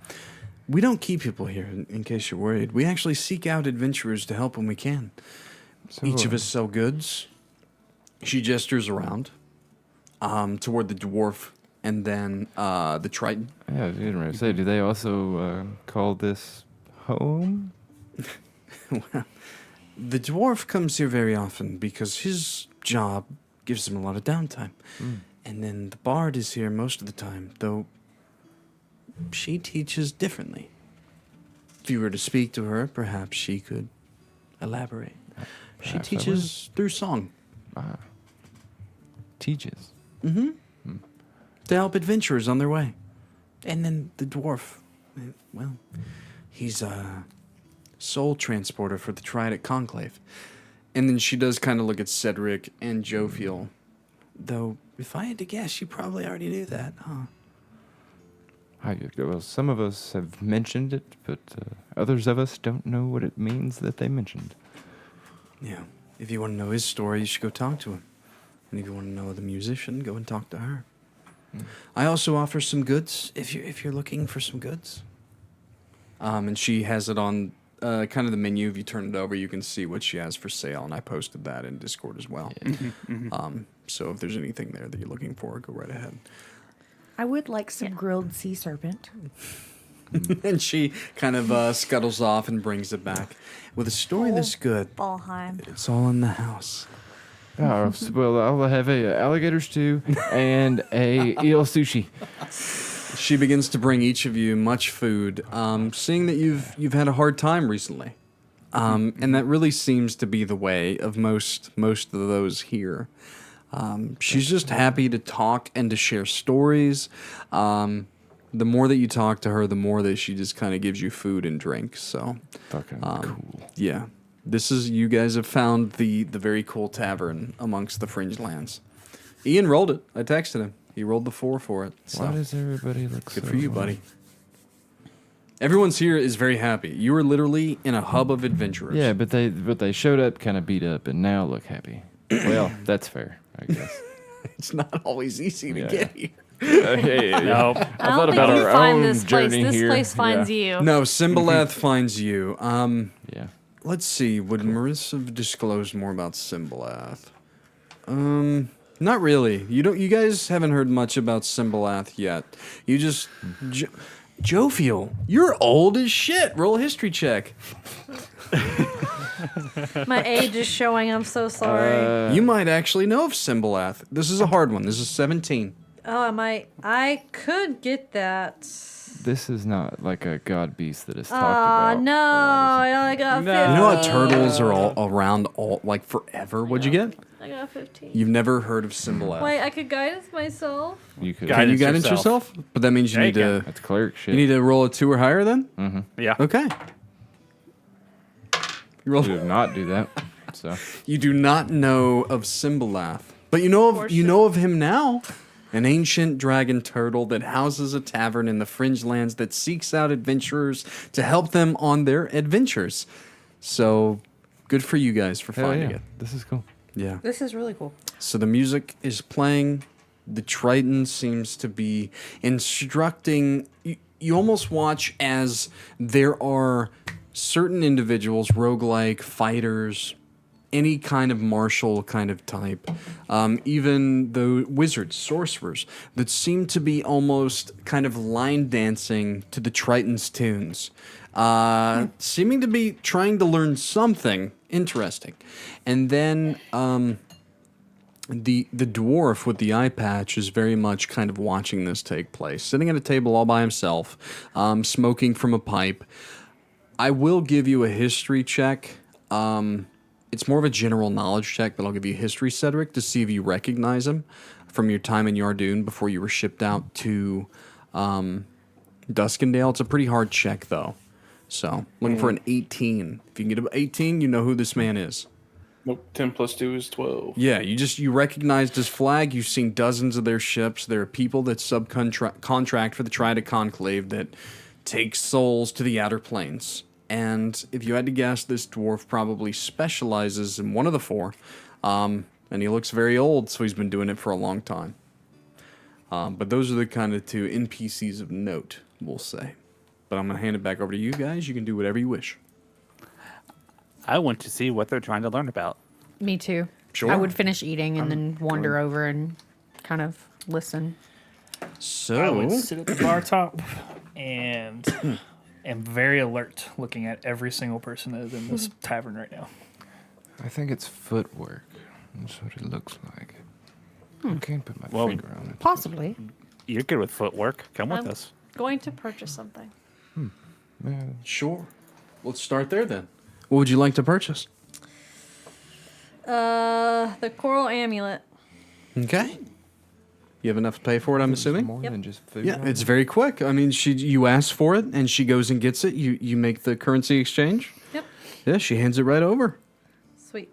We don't keep people here, in case you're worried. We actually seek out adventurers to help when we can. So, Each of us sell goods. She gestures around toward the dwarf and then the Triton. Yeah, I was going to say, do they also call this home? Well, the dwarf comes here very often because his job gives him a lot of downtime. And then the bard is here most of the time, though she teaches differently. If you were to speak to her, perhaps she could elaborate. She Perhaps I teaches through song. Teaches. To help adventurers on their way. And then the dwarf, well, he's a soul transporter for the Triadic Conclave. And then she does kind of look at Cedric and Jophiel. Though, if I had to guess, you probably already knew that, huh? Well, some of us have mentioned it, but others of us don't know what it means that they mentioned. Yeah. If you want to know his story, you should go talk to him. And if you want to know the musician, go and talk to her. I also offer some goods if you're looking for some goods. And she has it on kind of the menu. If you turn it over, you can see what she has for sale, and I posted that in Discord as well. So if there's anything there that you're looking for, go right ahead. I would like some grilled sea serpent. And she kind of scuttles off and brings it back with a story this good. Valheim. It's all in the house. Oh, well, I'll have a alligator stew and a eel sushi. She begins to bring each of you much food, seeing that you've had a hard time recently, and that really seems to be the way of most of those here. She's just happy to talk and to share stories. The more that you talk to her, the more that she just kind of gives you food and drink. So, Fucking cool. yeah, you guys have found the very cool tavern amongst the Fringe Lands. Ian rolled it. I texted him. He rolled the 4 for it. So. Why does everybody look Good so for you, buddy. Everyone's here is very happy. You are literally in a hub of adventurers. Yeah, but they showed up kind of beat up and now look happy. Well, that's fair, I guess. It's not always easy to get here. No. I don't think you find this place. This here. place finds you. No, Simbalath finds you. Yeah. Let's see. Would Marissa have disclosed more about Simbalath? Not really. You guys haven't heard much about Simbalath yet. You just Jophiel, you're old as shit. Roll a history check. My age is showing. I'm so sorry. You might actually know of Symbolath. This is a hard one. This is 17. Oh, I could get that. This is not like a god beast that is talked about. No, I only got 15. You know how turtles are all around like forever? What'd you get? I got 15. You've never heard of Symbolath. Wait, I could guidance myself. You could. Can you Guidance guidance yourself? But that means you Yeah, need you to. That's cleric shit. You need to roll a 2 or higher then? Yeah. Okay. You roll. We did not do that. So You do not know of Symbolath, but you know of him now. An ancient dragon turtle that houses a tavern in the fringe lands that seeks out adventurers to help them on their adventures. So, good for you guys for hell finding yeah, it. this is cool. Yeah. This is really cool. So the music is playing. The Triton seems to be instructing. You almost watch as there are certain individuals, roguelike fighters, any kind of martial kind of type, even the wizards, sorcerers, that seem to be almost kind of line dancing to the Triton's tunes, seeming to be trying to learn something interesting. And then the dwarf with the eye patch is very much kind of watching this take place, sitting at a table all by himself, smoking from a pipe. I will give you a history check. It's more of a general knowledge check, but I'll give you a history, Cedric, to see if you recognize him from your time in Yardoon before you were shipped out to Duskendale. It's a pretty hard check, though. So, looking for an 18. If you can get an 18, you know who this man is. Nope. 10 plus 2 is 12. Yeah, you recognized his flag. You've seen dozens of their ships. There are people that contract for the Trident Conclave that take souls to the outer planes. And if you had to guess, this dwarf probably specializes in one of the 4. And he looks very old, so he's been doing it for a long time. But those are the kind of 2 NPCs of note, we'll say. But I'm going to hand it back over to you guys. You can do whatever you wish. I want to see what they're trying to learn about. Me too. Sure. I would finish eating and then wander over and kind of listen. I would So, sit at the bar top and am very alert, looking at every single person that is in this tavern right now. I think it's footwork. That's what it looks like. I can't put my Well, finger on it. Possibly. You're good with footwork. Come with I'm us. going to purchase something. Yeah. sure. Let's start there then. What would you like to purchase? The coral amulet. Okay. You have enough to pay for it, I'm assuming? More Yep. than just food. Yeah, on it's it? very quick. I mean, you ask for it, and she goes and gets it. You make the currency exchange. Yep. Yeah, she hands it right over. Sweet.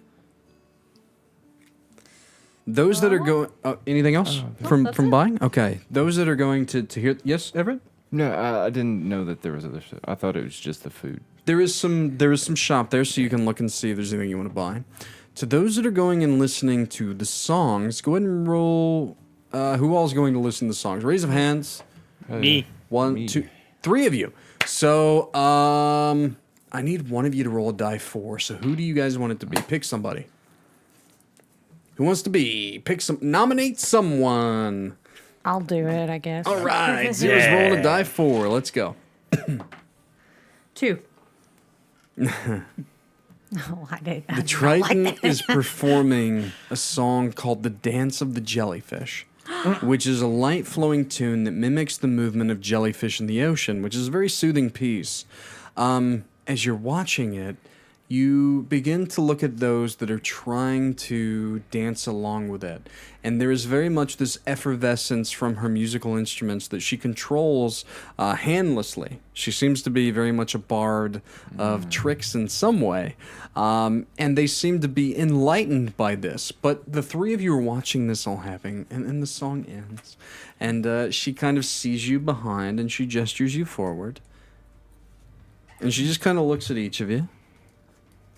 Those that are going, anything else from that's from it. buying? Okay, those that are going to hear. Yes, Everett. No, I didn't know that there was other stuff. I thought it was just the food. There is some shop there, so you can look and see if there's anything you want to buy. To those that are going and listening to the songs, go ahead and roll. Who all is going to listen to the songs? Raise of hands. Me. 1, Me. 2, 3 of you. So, I need one of you to roll a die 4. So, who do you guys want it to be? Pick somebody. Who wants to be? Nominate someone. I'll do it, I guess. All right, Xyrra's rolling a die 4. Let's go. 2. No, I didn't. The Triton is performing a song called The Dance of the Jellyfish, which is a light flowing tune that mimics the movement of jellyfish in the ocean, which is a very soothing piece. As you're watching it, you begin to look at those that are trying to dance along with it. And there is very much this effervescence from her musical instruments that she controls handlessly. She seems to be very much a bard of tricks in some way. And they seem to be enlightened by this. But the 3 of you are watching this all happen, and the song ends. And she kind of sees you behind, and she gestures you forward. And she just kind of looks at each of you.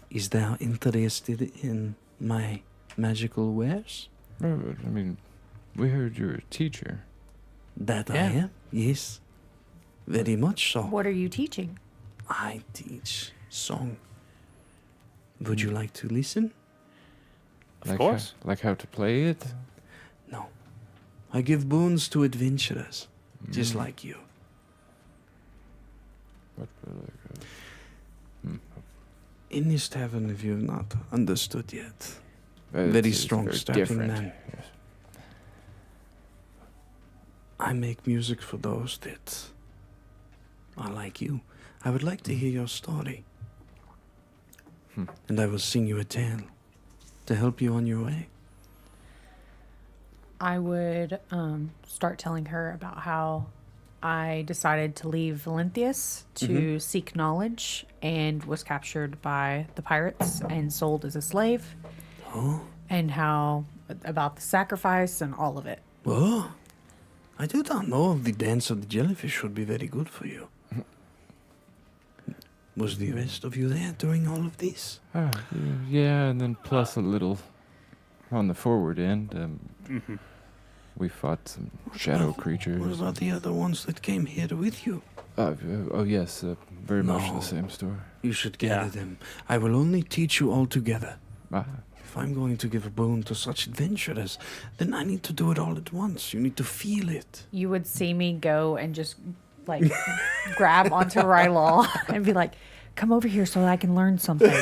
Is thou interested in my magical wares? I mean, we heard you're a teacher. That I Yeah. am, yes. Very much so. What are you teaching? I teach song. Would you like to listen? Of course. Like how to play it? No. I give boons to adventurers, just like you. In this tavern, if you have not understood yet, It's- very it's strong very starting different. man. Yes. I make music for those that are like you. I would like to hear your story. And I will sing you a tale to help you on your way. I would start telling her about how I decided to leave Valenthius to seek knowledge and was captured by the pirates and sold as a slave. Oh, And how about the sacrifice and all of it. oh. I do not know if the dance of the jellyfish would be very good for you. Was the rest of you there during all of this? Yeah, and then plus a little on the forward end. We fought some shadow What creatures. about the other ones that came here with you? Oh yes, very much No. the same story. You should gather them. I will only teach you all together. Ah, If I'm going to give a boon to such adventurers, then I need to do it all at once. You need to feel it. You would see me go and just like grab onto Rylal and be like, come over here so that I can learn something.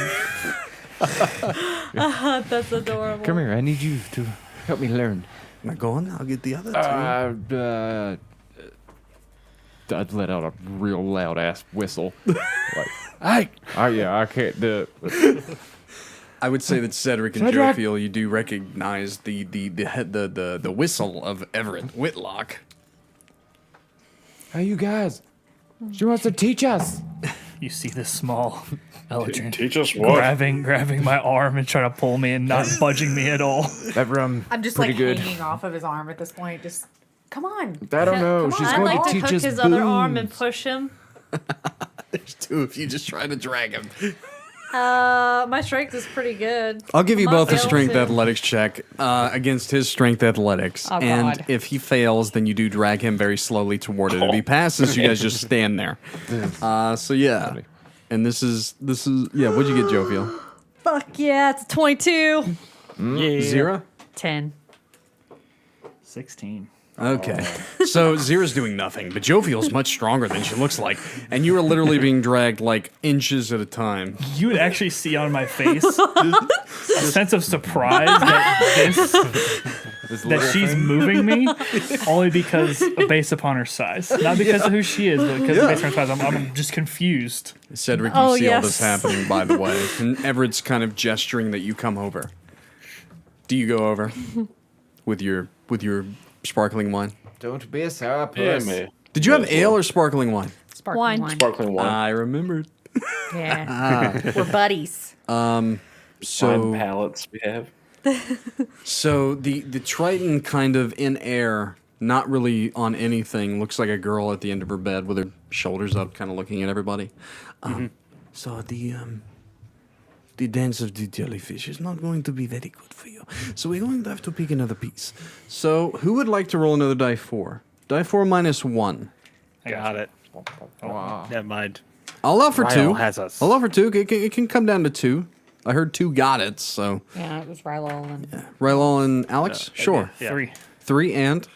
That's adorable. come here, I need you to help me learn. Now go on, I'll get the other two. I'd let out a real loud ass whistle. Like, I can't do it. I would say that Cedric and Cedric! Jophiel, you do recognize the whistle of Everett Whitlock. Hey, you guys. She wants to teach us. You see this small Eldrin Teach us what? grabbing my arm and trying to pull me and not budging me at all. That rum, I'm just pretty like good. hanging off of his arm at this point. Just come on. I don't know. Come She's on. I'd going like to to teach hook us his other arm and boons. push him. There's two of you just trying to drag him. My strength is pretty good. I'll give you I might both be a able strength to. athletics check against his strength athletics. Oh, and God. if he fails, then you do drag him very slowly toward it. If he passes, you guys just stand there. So yeah. Funny. And this is yeah, what'd you get, Jophiel? Fuck yeah, it's a 22. Yeah. Zero? 10. 16. Okay. So Xyrra's doing nothing, but Jophiel's much stronger than she looks like. And you are literally being dragged like inches at a time. You would actually see on my face a sense of surprise that she's moving me only because based upon her size, not because of who she is, but because based on her size. I'm just confused. Cedric, you Oh, see all this yes. happening, by the way. And Everett's kind of gesturing that you come over. Do you go over with your sparkling wine? Don't be a Yeah, man. Did you have ale or sparkling wine? Sparkling Wine. wine. Sparkling wine. I remembered. Yeah. We're buddies. Wine So palettes we have. the Triton kind of in air, not really on anything, looks like a girl at the end of her bed with her shoulders up, kind of looking at everybody. So the dance of the jellyfish is not going to be very good for you. So we're going to have to pick another piece. So who would like to roll another die 4? Die 4 -1. Got it. Wow. Never mind. I'll allow for 2. Rylal has us. I'll offer 2. It can come down to 2. I heard 2 got it, so Yeah, it was Rylal and Rylal and Alex, sure. Yeah. 3. 3 and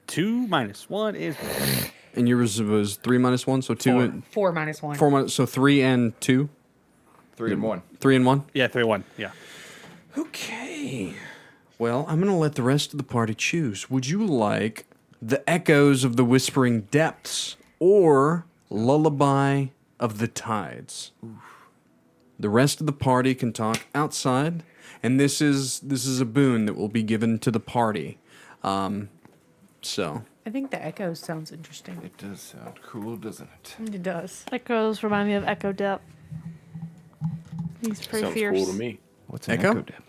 2 minus 1 is 1. and yours was 3 -1, so 2 4. and 4 minus 1. 4 minus, so 3 and 2, 3 and 1. 3 and 1. Yeah, 3-1. Yeah. Okay. Well, I'm gonna let the rest of the party choose. Would you like the Echoes of the Whispering Depths or Lullaby of the Tides? The rest of the party can talk outside, and this is a boon that will be given to the party. So I think the echo sounds interesting. It does sound cool, doesn't it? It does. Echoes remind me of Echo Dep. He's pretty Sounds fierce. cool to me. What's an Echo? echo dip?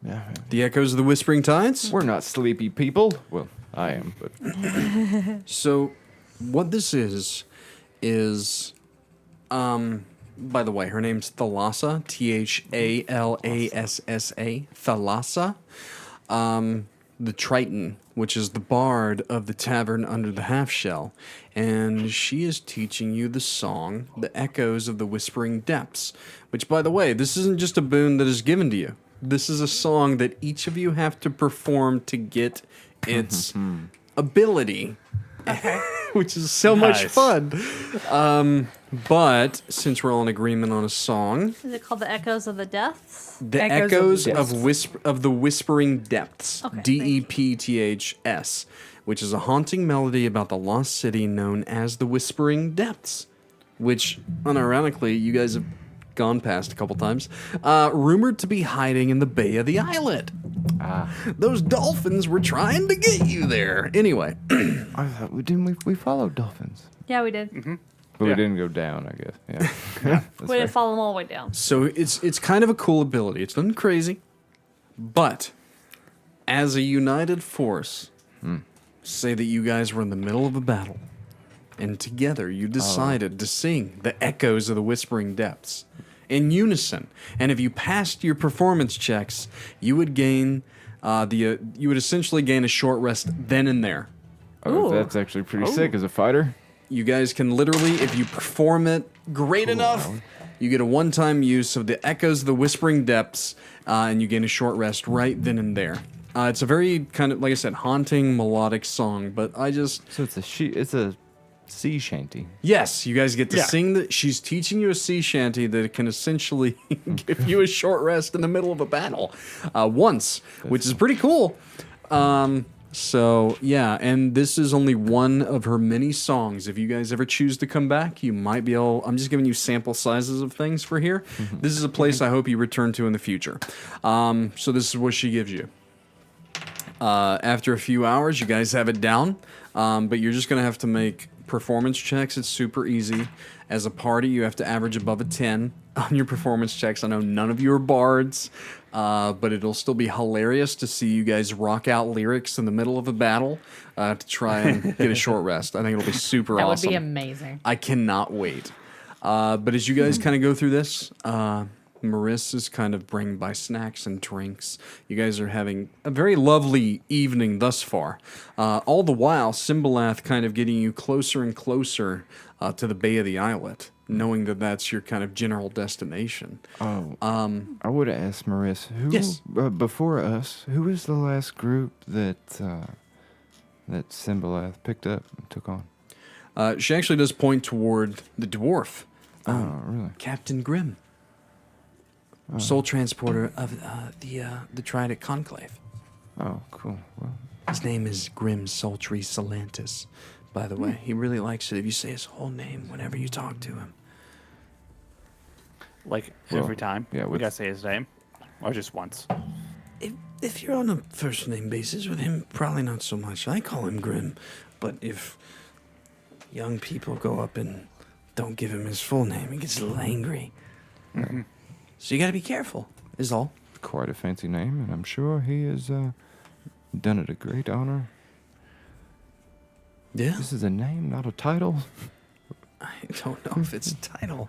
Yeah. the Echoes of the Whispering Tides. We're not sleepy people. Well, I am, but So, what this is, by the way, her name's Thalassa, Thalassa, Thalassa, the Triton, which is the bard of the tavern under the half shell, and she is teaching you the song, The Echoes of the Whispering Depths, which, by the way, this isn't just a boon that is given to you. This is a song that each of you have to perform to get its ability, which is so much Nice. fun. But since we're all in agreement on a song, Is it called the Echoes of the Deaths? the Echoes Echoes of of the Whispering Depths, Okay, thank you. Depths, which is a haunting melody about the lost city known as the Whispering Depths, which, unironically, you guys have gone past a couple times, rumored to be hiding in the Bay of the Islet. Those dolphins were trying to get you there. Anyway, I thought we followed dolphins, Yeah, we did. but Yeah. we didn't go down. I guess. Yeah. That's We fair. didn't follow them all the way down. so it's kind of a cool ability. It's nothing crazy, but as a united force, say that you guys were in the middle of a battle, and together you decided to sing the Echoes of the Whispering Depths in unison. And if you passed your performance checks, you would gain you would essentially gain a short rest then and there. Oh, that's actually pretty sick as a fighter. You guys can literally, if you perform it great enough, you get a one-time use of the Echoes of the Whispering Depths, and you gain a short rest right then and there. It's a very kind of, like I said, haunting melodic song, but So it's a sea shanty. yes, you guys get to Yeah. sing the. She's teaching you a sea shanty that can essentially give you a short rest in the middle of a battle, once, which is pretty cool. So yeah, and this is only one of her many songs. If you guys ever choose to come back, you might be able. I'm just giving you sample sizes of things for here. This is a place I hope you return to in the future. So this is what she gives you. After a few hours, you guys have it down, but you're just gonna have to make performance checks. It's super easy. As a party, you have to average above a 10 on your performance checks. I know none of you are bards, but it'll still be hilarious to see you guys rock out lyrics in the middle of a battle to try and get a short rest. I think it'll be super That awesome. would be amazing. I cannot wait. But as you guys kind of go through this, Marissa's kind of bringing by snacks and drinks. You guys are having a very lovely evening thus far. All the while, Simbalath kind of getting you closer and closer to the Bay of the Islet, knowing that that's your kind of general destination. Oh, I would have asked Marissa, who Yes. before us, who was the last group that Simbalath picked up and took on? She actually does point toward the dwarf, Oh, really? Captain Grimm, sole transporter of the Trident Conclave. Oh, cool. Well, His name is Grim Sultry Salantis, by the way. He really likes it if you say his whole name whenever you talk to him. Like Well, every time. yeah, We with- gotta say his name. Or just once. If you're on a first name basis with him, probably not so much. I call him Grim, but if young people go up and don't give him his full name, he gets a little angry. So you gotta be careful, is all. quite a fancy name, and I'm sure he has done it a great honor. Yeah. This is a name, not a title. I don't know if it's a title.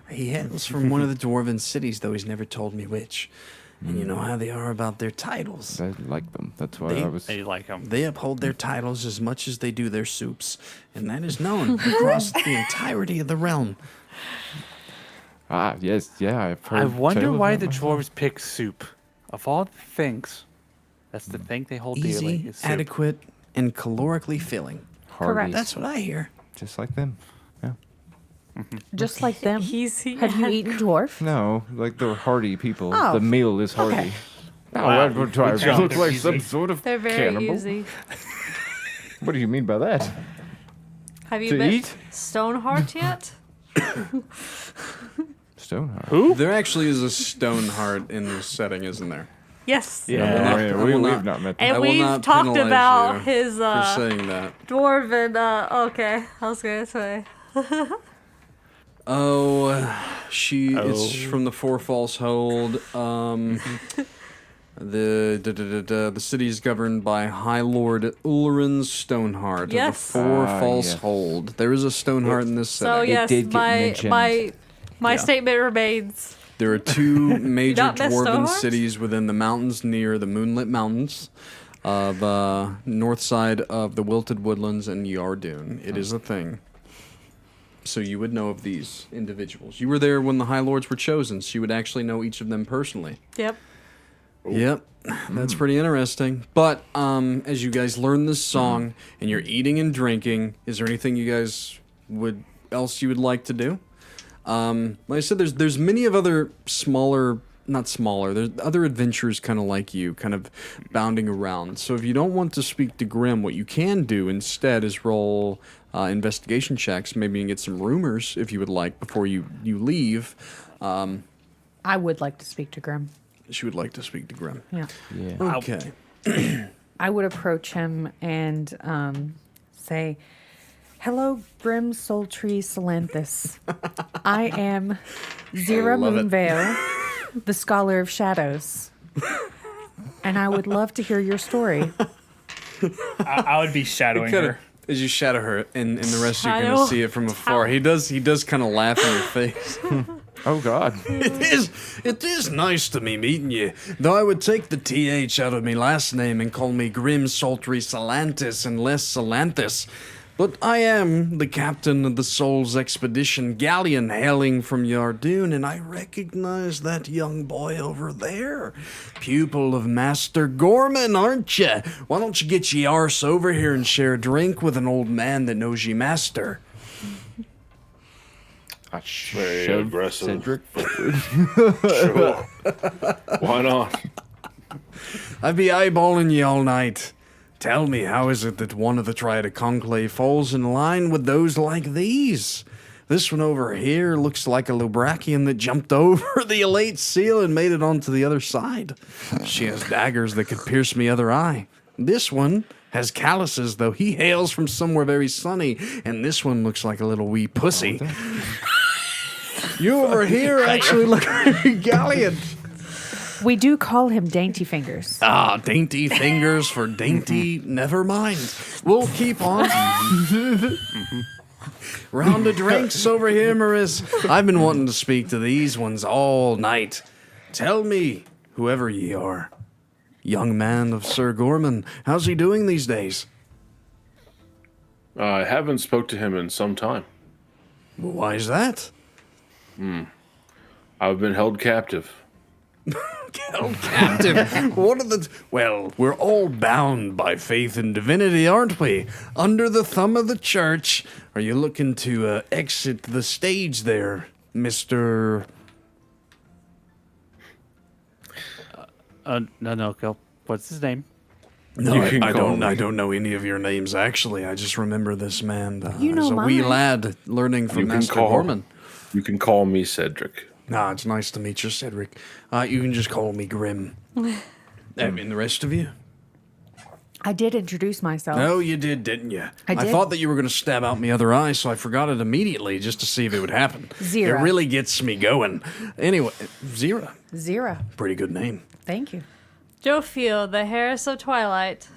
He hails from one of the dwarven cities, though he's never told me which. And you know how they are about their titles. I like them. That's why They- I was. They like him. They uphold their titles as much as they do their soups, and that is known across the entirety of the realm. Ah, yes, yeah. I've heard. I wonder tales why about the myself. dwarves pick soup. Of all the things, that's the thing they hold dearly Easy, is soup. adequate, and calorically filling. Hardy, That's what I hear. just like them. Yeah. Just like them. Have you eaten dwarf? No, like they're hardy people. Oh, The meal is hardy. okay. No, Wow, that would try good to job, look like easy. some sort of They're very cannibal. easy. What do you mean by that? Have you To been eat? Stoneheart yet? Stoneheart. Who? There actually is a stone heart in this setting, isn't there? Yes. No, Yeah. yeah, I will we've not- not met And them. will we've not talked penalize about you his For saying that. dwarven. Okay, I was gonna say. She is Oh. from the Four Falls Hold. The city is governed by High Lord Ulrin Stoneheart Yes. of the Four Ah, Falls yes. Hold. There is a Stoneheart in this So setting. yes, did get my mentioned. my Yeah. statement remains. There are two major not miss dwarven Stoneheart? cities within the mountains near the Moonlit Mountains of north side of the Wilted Woodlands and Yardoon. It is a thing. So you would know of these individuals. You were there when the High Lords were chosen, so you would actually know each of them personally. Yep. Yep, that's pretty interesting. But as you guys learn this song and you're eating and drinking, is there anything you guys would like to do? Like I said, there's many of other smaller, not smaller, there's other adventurers kind of like you, kind of bounding around. So if you don't want to speak to Grim, what you can do instead is roll investigation checks. Maybe you can get some rumors if you would like before you leave. I would like to speak to Grim. She would like to speak to Grim. Yeah. Yeah. Okay. I would approach him and say, "Hello, Grim Sultry Salanthus. I am Xyrra love it. Moonveil, the Scholar of Shadows. And I would love to hear your story." I would be shadowing her. As you shadow her, and the rest you're Shadow. gonna see it from afar. He does kind of laugh in your face. Oh God. It is nice to me meeting you. Though I would take the TH out of me last name and call me Grim Sultry Salantis and less Salanthus. But I am the captain of the Soul's Expedition galleon hailing from Yardoon, and I recognize that young boy over there. Pupil of Master Gorman, aren't you? Why don't you get ye arse over here and share a drink with an old man that knows ye master? I Very shoved aggressive. Cedric. Sure. Why not? I'd be eyeballing ye all night. Tell me, how is it that one of the Triad Conclave falls in line with those like these? This one over here looks like a Lubrakian that jumped over the Elate Seal and made it onto the other side. She has daggers that could pierce me other eye. This one has calluses, though he hails from somewhere very sunny, and this one looks like a little wee pussy. You over here actually look very gallant. We do call him Dainty Fingers. Ah, dainty fingers for dainty, never mind. We'll keep on. Round of drinks over here, Maris. I've been wanting to speak to these ones all night. Tell me, whoever ye are, young man of Sir Gorman, how's he doing these days? I haven't spoke to him in some time. Why is that? I've been held captive. Held captive. What are the... Well, we're all bound by faith and divinity, aren't we? Under the thumb of the church. Are you looking to exit the stage there, Mr... No, go. What's his name? No, You can I call don't. me. I don't know any of your names. Actually, I just remember this man You know as a wee mine. lad learning from You can Master call- Gorman. You can call me Cedric. Nah, it's nice to meet you, Cedric. You can just call me Grim. And the rest of you? I did introduce myself. No, you did, didn't you? I did. thought that you were going to stab out my other eye, so I forgot it immediately just to see if it would happen. Xyrra. It really gets me going. Anyway, Xyrra. Xyrra. Pretty good name. Thank you. Jophiel, the Harris of Twilight.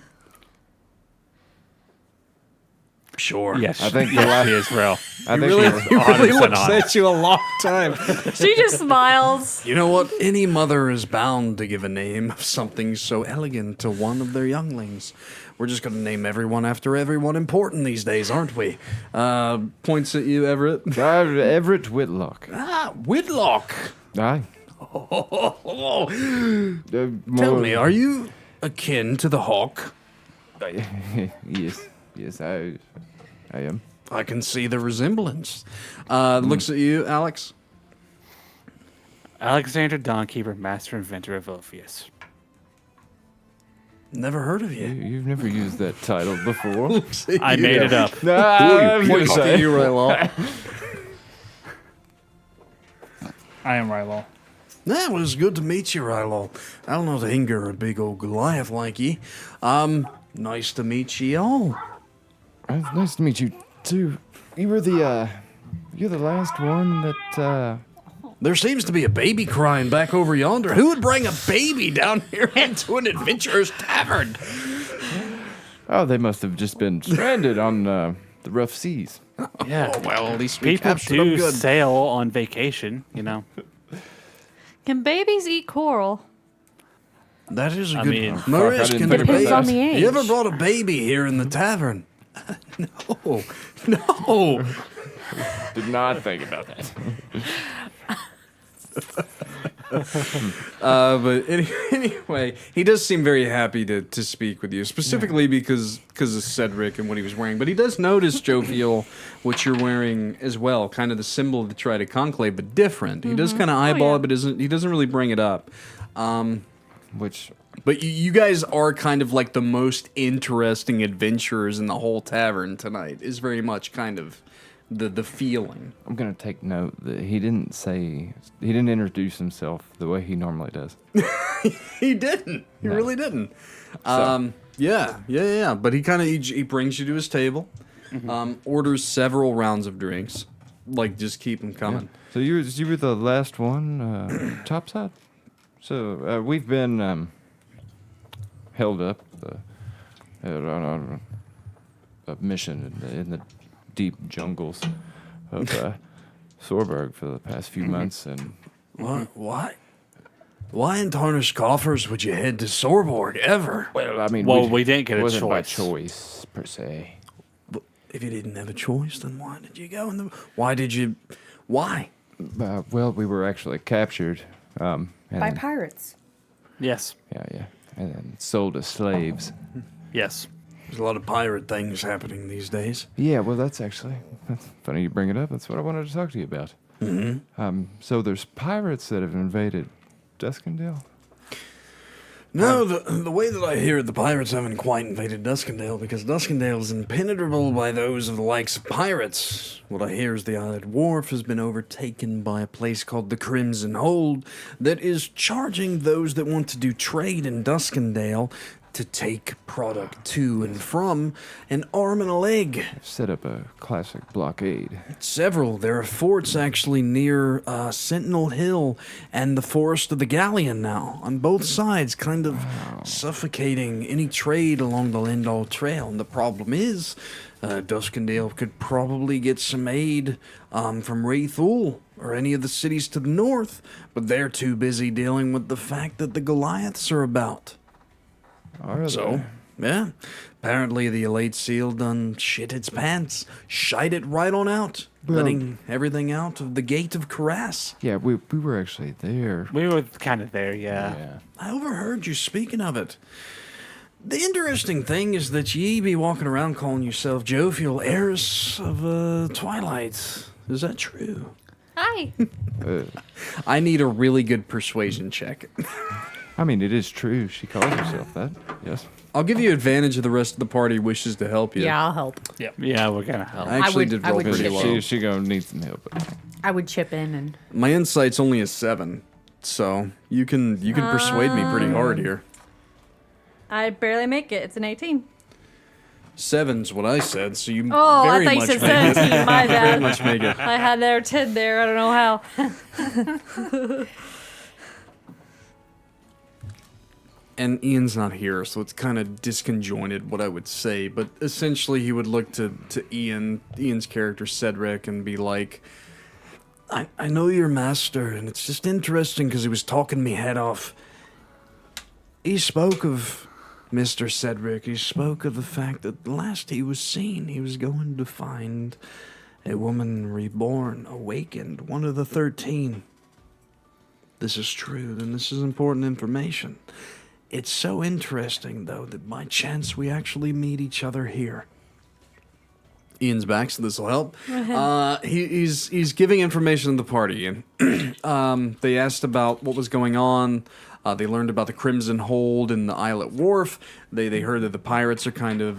Sure. Yes, I think the last. he is real. I think Really, he he really 100% looks on. at you a long time. She just smiles. You know what? Any mother is bound to give a name of something so elegant to one of their younglings. We're just going to name everyone after everyone important these days, aren't we? Points at you, Everett. Everett Whitlock. Ah, Whitlock. Aye. Oh, Tell tell me, are you akin to the hawk? Yes, I am. I can see the resemblance. Looks at you, Alex. Alexander Dawnkeeper, Master Inventor of Ophius. Never heard of you. You've never used that title before. I made it up. I'm gonna Look say. at you, Rylal. I am Rylal. That was good to meet you, Rylal. I'll not hinder a big old Goliath like ye. Nice to meet ye all. Nice to meet you too. You were the you're the last one that There seems to be a baby crying back over yonder. Who would bring a baby down here into an adventurer's tavern? oh, they must have just been stranded on the rough seas. Yeah. Oh, well, at least we People captured them do good. sail on vacation, you know. Can babies eat coral? That is a I good mean, one. Maurice, I didn't can think a about Depends that. on the age. You ever brought a baby here in the tavern? No. Did not think about that. But anyway, he does seem very happy to speak with you, specifically because of Cedric and what he was wearing. But he does notice, Jophiel, what you're wearing as well, kind of the symbol of the Trident Conclave, but different. He does kind of eyeball it, but he doesn't really bring it up. Which But you guys are kind of like the most interesting adventurers in the whole tavern tonight, is very much kind of the feeling. I'm gonna take note that he didn't introduce himself the way he normally does. He didn't. He No. really didn't. So- Yeah. But he kind of he brings you to his table, orders several rounds of drinks, like just keep them coming. So you were the last one, topside. So we've been held up on a mission in the deep jungles of Sorberg for the past few months, and What? Why? Why in Tarnished Coffers would you head to Sorborg ever? well, I mean, Well, we didn't get a wasn't by choice. choice per se. But if you didn't have a choice, then why did you go? Why? Well, we were actually captured. And By pirates. Yes. Yeah, and then sold as slaves. Yes. There's a lot of pirate things happening these days. Yeah, well, that's funny you bring it up. That's what I wanted to talk to you about. Mm-hmm. So there's pirates that have invaded Duskendale. No, the way that I hear it, the pirates haven't quite invaded Duskendale, because Duskendale is impenetrable by those of the likes of pirates. What I hear is the island wharf has been overtaken by a place called the Crimson Hold that is charging those that want to do trade in Duskendale to take product to and from an arm and a leg. Set up a classic blockade. Several. There are forts actually near Sentinel Hill and the Forest of the Galleon now, on both sides, kind of suffocating any trade along the Lindall Trail. And the problem is, Duskendale could probably get some aid from Wraithul or any of the cities to the north, but they're too busy dealing with the fact that the Goliaths are about. So, yeah, apparently the Elate Seal done shit its pants, shite it right on out, letting everything out of the gate of Karas. Yeah, we were actually there. We were kind of there, yeah. I overheard you speaking of it. The interesting thing is that ye be walking around calling yourself Jophiel, heiress of Twilight. Is that true? Hi. I need a really good persuasion check. I mean, it is true. She calls herself that. Yes. I'll give you advantage if the rest of the party wishes to help you. Yeah, I'll help. Yeah, we're going to help. I actually would- did I roll would pretty chip low. She gonna need some help. I would chip in and My insight's only a 7, so you can persuade me pretty hard here. I barely make it. It's an 18. 7's what I said, so you Oh, very I thought you much said make it. 17. My Very bad. much make it. I had their 10 there. I don't know how. And Ian's not here, so it's kind of disconjointed what I would say, but essentially he would look to Ian's character Cedric, and be like, I know your master, and it's just interesting because he was talking me head off. He spoke of Mr. Cedric, he spoke of the fact that last he was seen, he was going to find a woman reborn, awakened, one of the 13. This is true, then this is important information. It's so interesting, though, that by chance we actually meet each other here. Ian's back, so this will help. He's giving information to the party, and they asked about what was going on. They learned about the Crimson Hold and the Islet Wharf. They heard that the pirates are kind of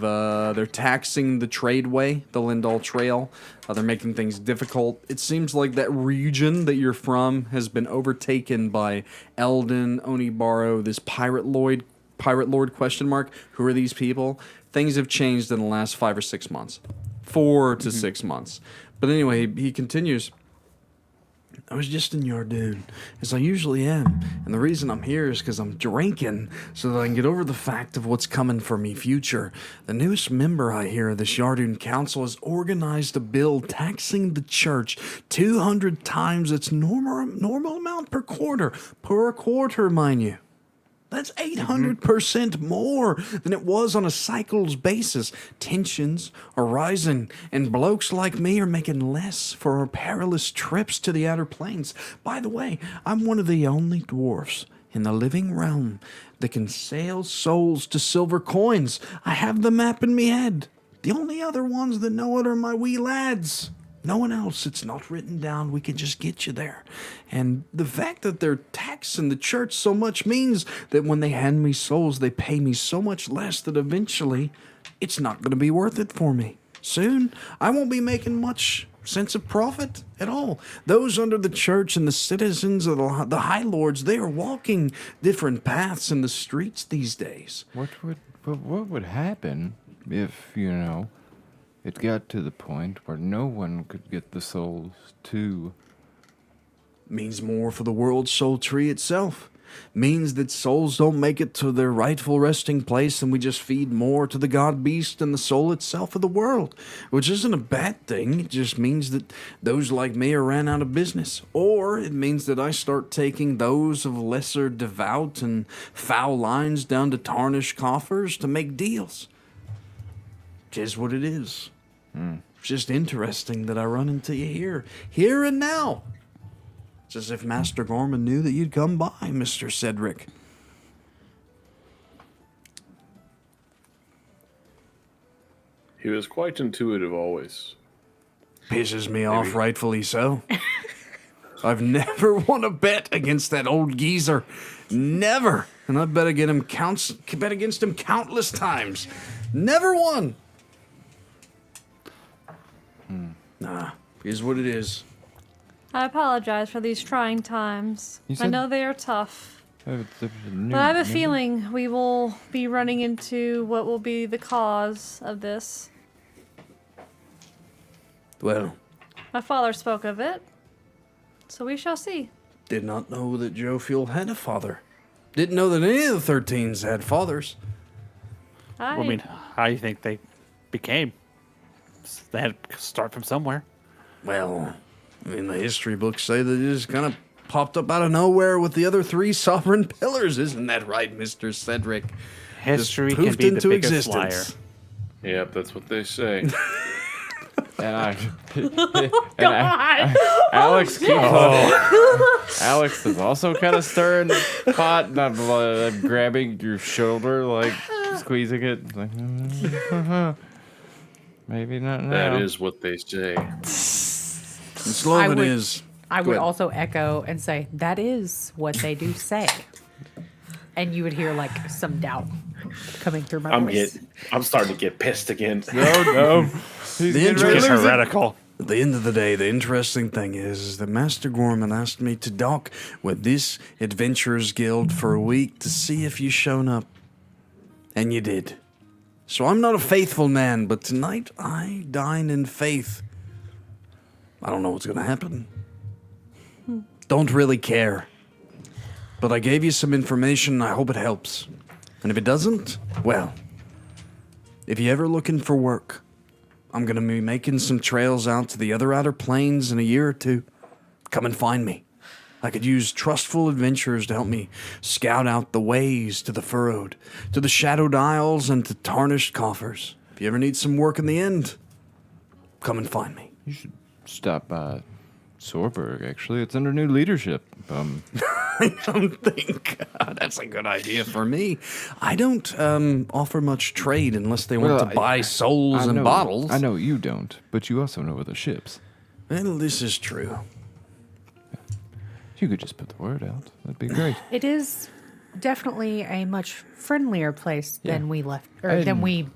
they're taxing the tradeway, the Lindall Trail. They're making things difficult. It seems like that region that you're from has been overtaken by Eldon, Onibaro, this pirate lord question mark. Who are these people? Things have changed in the last 5 or 6 months. 4 to 6 months. But anyway, he continues. I was just in Yardoon, as I usually am, and the reason I'm here is because I'm drinking so that I can get over the fact of what's coming for me future. The newest member, I hear, of this Yardoon Council has organized a bill taxing the church 200 times its normal amount per quarter, mind you. That's 800% more than it was on a cycles basis. Tensions are rising, and blokes like me are making less for our perilous trips to the outer planes. By the way, I'm one of the only dwarfs in the living realm that can sail souls to silver coins. I have the map in me head. The only other ones that know it are my wee lads. No one else. It's not written down. We can just get you there. And the fact that they're taxing the church so much means that when they hand me souls, they pay me so much less that eventually it's not going to be worth it for me. Soon, I won't be making much sense of profit at all. Those under the church and the citizens of the High Lords, they are walking different paths in the streets these days. What would happen if, it got to the point where no one could get the souls to? Means more for the world soul tree itself. Means that souls don't make it to their rightful resting place, and we just feed more to the god beast and the soul itself of the world, which isn't a bad thing. It just means that those like me are ran out of business. Or it means that I start taking those of lesser devout and foul lines down to tarnished coffers to make deals. Tis what it is. It's just interesting that I run into you here and now. It's as if Master Gorman knew that you'd come by, Mr. Cedric. He was quite intuitive always. Pisses me off, rightfully so. I've never won a bet against that old geezer. Never. And I bet against him countless times. Never won. Nah, is what it is. I apologize for these trying times. You I said- know they are tough. But But I have a feeling we will be running into what will be the cause of this. Well, My father spoke of it, so we shall see. did not know that Jophiel had a father. Didn't know that any of the 13s had fathers. I mean, how do you think they became? They had to start from somewhere. Well, I mean, the history books say that it just kind of popped up out of nowhere with the other 3 sovereign pillars. Isn't that right, Mr. Cedric? History Just can poofed be the into biggest existence. liar. Yep, that's what they say. Alex keeps Alex is also kind of stirring the pot, not grabbing your shoulder, like squeezing it. Like, maybe not now. That is what they say. Slogan is. I Go would ahead. also echo and say, that is what they do say. And you would hear like some doubt coming through my voice. I'm starting to get pissed again. No. The It's interest- heretical. At the end of the day, the interesting thing is that Master Gorman asked me to dock with this Adventurers Guild for a week to see if you shown up. And you did. So I'm not a faithful man, but tonight I dine in faith. I don't know what's going to happen. Don't really care. But I gave you some information, I hope it helps. And if it doesn't, well, if you're ever looking for work, I'm going to be making some trails out to the other outer planes in a year or 2. Come and find me. I could use trustful adventurers to help me scout out the ways to the Furrowed, to the Shadowed Isles, and to Tarnished Coffers. If you ever need some work in the end, come and find me. You should stop by Sorberg, actually. It's under new leadership. I don't think that's a good idea for me. I don't offer much trade unless they want Well, to buy souls I and know, bottles. I know you don't, but you also know other ships. Well, this is true. You could just put the word out. That'd be great. It is definitely a much friendlier place than we left, or than we.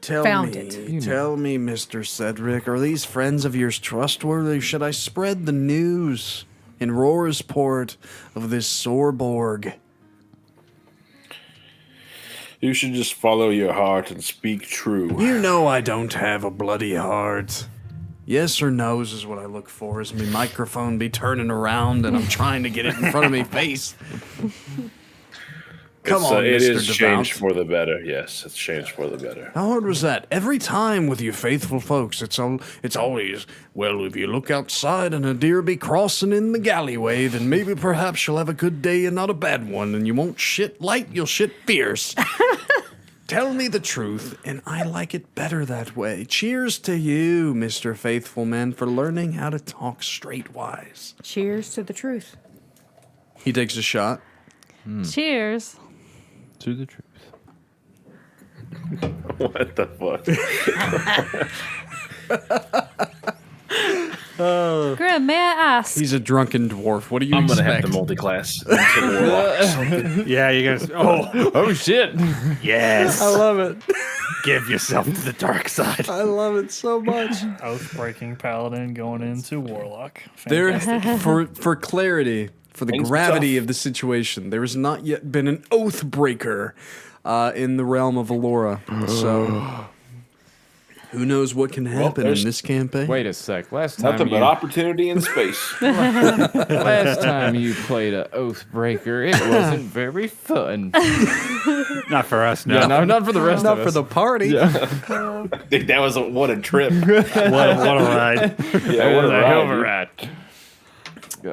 Tell Found me, it. tell me, Mr. Cedric, are these friends of yours trustworthy? Should I spread the news in Roarsport of this Sorborg? You should just follow your heart and speak true. You know I don't have a bloody heart. Yes or no's is what I look for, as my microphone be turning around and I'm trying to get it in front of my face. Come on, it Mr. is Devout. changed for the better. Yes, it's changed for the better. How hard was that? Every time with you faithful folks, it's always, well, if you look outside and a deer be crossing in the galleyway, then maybe perhaps you'll have a good day and not a bad one, and you won't shit light, you'll shit fierce. Tell me the truth, and I like it better that way. Cheers to you, Mr. Faithful Man, for learning how to talk straightwise. Cheers to the truth. He takes a shot. Cheers. To the truth. What the fuck? Grim, may I ask? He's a drunken dwarf. What do you I'm gonna expect? have to multi-class into warlock. Yeah, you guys. Oh, Oh shit! yes. I love it. Give yourself to the dark side. I love it so much. Oath-breaking paladin going into warlock. There, Fantastic. for clarity, for the Things gravity tough. of the situation, there has not yet been an oath breaker in the realm of Alora. So, who knows what can happen in there's- this campaign? Wait a sec. Last time Nothing but you, opportunity in space. last time you played a Oathbreaker, it wasn't very fun. Not for us, no. Yeah, no, not for the rest Not of for us. the party. Dude, that was what a trip. What a ride. Yeah, what a hell of a ride. rat.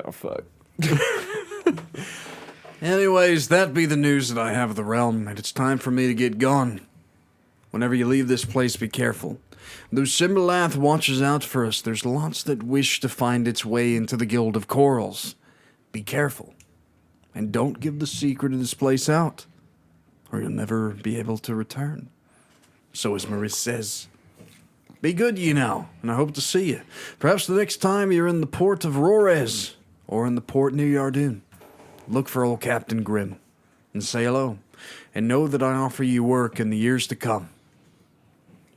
Oh fuck. Anyways, that be the news that I have of the realm, and it's time for me to get gone. Whenever you leave this place, be careful. Though Simbalath watches out for us, there's lots that wish to find its way into the Guild of Corals. Be careful. And don't give the secret of this place out, or you'll never be able to return. So as Maurice says, be good, ye now, and I hope to see you. Perhaps the next time you're in the port of Rores, or in the port near Yardoon. Look for old Captain Grimm, and say hello, and know that I offer you work in the years to come.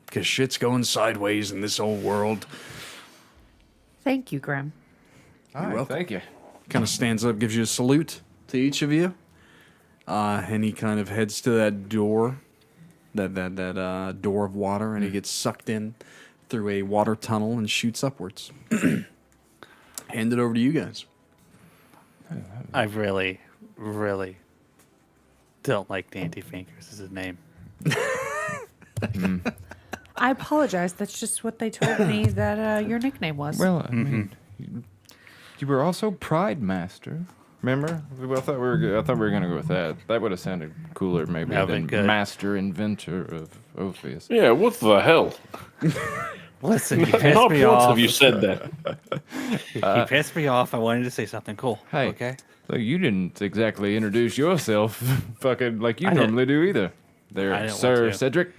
Because shit's going sideways in this old world. Thank you, Grim. All right, welcome. thank you. Kind of stands up, gives you a salute to each of you. And he kind of heads to that door, that door of water, and he gets sucked in through a water tunnel and shoots upwards. Hand it over to you guys. I really, really don't like Dandy Fingers is his name. I apologize. That's just what they told me that your nickname was. Well, I mean, you were also Pride Master. Remember? I thought we were gonna go with that. That would have sounded cooler, maybe, That'd than been good. Master Inventor of Ophius. Yeah, what the hell? Listen, you How pissed many me points off. have you said that? You pissed me off. I wanted to say something cool. Hey, Okay. so you didn't exactly introduce yourself, fucking like you I didn't. normally do either. I There, didn't want Sir to. Cedric.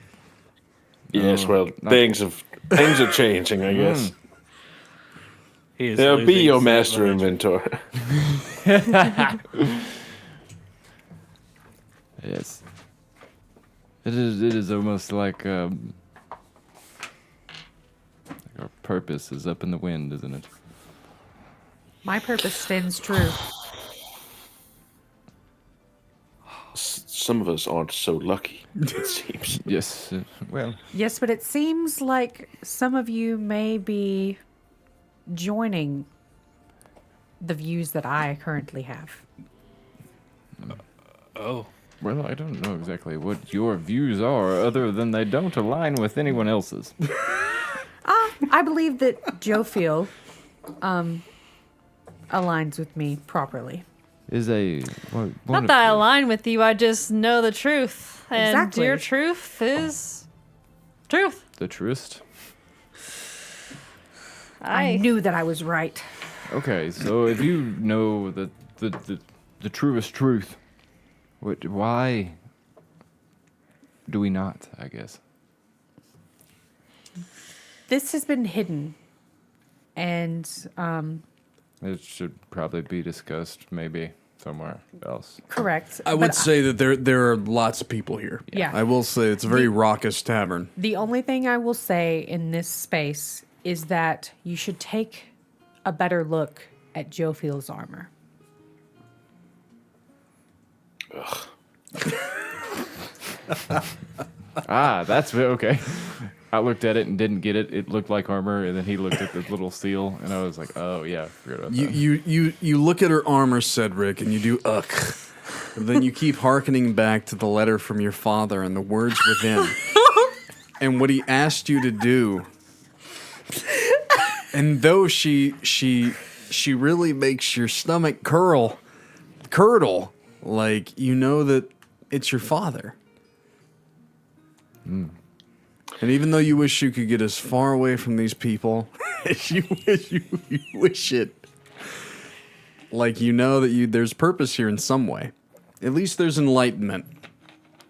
Yes, well, things are changing, I guess. He is Yeah, be losing your so master much. inventor. Yes. It is almost like our purpose is up in the wind, isn't it? My purpose stands true. Some of us aren't so lucky, it seems. Yes. Well, Yes, but it seems like some of you may be joining the views that I currently have. Oh. well, I don't know exactly what your views are, other than they don't align with anyone else's. I believe that Jophiel aligns with me properly. Is a Not that I align with you, I just know the truth. And Exactly. your truth is truth. the truest. I knew that I was right. Okay, so if you know the truest truth, why do we not? I guess. This has been hidden. And It should probably be discussed maybe somewhere else. correct. I would but say that there are lots of people here. Yeah. I will say it's a very raucous tavern. The only thing I will say in this space is that you should take a better look at Jophiel's armor. Ah, that's okay. I looked at it and didn't get it. It looked like armor, and then he looked at the little seal, and I was like, "Oh yeah, I forgot about that." You look at her armor, Cedric, and you do ugh. Then you keep hearkening back to the letter from your father and the words within. And what he asked you to do. And though she really makes your stomach curdle, like you know that it's your father. And even though you wish you could get as far away from these people as you wish it, like you know that there's purpose here in some way. At least there's enlightenment.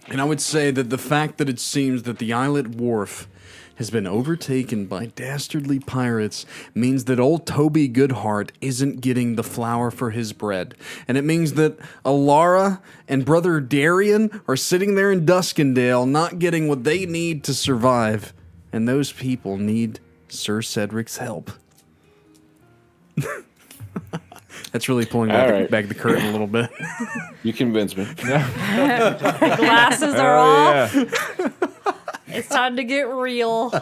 And I would say that the fact that it seems that the islet wharf has been overtaken by dastardly pirates means that old Toby Goodheart isn't getting the flour for his bread. And it means that Alora and brother Darian are sitting there in Duskendale not getting what they need to survive. And those people need Sir Cedric's help. That's really pulling back the curtain a little bit. You convinced me. The glasses are off. It's time to get real.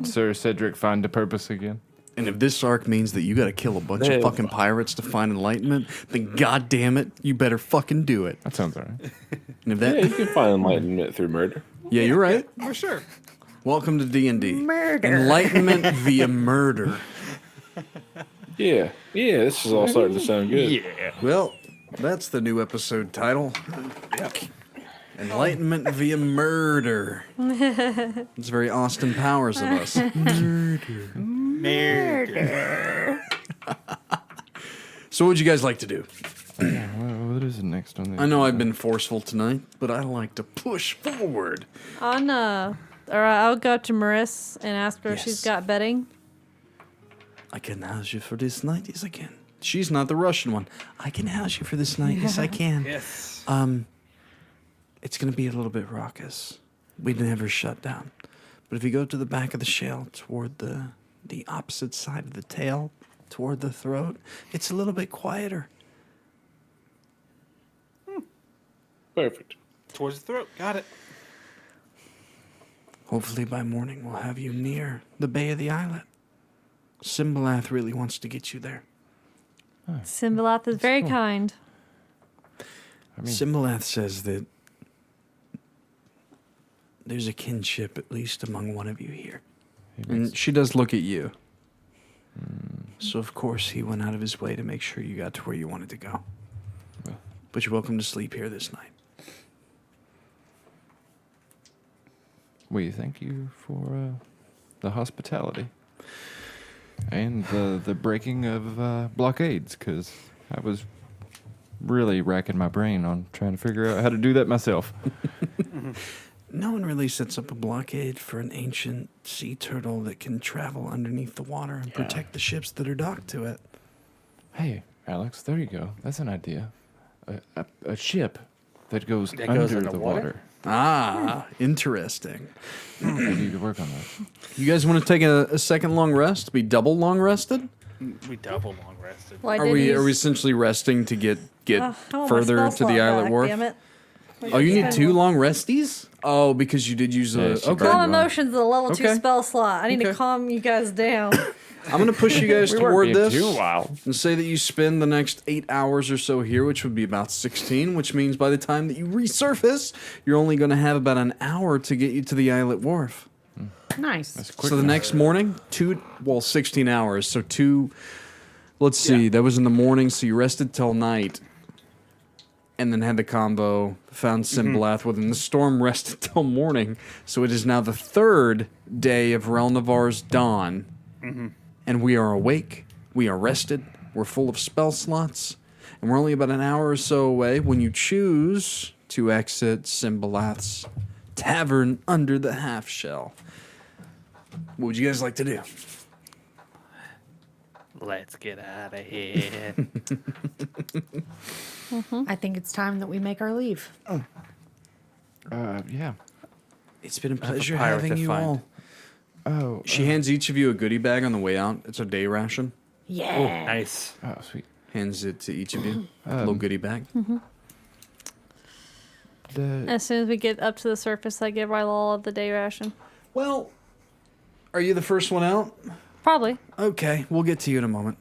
Sir Cedric find a purpose again. And if this arc means that you gotta kill a bunch of fucking pirates to find enlightenment, then goddamn it, you better fucking do it. That sounds all right. And if that, Yeah, you can find enlightenment through murder. yeah, you're right. For sure. Welcome to D&D. Murder. Enlightenment via murder. Yeah, this is all starting to sound good. Well, that's the new episode title. Enlightenment via murder. It's very Austin Powers of us. So what would you guys like to do? Yeah, what is the next on the I know I've been forceful tonight, but I like to push forward. I'll go to Maris and ask her if Yes. she's got bedding. I can house you for this night, yes I can. She's not the Russian one. I can house you for this night, yes I can. Yes. It's gonna be a little bit raucous. We never shut down. But if you go to the back of the shell toward the opposite side of the tail, toward the throat, it's a little bit quieter. Perfect. Towards the throat. Got it. Hopefully by morning we'll have you near the bay of the islet. Simbalath really wants to get you there. Simbalath is very kind. I mean, Simbalath says that there's a kinship, at least among one of you here. And she does look at you. So, of course, he went out of his way to make sure you got to where you wanted to go. Well. But you're welcome to sleep here this night. we thank you for the hospitality and the breaking of blockades, because I was really racking my brain on trying to figure out how to do that myself. No one really sets up a blockade for an ancient sea turtle that can travel underneath the water and protect the ships that are docked to it. Hey, Alex, there you go. That's an idea. A ship that goes That under goes in the the water. water? Ah, interesting. I need to work on that. You guys want to take a second long rest? Be double long rested? We double long rested. Well, I Are did we use- essentially resting to get I want my further spell to slot the islet back, wharf? Damn it. Oh, you need 2 long resties? Oh, because you did use Yeah, a. she Okay. burned Calm one. emotions is a level 2 Okay. spell slot. I need Okay. to calm you guys down. I'm going to push you guys We weren't toward being this too wild. and say that you spend the next 8 hours or so here, which would be about 16, which means by the time that you resurface, you're only going to have about an hour to get you to the islet wharf. Nice. Quick So the now. next morning, 16 hours. So 2, let's see, that was in the morning, so you rested till night. And then had the combo, found Simbalath within the storm, rested till morning. So it is now the 3rd day of Relnavar's dawn. And we are awake, we are rested, we're full of spell slots, and we're only about an hour or so away when you choose to exit Simbalath's tavern under the half shell. What would you guys like to do? Let's get out of here. I think it's time that we make our leave. Yeah. It's been a pleasure pirate having to you find. all. Oh, She hands each of you a goodie bag on the way out. It's a day ration. Yeah. Nice. oh, sweet. Hands it to each of you. A little goodie bag. As soon as we get up to the surface, I give Rylal the day ration. Well, are you the first one out? Probably. Okay, we'll get to you in a moment.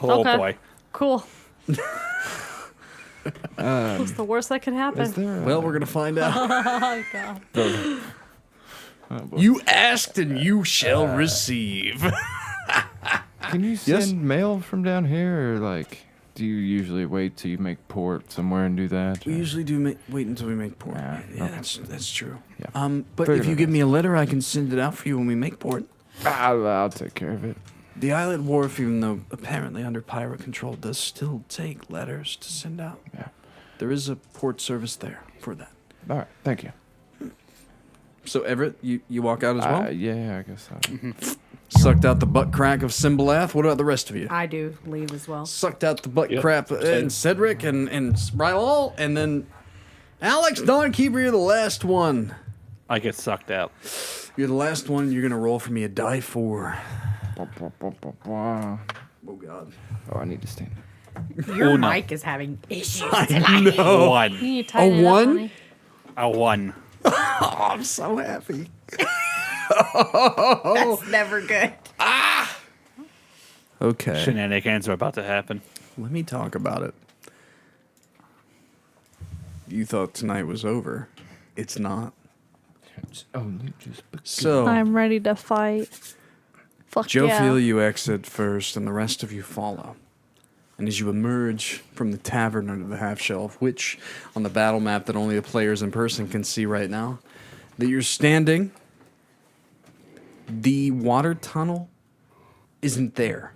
Oh Okay. boy. Cool. What's the worst that could happen? Is there? Well, we're gonna find out. Oh god. You asked and you shall receive. Can you send Yes? mail from down here, or like, do you usually wait till you make port somewhere and do that? We or- usually do wait until we make port. Yeah, Yeah, okay. that's true. Yeah. But Figured if you it give out. me a letter, I can send it out for you when we make port. I'll take care of it. The islet wharf, even though apparently under pirate control, does still take letters to send out. Yeah. There is a port service there for that. All right. Thank you. So Everett, you walk out as well. Yeah, I guess so. Sucked out the butt crack of Symbolath. What about the rest of you? I do leave as well. Sucked out the butt Yep, crap same. and Cedric and Rylal, and then Alex Dawnkeeper. You're the last one. I get sucked out. You're the last one. You're gonna roll for me a die 4. Wow. Oh God. Oh, I need to stand. Your mic is having issues. No. One. You need to tighten it up, one? honey. A one. Oh, I'm so happy. That's never good. Okay. Shenanigans are about to happen. Let me talk about it. You thought tonight was over. It's not. Only just So, I'm ready to fight. Fuck Jophiel, yeah. you exit first, and the rest of you follow. And as you emerge from the tavern under the half shelf, which on the battle map that only the players in person can see right now, that you're standing, the water tunnel isn't there.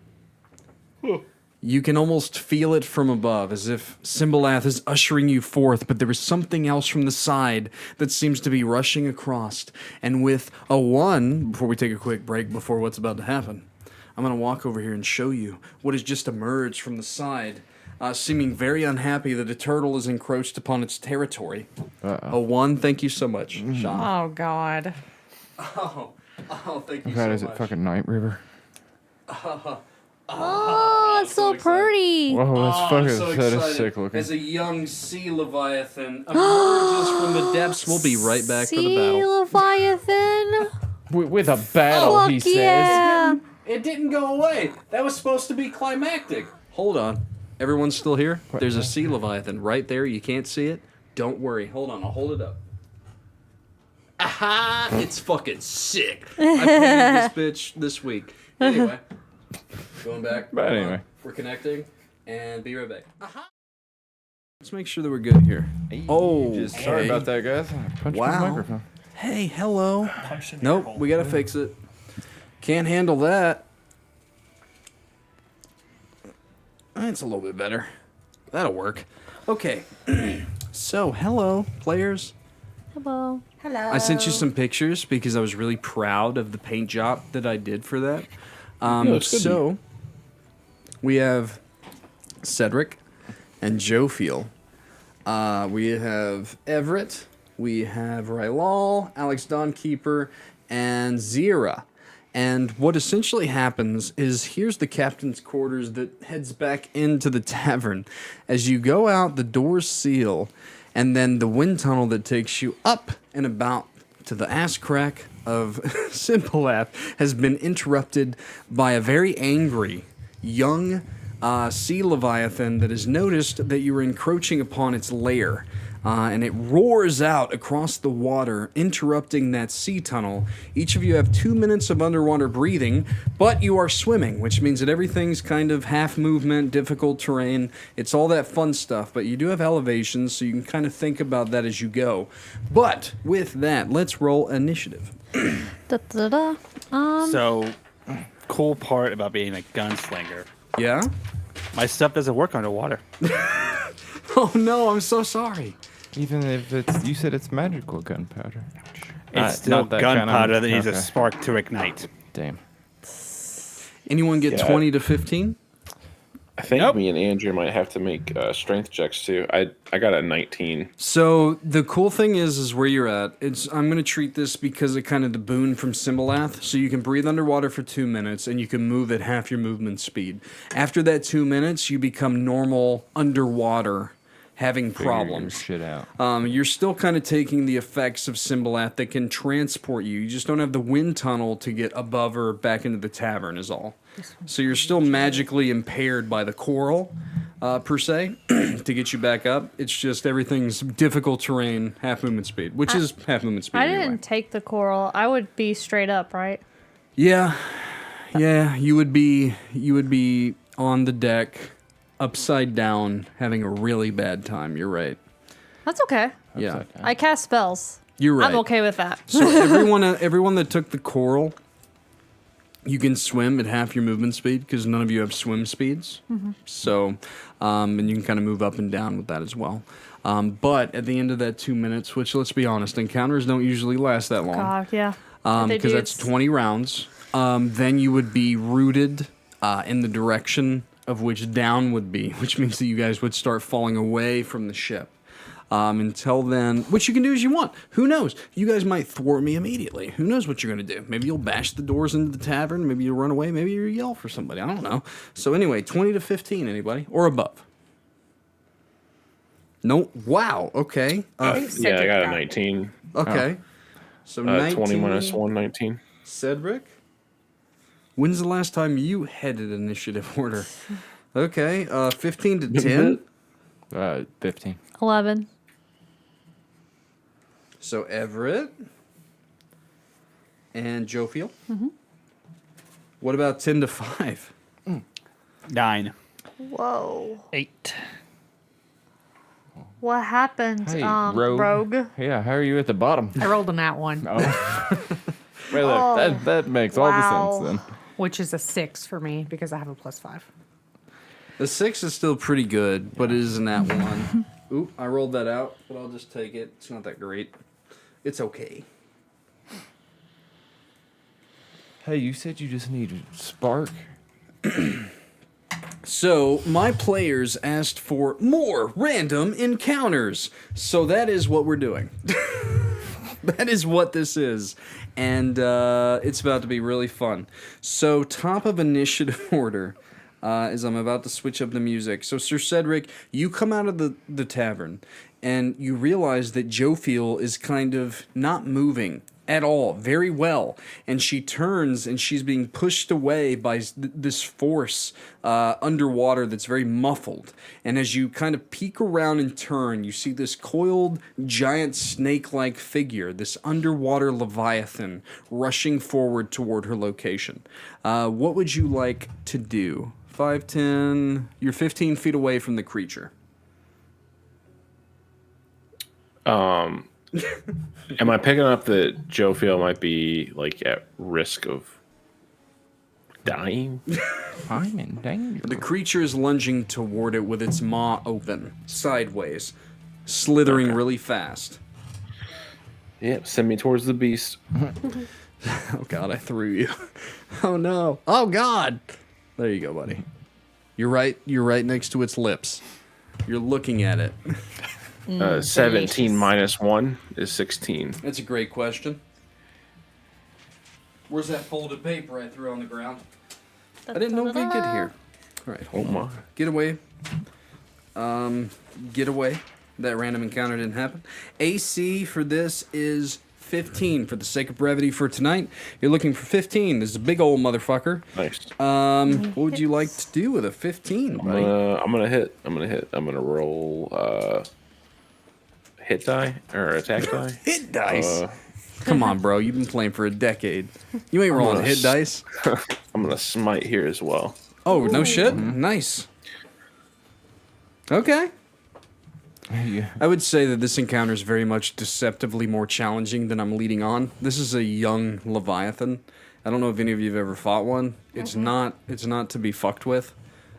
You can almost feel it from above, as if Symbolath is ushering you forth, but there is something else from the side that seems to be rushing across. And with a 1, before we take a quick break before what's about to happen, I'm going to walk over here and show you what has just emerged from the side, seeming very unhappy that a turtle is encroached upon its territory. A 1, thank you so much, Shawn. Oh God. Oh, thank you God, so is much. it fucking Night River? Oh, it's so pretty. Whoa, that's I'm fucking so that is excited. sick looking. As a young sea leviathan emerges from the depths, we'll be right back for the Sea battle. Leviathan. With a battle, Fuck he says. yeah. It didn't go away. That was supposed to be climactic. Hold on. Everyone's still here? There's a sea leviathan right there. You can't see it. Don't worry. Hold on. I'll hold it up. Aha! It's fucking sick. I painted this bitch this week. Anyway. Going back. But Hold on. anyway. We're connecting. And be right back. Aha! Let's make sure that we're good here. Oh, Sorry about that, guys. I punched Wow. my microphone. Hey, hello. Punched in your Nope, hole. we gotta fix it. Can't handle that. That's a little bit better. That'll work. Okay. So, hello, players. Hello. Hello. I sent you some pictures because I was really proud of the paint job that I did for that. it's good. So, we have Cedric and Jophiel. We have Everett. We have Rylal, Alex Dawnkeeper, and Xyrra. And what essentially happens is here's the captain's quarters that heads back into the tavern. As you go out, the doors seal, and then the wind tunnel that takes you up and about to the ass crack of Symbolath has been interrupted by a very angry young sea leviathan that has noticed that you are encroaching upon its lair. And it roars out across the water, interrupting that sea tunnel. Each of you have 2 minutes of underwater breathing, but you are swimming, which means that everything's kind of half movement, difficult terrain. It's all that fun stuff, but you do have elevations, so you can kind of think about that as you go. But with that, let's roll initiative. Da, da, da. So, cool part about being a gunslinger. Yeah? My stuff doesn't work underwater. Oh no, I'm so sorry. Even if it's, you said it's magical gunpowder. It's still not that kind of- gunpowder that needs a okay. spark to ignite. Damn. Anyone get Yeah. 20 to 15? I think Nope. me and Andrea might have to make strength checks too. I got a 19. So the cool thing is where you're at. I'm gonna treat this because of kind of the boon from Symbolath. So you can breathe underwater for 2 minutes and you can move at half your movement speed. After that 2 minutes, you become normal underwater, having Figure your problems. shit out. You're still kind of taking the effects of Symbolath that can transport you. You just don't have the wind tunnel to get above or back into the tavern is all. So you're still magically impaired by the coral, per se, to get you back up. It's just everything's difficult terrain, half movement speed, which is half movement speed I anyway. didn't take the coral. I would be straight up, right? Yeah, you would be on the deck, upside down, having a really bad time. You're right. That's okay. Yeah, I cast spells. you're right. I'm okay with that. So everyone that took the coral, you can swim at half your movement speed because none of you have swim speeds. So, and you can kind of move up and down with that as well. But at the end of that 2 minutes, which let's be honest, encounters don't usually last that long. God, yeah. If they Because do, that's it's- 20 rounds. Then you would be rooted in the direction of which down would be, which means that you guys would start falling away from the ship. Until then, what you can do as you want. Who knows? You guys might thwart me immediately. Who knows what you're going to do? Maybe you'll bash the doors into the tavern. Maybe you'll run away. Maybe you'll yell for somebody. I don't know. So anyway, 20 to 15, anybody? Or above? No? Wow. Okay. Yeah, I got a 19. Okay. So 19. 20 minus 1, 19. Cedric? When's the last time you headed initiative order? Okay. 15 to 10. 15. 11. So Everett and Jophiel. What about 10 to 5? 9. Whoa. 8. What happened, Hey, Rogue? Yeah, how are you at the bottom? I rolled on that one, Oh. Wait, look, that makes all the Wow. sense then. which is a 6 for me because I have a +5. The 6 is still pretty good, but it isn't that one. Oop, I rolled that out, but I'll just take it. It's not that great. It's okay. Hey, you said you just need spark? So, my players asked for more random encounters. So that is what we're doing. That is what this is. And it's about to be really fun. So, top of initiative order is I'm about to switch up the music. So, Sir Cedric, you come out of the tavern and you realize that Jophiel is kind of not moving at all very well, and she turns and she's being pushed away by this force underwater that's very muffled. And as you kind of peek around and turn, you see this coiled giant snake-like figure, this underwater leviathan rushing forward toward her location. What would you like to do? 5, 10, you're 15 feet away from the creature. Am I picking up that Jophiel might be like at risk of dying? I'm in danger. The creature is lunging toward it with its maw open, sideways, slithering really fast. Yep, send me towards the beast. Oh god, I threw you. Oh no. Oh god. There you go, buddy. You're right next to its lips. You're looking at it. 17 minus 1 is 16. That's a great question. Where's that folded paper I threw on the ground? I didn't know we'd get here. All right, Oh hold on. my. Get away. Get away. That random encounter didn't happen. AC for this is 15 for the sake of brevity for tonight. You're looking for 15. This is a big old motherfucker. Nice. What would you like to do with a 15, buddy? I'm gonna hit. I'm gonna roll hit die or attack die. Hit dice. Come on, bro. You've been playing for a decade. You ain't rolling gonna hit dice. I'm gonna smite here as well. Oh, no shit. Nice. Okay. Yeah. I would say that this encounter is very much deceptively more challenging than I'm leading on. This is a young Leviathan. I don't know if any of you have ever fought one. It's not to be fucked with.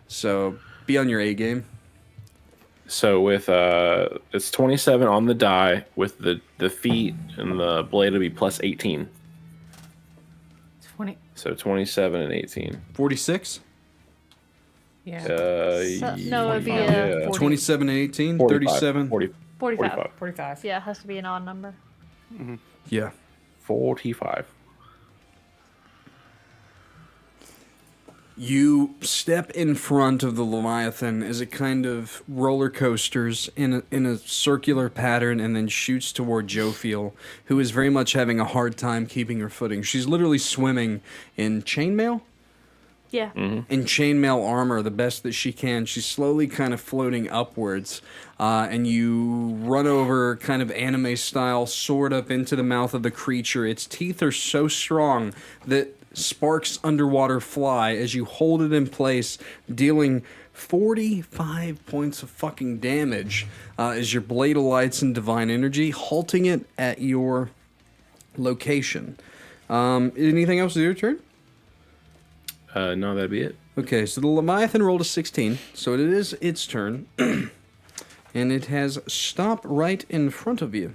So be on your A game. So with it's 27 on the die with the feet and the blade will be plus 18. 20. So 27 and 18. 46, Yeah. No, it'd be Yeah. 40. 27 and 18, 45, 37. 40, 45. 45. Yeah, it has to be an odd number. Yeah. 45. You step in front of the Leviathan as it kind of roller coasters in a circular pattern and then shoots toward Jophiel, who is very much having a hard time keeping her footing. She's literally swimming in chainmail. Yeah. in chainmail armor, the best that she can. She's slowly kind of floating upwards, and you run over, kind of anime style, sword up into the mouth of the creature. Its teeth are so strong that sparks underwater fly as you hold it in place, dealing 45 points of fucking damage as your blade alights in divine energy, halting it at your location. Anything else to do your turn? No, that'd be it. Okay, so the Leviathan rolled a 16, so it is its turn. And it has stopped right in front of you.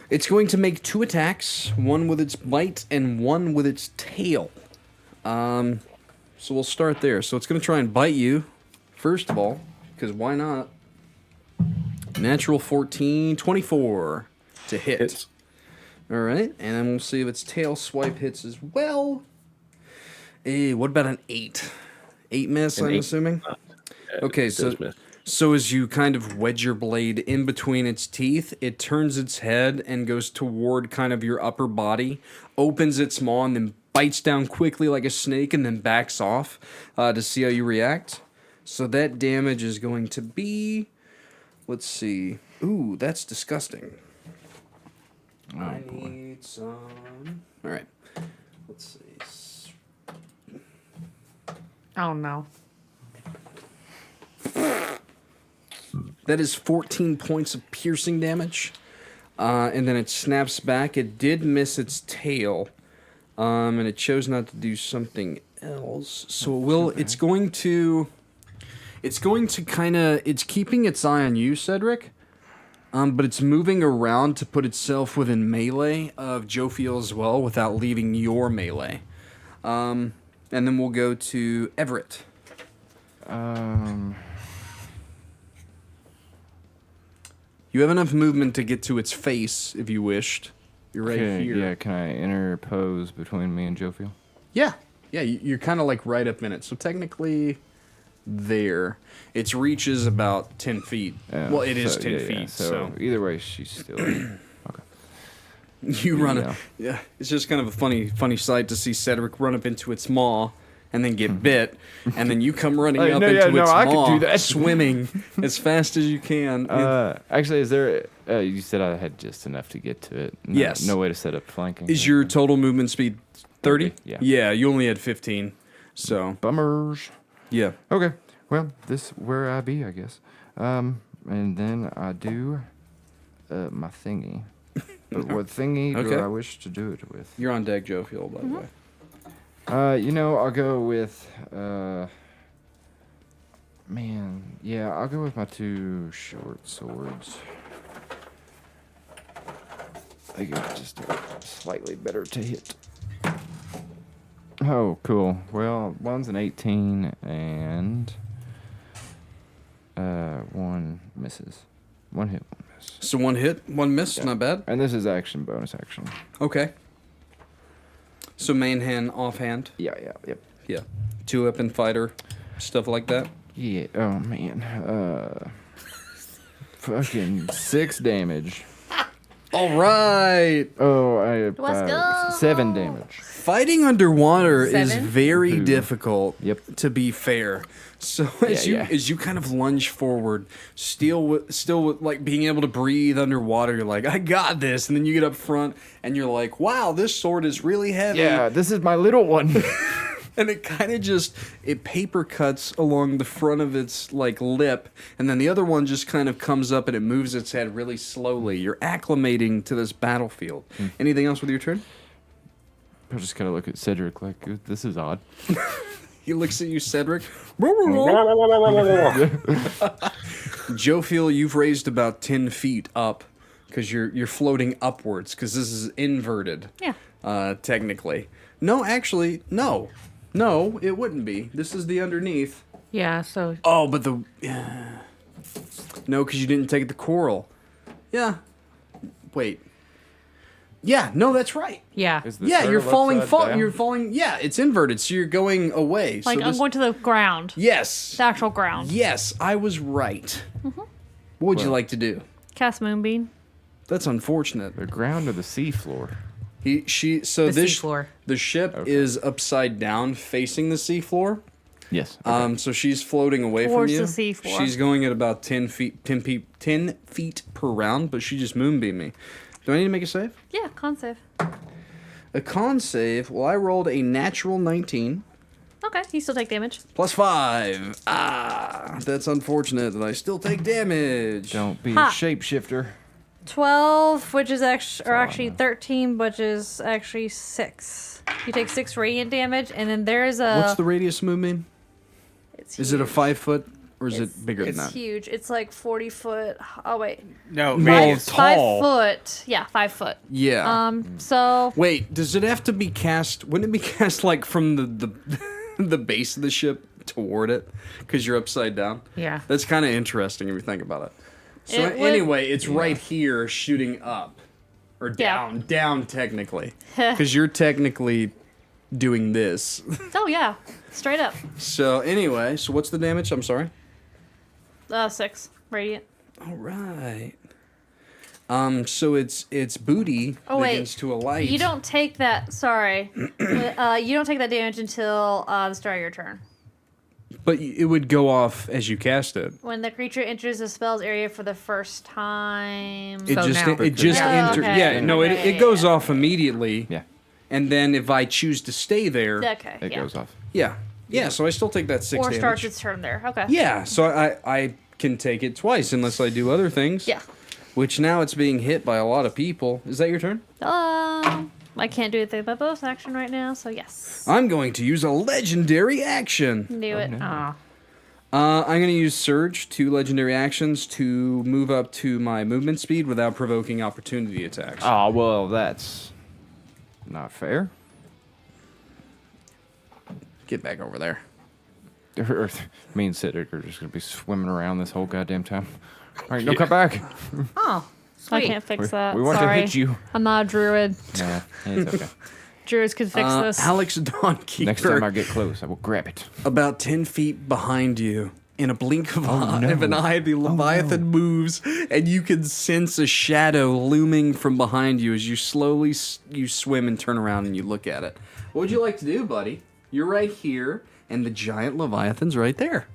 It's going to make 2 attacks, one with its bite and one with its tail. So we'll start there. So it's going to try and bite you, first of all, because why not? Natural 14, 24 to hit. Hits. All right, and then we'll see if its tail swipe hits as well. What about an 8? 8 miss, I'm 8. assuming? Yeah, Okay, it does miss. so as you kind of wedge your blade in between its teeth, it turns its head and goes toward kind of your upper body, opens its maw, and then bites down quickly like a snake and then backs off to see how you react. So that damage is going to be... Let's see. Ooh, that's disgusting. I need some... All right. Let's see. Oh no. That is 14 points of piercing damage. And then it snaps back. It did miss its tail. And it chose not to do something else. So it will... It's going to kind of... It's keeping its eye on you, Cedric. But it's moving around to put itself within melee of Jophiel as well without leaving your melee. And then we'll go to Everett. You have enough movement to get to its face if you wished. You're right here. Yeah, can I interpose between me and Jophiel? Yeah, you're kind of like right up in it. So technically, there. Its reach is about 10 feet. Well, it is 10 feet. Yeah. So Either way, she's still... okay. you run Yeah. Yeah, it's just kind of a funny sight to see Cedric run up into its maw and then get bit, and then you come running up into its I could maw, do that. swimming as fast as you can. Actually, is there... you said I had just enough to get to it. No, Yes. No way to set up flanking. Is your total movement speed 30? Yeah. Yeah, you only had 15. So, Bummers. yeah. Okay. Well, this where I be, I guess. And then I do my thingy. But what thingy do Okay. I wish to do it with? You're on deck, Jophiel, by the way. I'll go with... I'll go with my 2 short swords. They go just slightly better to hit. Oh, cool. Well, one's an 18 and 1 misses. 1 hit, 1 miss. So 1 hit, 1 miss, Yeah. not bad. And this is action, bonus action. Okay. So main hand, offhand. Yeah. Yeah. 2-weapon fighter, stuff like that. Yeah. Oh man. Fucking 6 damage. All right. Oh, I Let's go. 7 damage. Fighting underwater is 7? very Ooh. difficult. Yep. To be fair, so Yeah. as you kind of lunge forward, still with like being able to breathe underwater, you're like, I got this, and then you get up front and you're like, wow, this sword is really heavy. Yeah, this is my little one. And it kind of it paper cuts along the front of its like lip, and then the other one just kind of comes up and it moves its head really slowly. You're acclimating to this battlefield. Anything else with your turn? I just kind of look at Cedric like, this is odd. He looks at you, Cedric. Jophiel, you've raised about 10 feet up because you're floating upwards because this is inverted. Yeah. Technically. No, actually, no. No, it wouldn't be. This is the underneath. Yeah, so Oh, but the... No, because you didn't take the coral. Yeah. Wait. Yeah, no, that's right. yeah. Is the Yeah, you're turtle falling, upside down? you're falling. Yeah, it's inverted, so you're going away. Like, so I'm this- going to the ground. Yes. The actual ground. Yes, I was right. What would you like to do? Cast Moonbeam. That's unfortunate. The ground or the sea floor? The this seafloor. the ship is upside down, facing the seafloor. Yes. Okay. So she's floating away Towards from you. the seafloor. She's going at about 10 feet per round, but she just moonbeamed me. Do I need to make a save? Yeah, con save. A con save. Well, I rolled a natural 19 Okay, you still take damage. plus 5. That's unfortunate that I still take damage. Don't be Ha. a shapeshifter. 12, which is actually 13, which is actually 6. You take 6 radiant damage, and then there's a. What's the radius moonbeam? It's Is it a huge. 5 foot or is It's- it bigger than It's that? huge. It's like 40 foot. Oh wait, No, Well, radius. tall. 5 foot. Yeah, 5 foot. Yeah. So Wait, does it have to be cast? Wouldn't it be cast like from the the base of the ship toward it? Because you're upside down. Yeah. That's kind of interesting if you think about it. So It would- anyway, it's right here shooting up. Or Yeah. down technically. Because you're technically doing this. oh yeah, straight up. So anyway, so what's the damage? I'm sorry. 6 radiant. All right. So it's booty Oh, wait. begins to alight. You don't take that. Sorry, you don't take that damage until the start of your turn. But it would go off as you cast it. When the creature enters the spell's area for the first time. It So just now. it just Oh, enters. okay. Yeah, no, it, Okay, it goes yeah. off immediately. Yeah. And then if I choose to stay there, Okay. It yeah. goes off. yeah. So I still take that 6 Or damage. starts its turn there. Okay. Yeah, so I can take it twice unless I do other things. Yeah. Which now it's being hit by a lot of people. Is that your turn? I can't do anything about bonus action right now, so yes. I'm going to use a legendary action. Do it. Ah. I'm going to use Surge, 2 legendary actions, to move up to my movement speed without provoking opportunity attacks. Oh, well, that's not fair. Get back over there. Me and Cedric are just going to be swimming around this whole goddamn time. All right, no, come back. Oh, I sweet. can't fix that. We want Sorry. to hit you. I'm not a druid. Nah, it's okay. Druids could fix this. Alex Dawnkeeper. Next time I get close, I will grab it. About 10 feet behind you. In a blink of, no. of an eye, the Leviathan moves, and you can sense a shadow looming from behind you as you slowly you swim and turn around and you look at it. What would you like to do, buddy? You're right here, and the giant Leviathan's right there.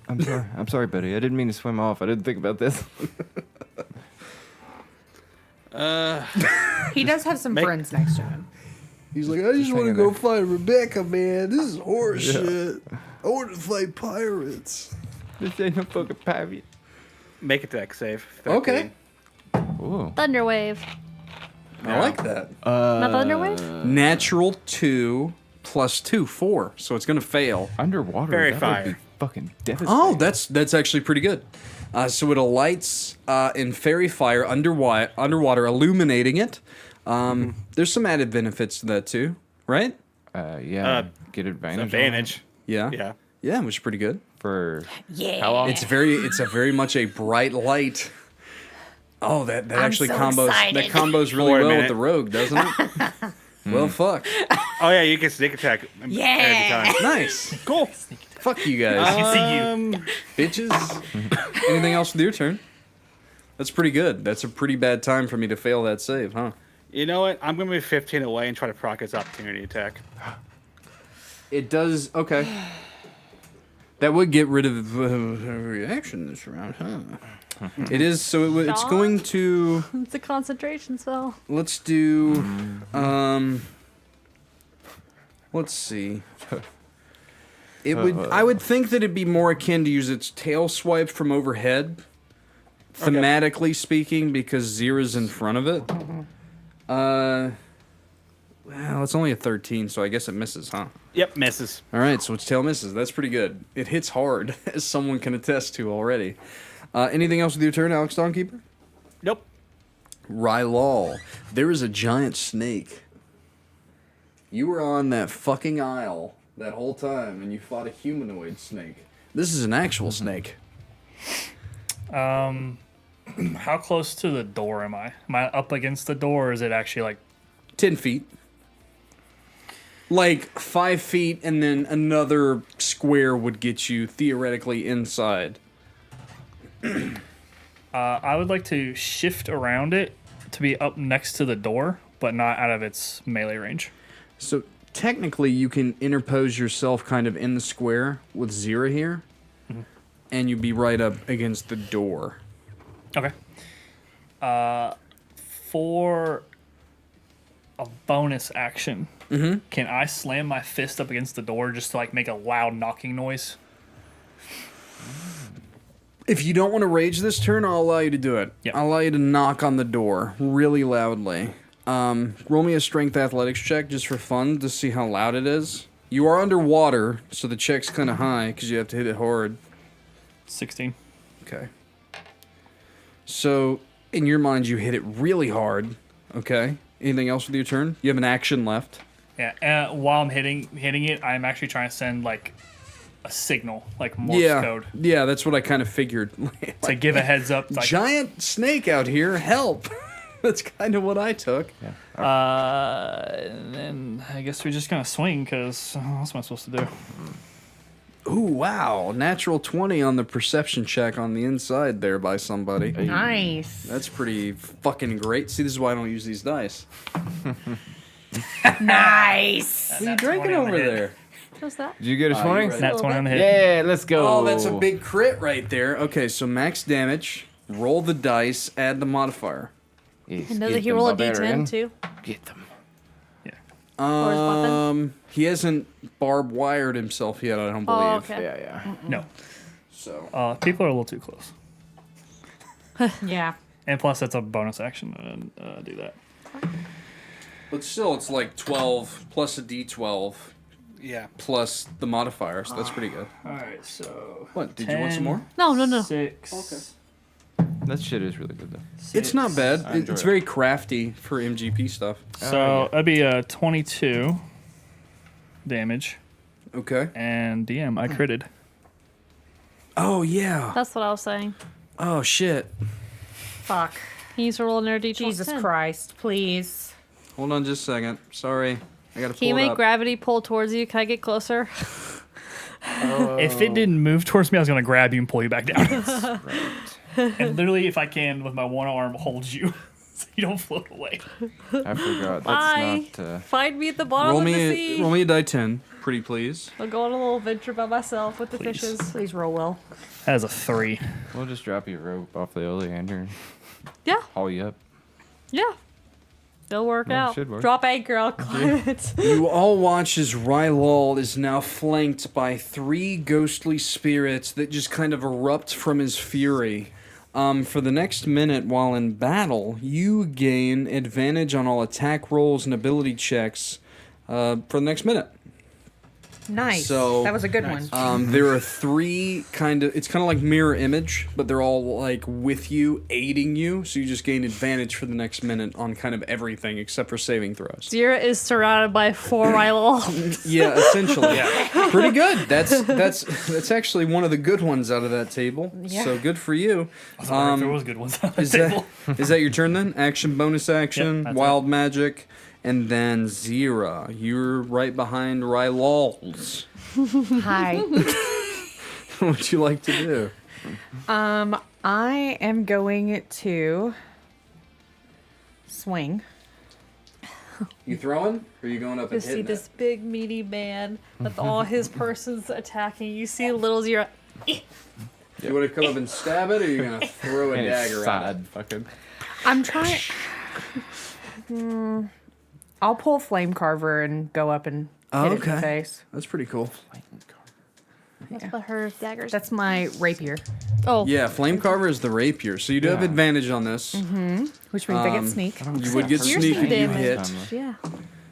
I'm sorry. I'm sorry, buddy. I didn't mean to swim off. I didn't think about this. He does have some friends next to him. He's like, I just want to hanging go there. fight Rebecca, man. This is horse shit. I want to fight pirates. This ain't no fucking pirate. Make a deck save. Okay. Ooh. Thunderwave. I like that. Not Thunderwave? Natural 2 plus 2, 4. So it's going to fail. Underwater. Fairy that fire. would be fucking devastating. Oh, that's actually pretty good. So it alights in fairy fire underwater, illuminating it. There's some added benefits to that too, right? Yeah. Get advantage. on it Advantage. Yeah. Yeah. Which is pretty good. For Yeah. how long? It's a very much a bright light. Oh, that actually so combos excited. that combos really For a well with minute. the rogue, doesn't it? Well, fuck. Oh yeah, you can sneak attack. Yeah. Every time. Nice. Cool. Fuck you guys, I can see you. bitches. Anything else with your turn? That's pretty good. That's a pretty bad time for me to fail that save, huh? You know what? I'm gonna move 15 away and try to proc his opportunity attack. It does. Okay. That would get rid of reaction this round, huh? It is. So it's Shawn? going to. It's a concentration spell. Let's do. Let's see. It would. I would think that it'd be more akin to use its tail swipe from overhead. Thematically speaking, because Xyrra's in front of it. Well, it's only a 13, so I guess it misses, huh? Yep, misses. All right, so its tail misses. That's pretty good. It hits hard, as someone can attest to already. Anything else with your turn, Alex Dawnkeeper? Nope. Rylal, there is a giant snake. You were on that fucking isle that whole time, and you fought a humanoid snake. This is an actual snake. How close to the door am I? Am I up against the door, or is it actually like 10 feet. Like 5 feet, and then another square would get you theoretically inside. I would like to shift around it to be up next to the door, but not out of its melee range. So technically, you can interpose yourself kind of in the square with Xyrra here, and you'd be right up against the door. Okay. For a bonus action, can I slam my fist up against the door just to like make a loud knocking noise? If you don't want to rage this turn, I'll allow you to do it. Yep. I'll allow you to knock on the door really loudly. Roll me a strength athletics check just for fun to see how loud it is. You are underwater, so the check's kind of high because you have to hit it hard. 16. Okay. So, in your mind, you hit it really hard. Okay. Anything else with your turn? You have an action left. Yeah. While I'm hitting it, I'm actually trying to send like a signal, like Morse code, Yeah, that's what I kind of figured. to give a heads up. Like, Giant snake out here, help! That's kind of what I took. and then I guess we're just gonna swing because what else am I supposed to do? Ooh, wow. Natural 20 on the perception check on the inside there by somebody. Nice. That's pretty fucking great. See, this is why I don't use these dice. Nice. What are you drinking over there? What's that? Did you get a you 20? ready? That's one on the hit. Yeah, let's go. Oh, that's a big crit right there. Okay, so max damage. Roll the dice, add the modifier. Yes, And does get he them, roll a barbarian. d10 too? Get them. Or his weapon? He hasn't barbed wired himself yet, I don't believe. Oh, okay. Yeah. No. So People are a little too close. Yeah. And plus, that's a bonus action to do that. But still, it's like 12 plus a d12 plus the modifier, so that's pretty good. All right, so What, did you want some more? No. 6. Okay. That shit is really good though. It's not bad. I enjoy It's it. very crafty for MGP stuff. So that'd be 22 damage, Okay. and DM I critted. Oh, yeah. That's what I was saying. Oh, shit. Fuck. He needs to roll another d12. Jesus Christ, please. Hold on just a second. Sorry. I gotta Can you pull it make up. gravity pull towards you? Can I get closer? If it didn't move towards me, I was gonna grab you and pull you back down. And literally, if I can, with my one arm, hold you so you don't float away. I forgot. Bye. That's not. Find me at the bottom roll of the me sea. roll me a die 10, pretty please. I'll go on a little adventure by myself with the Please. fishes. Please roll well. That is a 3. We'll just drop you a rope off the oleander and Yeah, haul you up. yeah. It'll work Yeah, it out. should work. Drop anchor, I'll climb it. You all watch as Rylal is now flanked by 3 ghostly spirits that just kind of erupt from his fury. For the next minute while in battle, you gain advantage on all attack rolls and ability checks for the next minute. Nice. So, that was a good one. There are 3 it's kind of like mirror image, but they're all like with you, aiding you, so you just gain advantage for the next minute on kind of everything except for saving throws. Xyrra is surrounded by 4 Rylal. Yeah, essentially. Yeah. Pretty good. That's actually one of the good ones out of that table. Yeah. So good for you. If there was good ones on the Is table. is that your turn then? Action, bonus action, that's wild magic, and then Xyrra. You're right behind Rylal's. Hi. What would you like to do? I am going to swing. You throwing? Or are you going up You and see hitting this big meaty man with all his persons attacking. You see little Xyrra. it? You want to come up and stab it, or are you going to throw a And it's dagger at it? sad, fucking. I'm trying. I'll pull Flame Carver and go up and hit it in the okay. face. That's pretty cool. That's what her daggers. That's my rapier, Oh, Yeah, Flame Carver is the rapier, so you do have advantage on this. which means I get sneak. You would get Piercing sneak if you damage. hit. Yeah.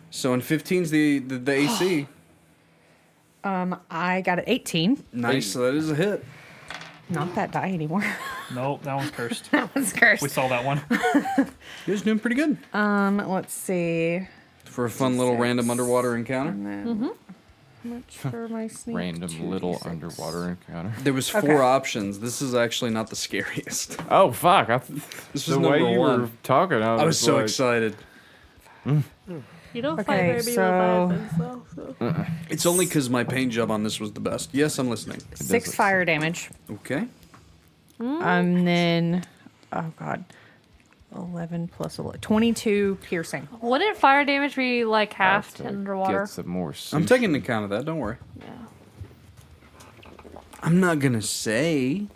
So in 15's the AC. I got an 18. Nice, so that is a hit. Not that die anymore. Nope, that one's cursed. That was cursed. We saw that one. You guys doing pretty good. Let's see. For a fun little random underwater encounter. And then how much for my sneak? Random little 2d6. underwater encounter. There was 4 Okay. options. This is actually not the scariest. Oh fuck! This was The way number you 1. were talking, I was so like, excited. You don't fight Okay, very many so- Leviathans, so. It's only because my paint job on this was the best. Yes, I'm listening. 6 fire damage. Okay. And then, oh god, 11 plus 11. 22 piercing. Wouldn't fire damage be like halved underwater? Get some more I'm taking account of that. Don't worry. Yeah. I'm not gonna say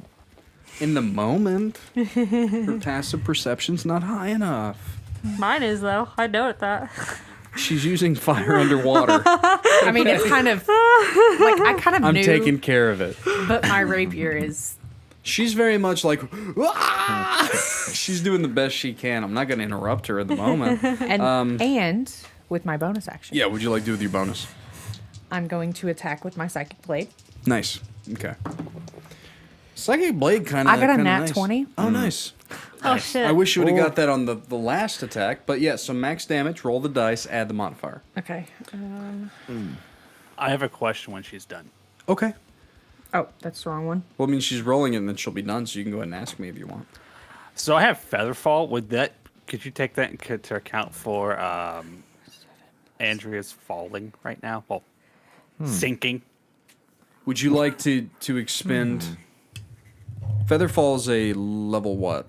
in the moment. Her passive perception's not high enough. Mine is though. I know that. She's using fire underwater. I mean, it's kind of like I kind of I'm knew, taking care of it. but my rapier is. She's very much like, "Ah!" She's doing the best she can. I'm not going to interrupt her at the moment. And with my bonus action, Yeah, what'd you like to do with your bonus? I'm going to attack with my psychic blade. Nice. Okay. Psychic blade kind of. I got a nat 20. Oh, nice. Oh shit. I wish you would have got that on the last attack, but yeah. So max damage. Roll the dice. Add the modifier. Okay. I have a question when she's done. Okay. Oh, that's the wrong one. Well, I mean, she's rolling it, and then she'll be done. So you can go ahead and ask me if you want. So I have Featherfall. Could you take that into account for Andrea's falling right now? Well, sinking. Would you like to expend? Featherfall is a level what?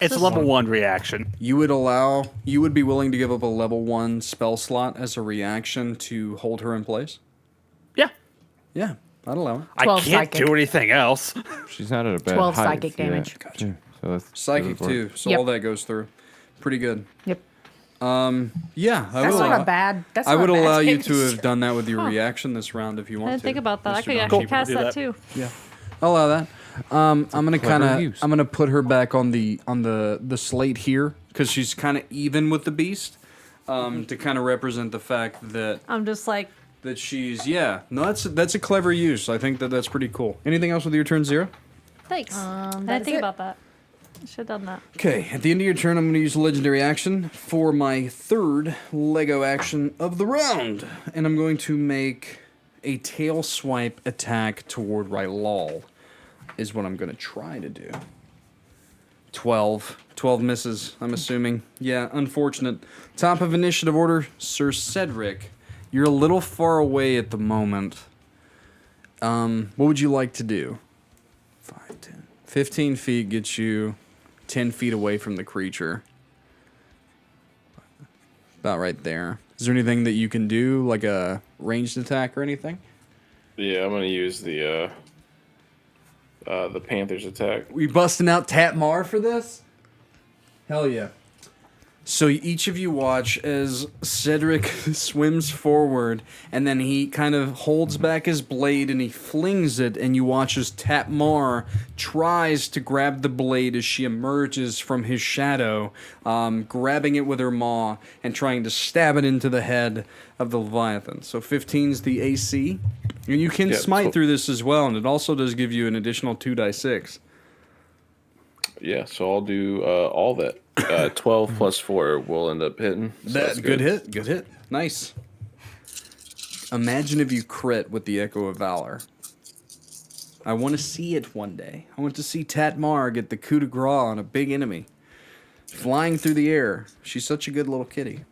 It's a level 1 reaction. You would be willing to give up a level 1 spell slot as a reaction to hold her in place? Yeah. Yeah, I'd allow it. I 12 can't psychic. do anything else. She's not at a bad 12 height psychic yet. damage. Yeah, so that's Psychic that would too, work. so Yep. all that goes through. Pretty good. Yep. Yeah, I That's would not allow, a bad. That's I not would a bad allow you damage. to have done that with your reaction this round if you I want didn't to. think about that. I Mr. could Don. actually Cool. cast Do that that. too. Yeah, I'll allow that. I'm gonna clever use. I'm gonna put her back on the slate here because she's kind of even with the beast, to kind of represent the fact that I'm just like, she's that's a clever use. I think that's pretty cool. Anything else with your turn, Xyrra? thanks. I that didn't is think it. about that. I should have done that. Okay, at the end of your turn, I'm going to use a legendary action for my third Lego action of the round, and I'm going to make a tail swipe attack toward Rylal. Is what I'm going to try to do. 12 misses, I'm assuming. Yeah, unfortunate. Top of initiative order, Sir Cedric. You're a little far away at the moment. What would you like to do? 5, 10. 15 feet gets you 10 feet away from the creature. About right there. Is there anything that you can do, like a ranged attack or anything? Yeah, I'm gonna use the Panthers attack. We busting out Tatmar for this? Hell yeah. So each of you watch as Cedric swims forward, and then he kind of holds back his blade and he flings it, and you watch as Tatmar tries to grab the blade as she emerges from his shadow, grabbing it with her maw and trying to stab it into the head of the Leviathan. So 15's the AC, and you can Yep, smite so- through this as well, and it also does give you an additional 2d6. Yeah, so I'll do all that. 12 plus 4 will end up hitting. So that's Good hit. Nice. Imagine if you crit with the Echo of Valor. I want to see it one day. I want to see Tatmar get the coup de grace on a big enemy. Flying through the air. She's such a good little kitty.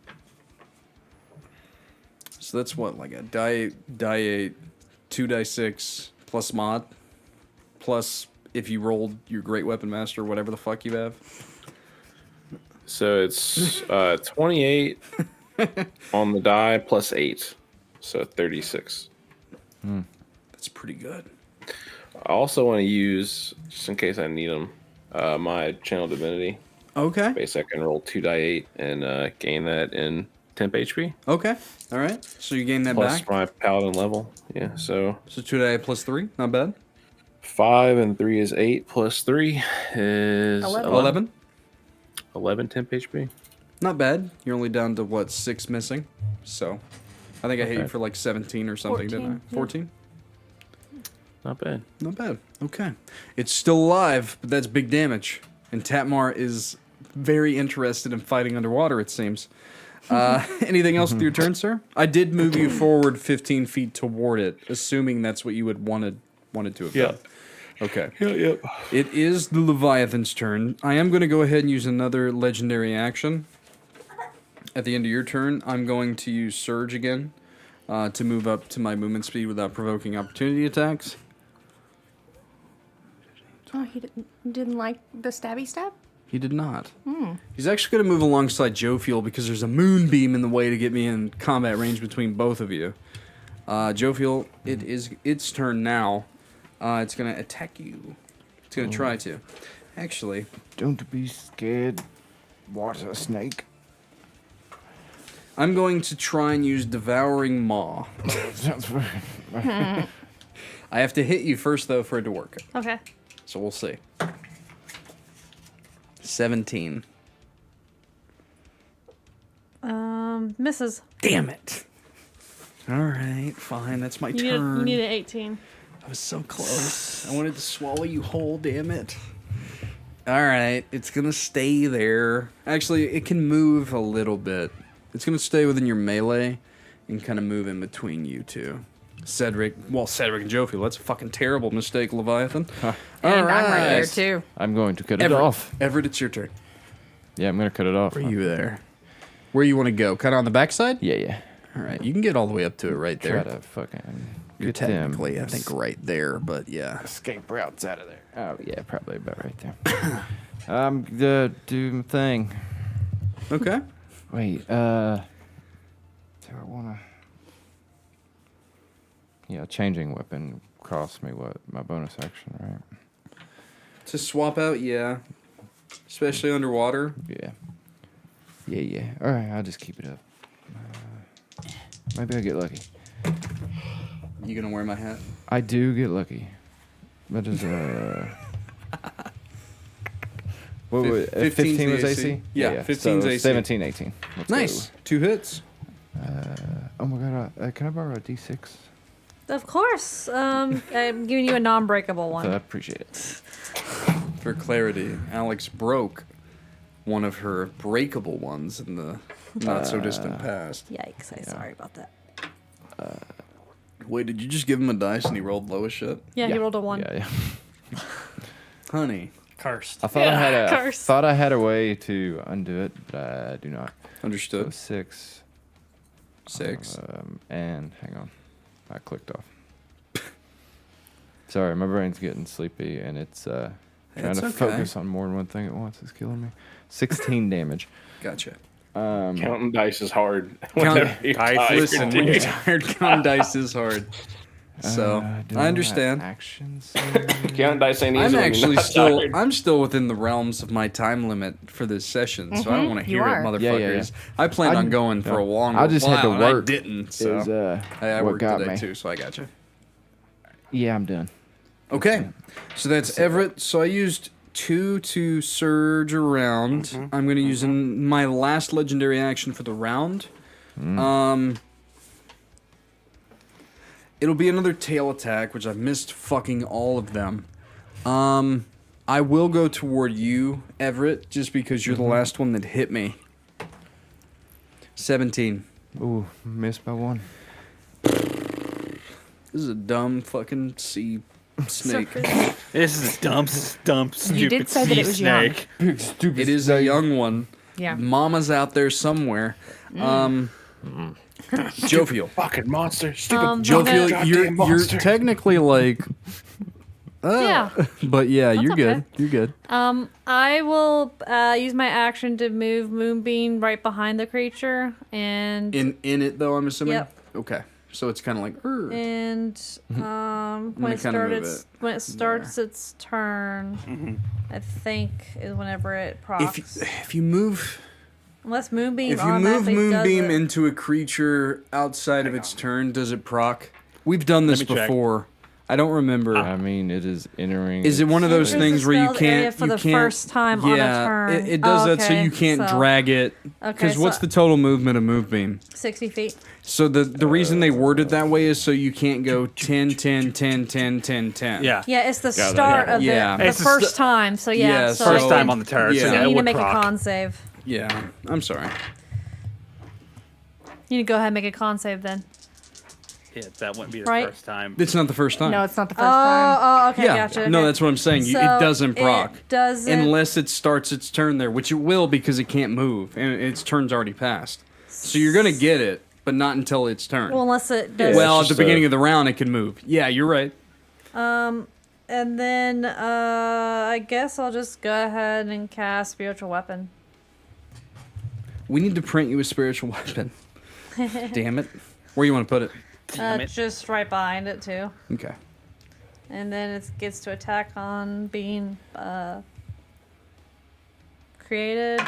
So that's what, like a die 8, 2d6 plus mod, plus if you rolled your Great Weapon Master, whatever the fuck you have. So it's 28 on the die plus 8. So 36. That's pretty good. I also want to use, just in case I need them, my Channel Divinity. Okay. Basically, I can roll 2d8 and gain that in temp HP. Okay. All right. So you gain that Plus back. my Paladin level. Yeah, so So 2d8 plus 3. Not bad. 5 and 3 is 8 plus 3 is 11. 11 temp HP. Not bad. You're only down to what, 6 missing. So I think I hit you Okay. for like 17 or something, didn't 14, I? 14? Not bad. Not bad. Okay. It's still alive, but that's big damage. And Tatmar is very interested in fighting underwater, it seems. Anything else with your turn, sir? I did move you forward 15 feet toward it, assuming that's what you would wanted to have done. Okay. Yep. It is the Leviathan's turn. I am going to go ahead and use another legendary action. At the end of your turn, I'm going to use Surge again to move up to my movement speed without provoking opportunity attacks. Oh, he didn't like the stabby stab? He did not. He's actually going to move alongside Jophiel because there's a moonbeam in the way to get me in combat range between both of you. Jophiel, it is its turn now. It's going to attack you. It's going to try to. Actually, Don't be scared, water snake. I'm going to try and use Devouring Maw. I have to hit you first, though, for it to work. Okay. So we'll see. 17. Misses. Damn it. All right, fine. That's my You turn. need an 18. I was so close. I wanted to swallow you whole, damn it. All right, it's going to stay there. Actually, it can move a little bit. It's going to stay within your melee and kind of move in between you two. Cedric and Jophiel. That's a fucking terrible mistake, Leviathan. And I'm right there too. I'm going to cut it Everett, off. Everett, it's your turn. Yeah, I'm going to cut it off. Where are you there? Where you want to go? Kind of on the backside? Yeah, yeah. All right, you can get all the way up to it right there. Try to fucking You're get them. technically, I think, right there, but yeah. Escape routes out of there. Oh, yeah, probably about right there. I'm gonna do my thing. Okay. Wait, do I want to... Yeah, changing weapon costs me what? My bonus action, right? To swap out, yeah. Especially underwater. Yeah. Yeah, yeah. All right, I'll just keep it up. Maybe I get lucky. You gonna wear my hat? I do get lucky. That is, what was 15 was AC? Yeah, 15's so AC. 17, 18. Let's Nice. 2 hits. go. Oh my god, can I borrow a D6? Of course. I'm giving you a non-breakable I one. appreciate it. For clarity, Alex broke one of her breakable ones in the not so distant past. Yikes! I'm sorry about that. Wait, did you just give him a dice and he rolled low as shit? Yeah, he rolled a 1. Yeah, yeah. Honey, Cursed. I thought Curse. thought I had a way to undo it, but I do not. So understood. 6. 6. And hang on, I clicked off. Sorry, my brain's getting sleepy, and it's trying It's to okay. focus on more than one thing at once. It's killing me. 16 damage. Gotcha. Counting dice is hard. Count- Whenever you're tired, Listen, when you're tired, counting dice is hard. So Do I have understand. Actions. counting dice ain't easy. I'm when you're actually not still tired. I'm still within the realms of my time limit for this session, so I don't want to you hear it, are. motherfuckers. Yeah, yeah, yeah. I planned I- on going for a long I just while, had to and I work didn't. So Is I what worked got today me. too, so I got you. Yeah, I'm done. Okay, so that's Everett. So I used 2 to surge around. I'm going to use my last legendary action for the round. It'll be another tail attack, which I've missed fucking all of them. I will go toward you, Everett, just because you're the last one that hit me. 17. Ooh, missed by 1. This is a dumb fucking sea snake. This is a dumb, stupid You did say that it was young. snake. Big stupid. It is a young one. Yeah. Mama's out there somewhere. Jophiel. Fucking monster. Stupid. Jophiel, Goddamn you're monster. technically like... Yeah. But yeah, you're good. okay. You're good. I will use my action to move Moonbeam right behind the creature, and In it though, I'm assuming. Yep. Okay, so it's kind of like. when gonna it kinda move starts it when it starts its turn, I think is whenever it procs. If you move Unless Moonbeam if you move automatically does Moonbeam it. into a creature outside of its turn, does it proc? We've done this me check. before. I don't remember. I mean, it is entering. Is it one of those Enters the things where you spelled area can't for you the can't, first time on a turn? It does that so Okay, you can't so- drag it. Okay, Because what's so- the total movement of Moonbeam? 60 feet. So the reason they worded that way is so you can't go 10, 10, 10, 10, 10, 10. Yeah. Yeah, it's the it. start of Yeah. the It's the first time. So yeah, Yeah, so First So- time on the turn. Yeah. So you yeah, it need to would make proc. a con save. Yeah. I'm sorry. You need to go ahead and make a con save then. Yeah, that wouldn't be the Right. first time. It's not the first time. No, it's not the first time. Oh, okay, yeah. gotcha. No, okay. that's what I'm saying. So it doesn't proc. It doesn't. Unless it starts its turn there, which it will because it can't move and its turn's already passed. So you're gonna get it, but not until its turn. Well, unless it does. Well, at it's the just beginning of the round, it can move. Yeah, you're right. And then I guess I'll just go ahead and cast spiritual weapon. We need to print you a spiritual weapon. Damn it. Where you want to put it? Damn it. Just right behind it too. Okay. And then it gets to attack on being created.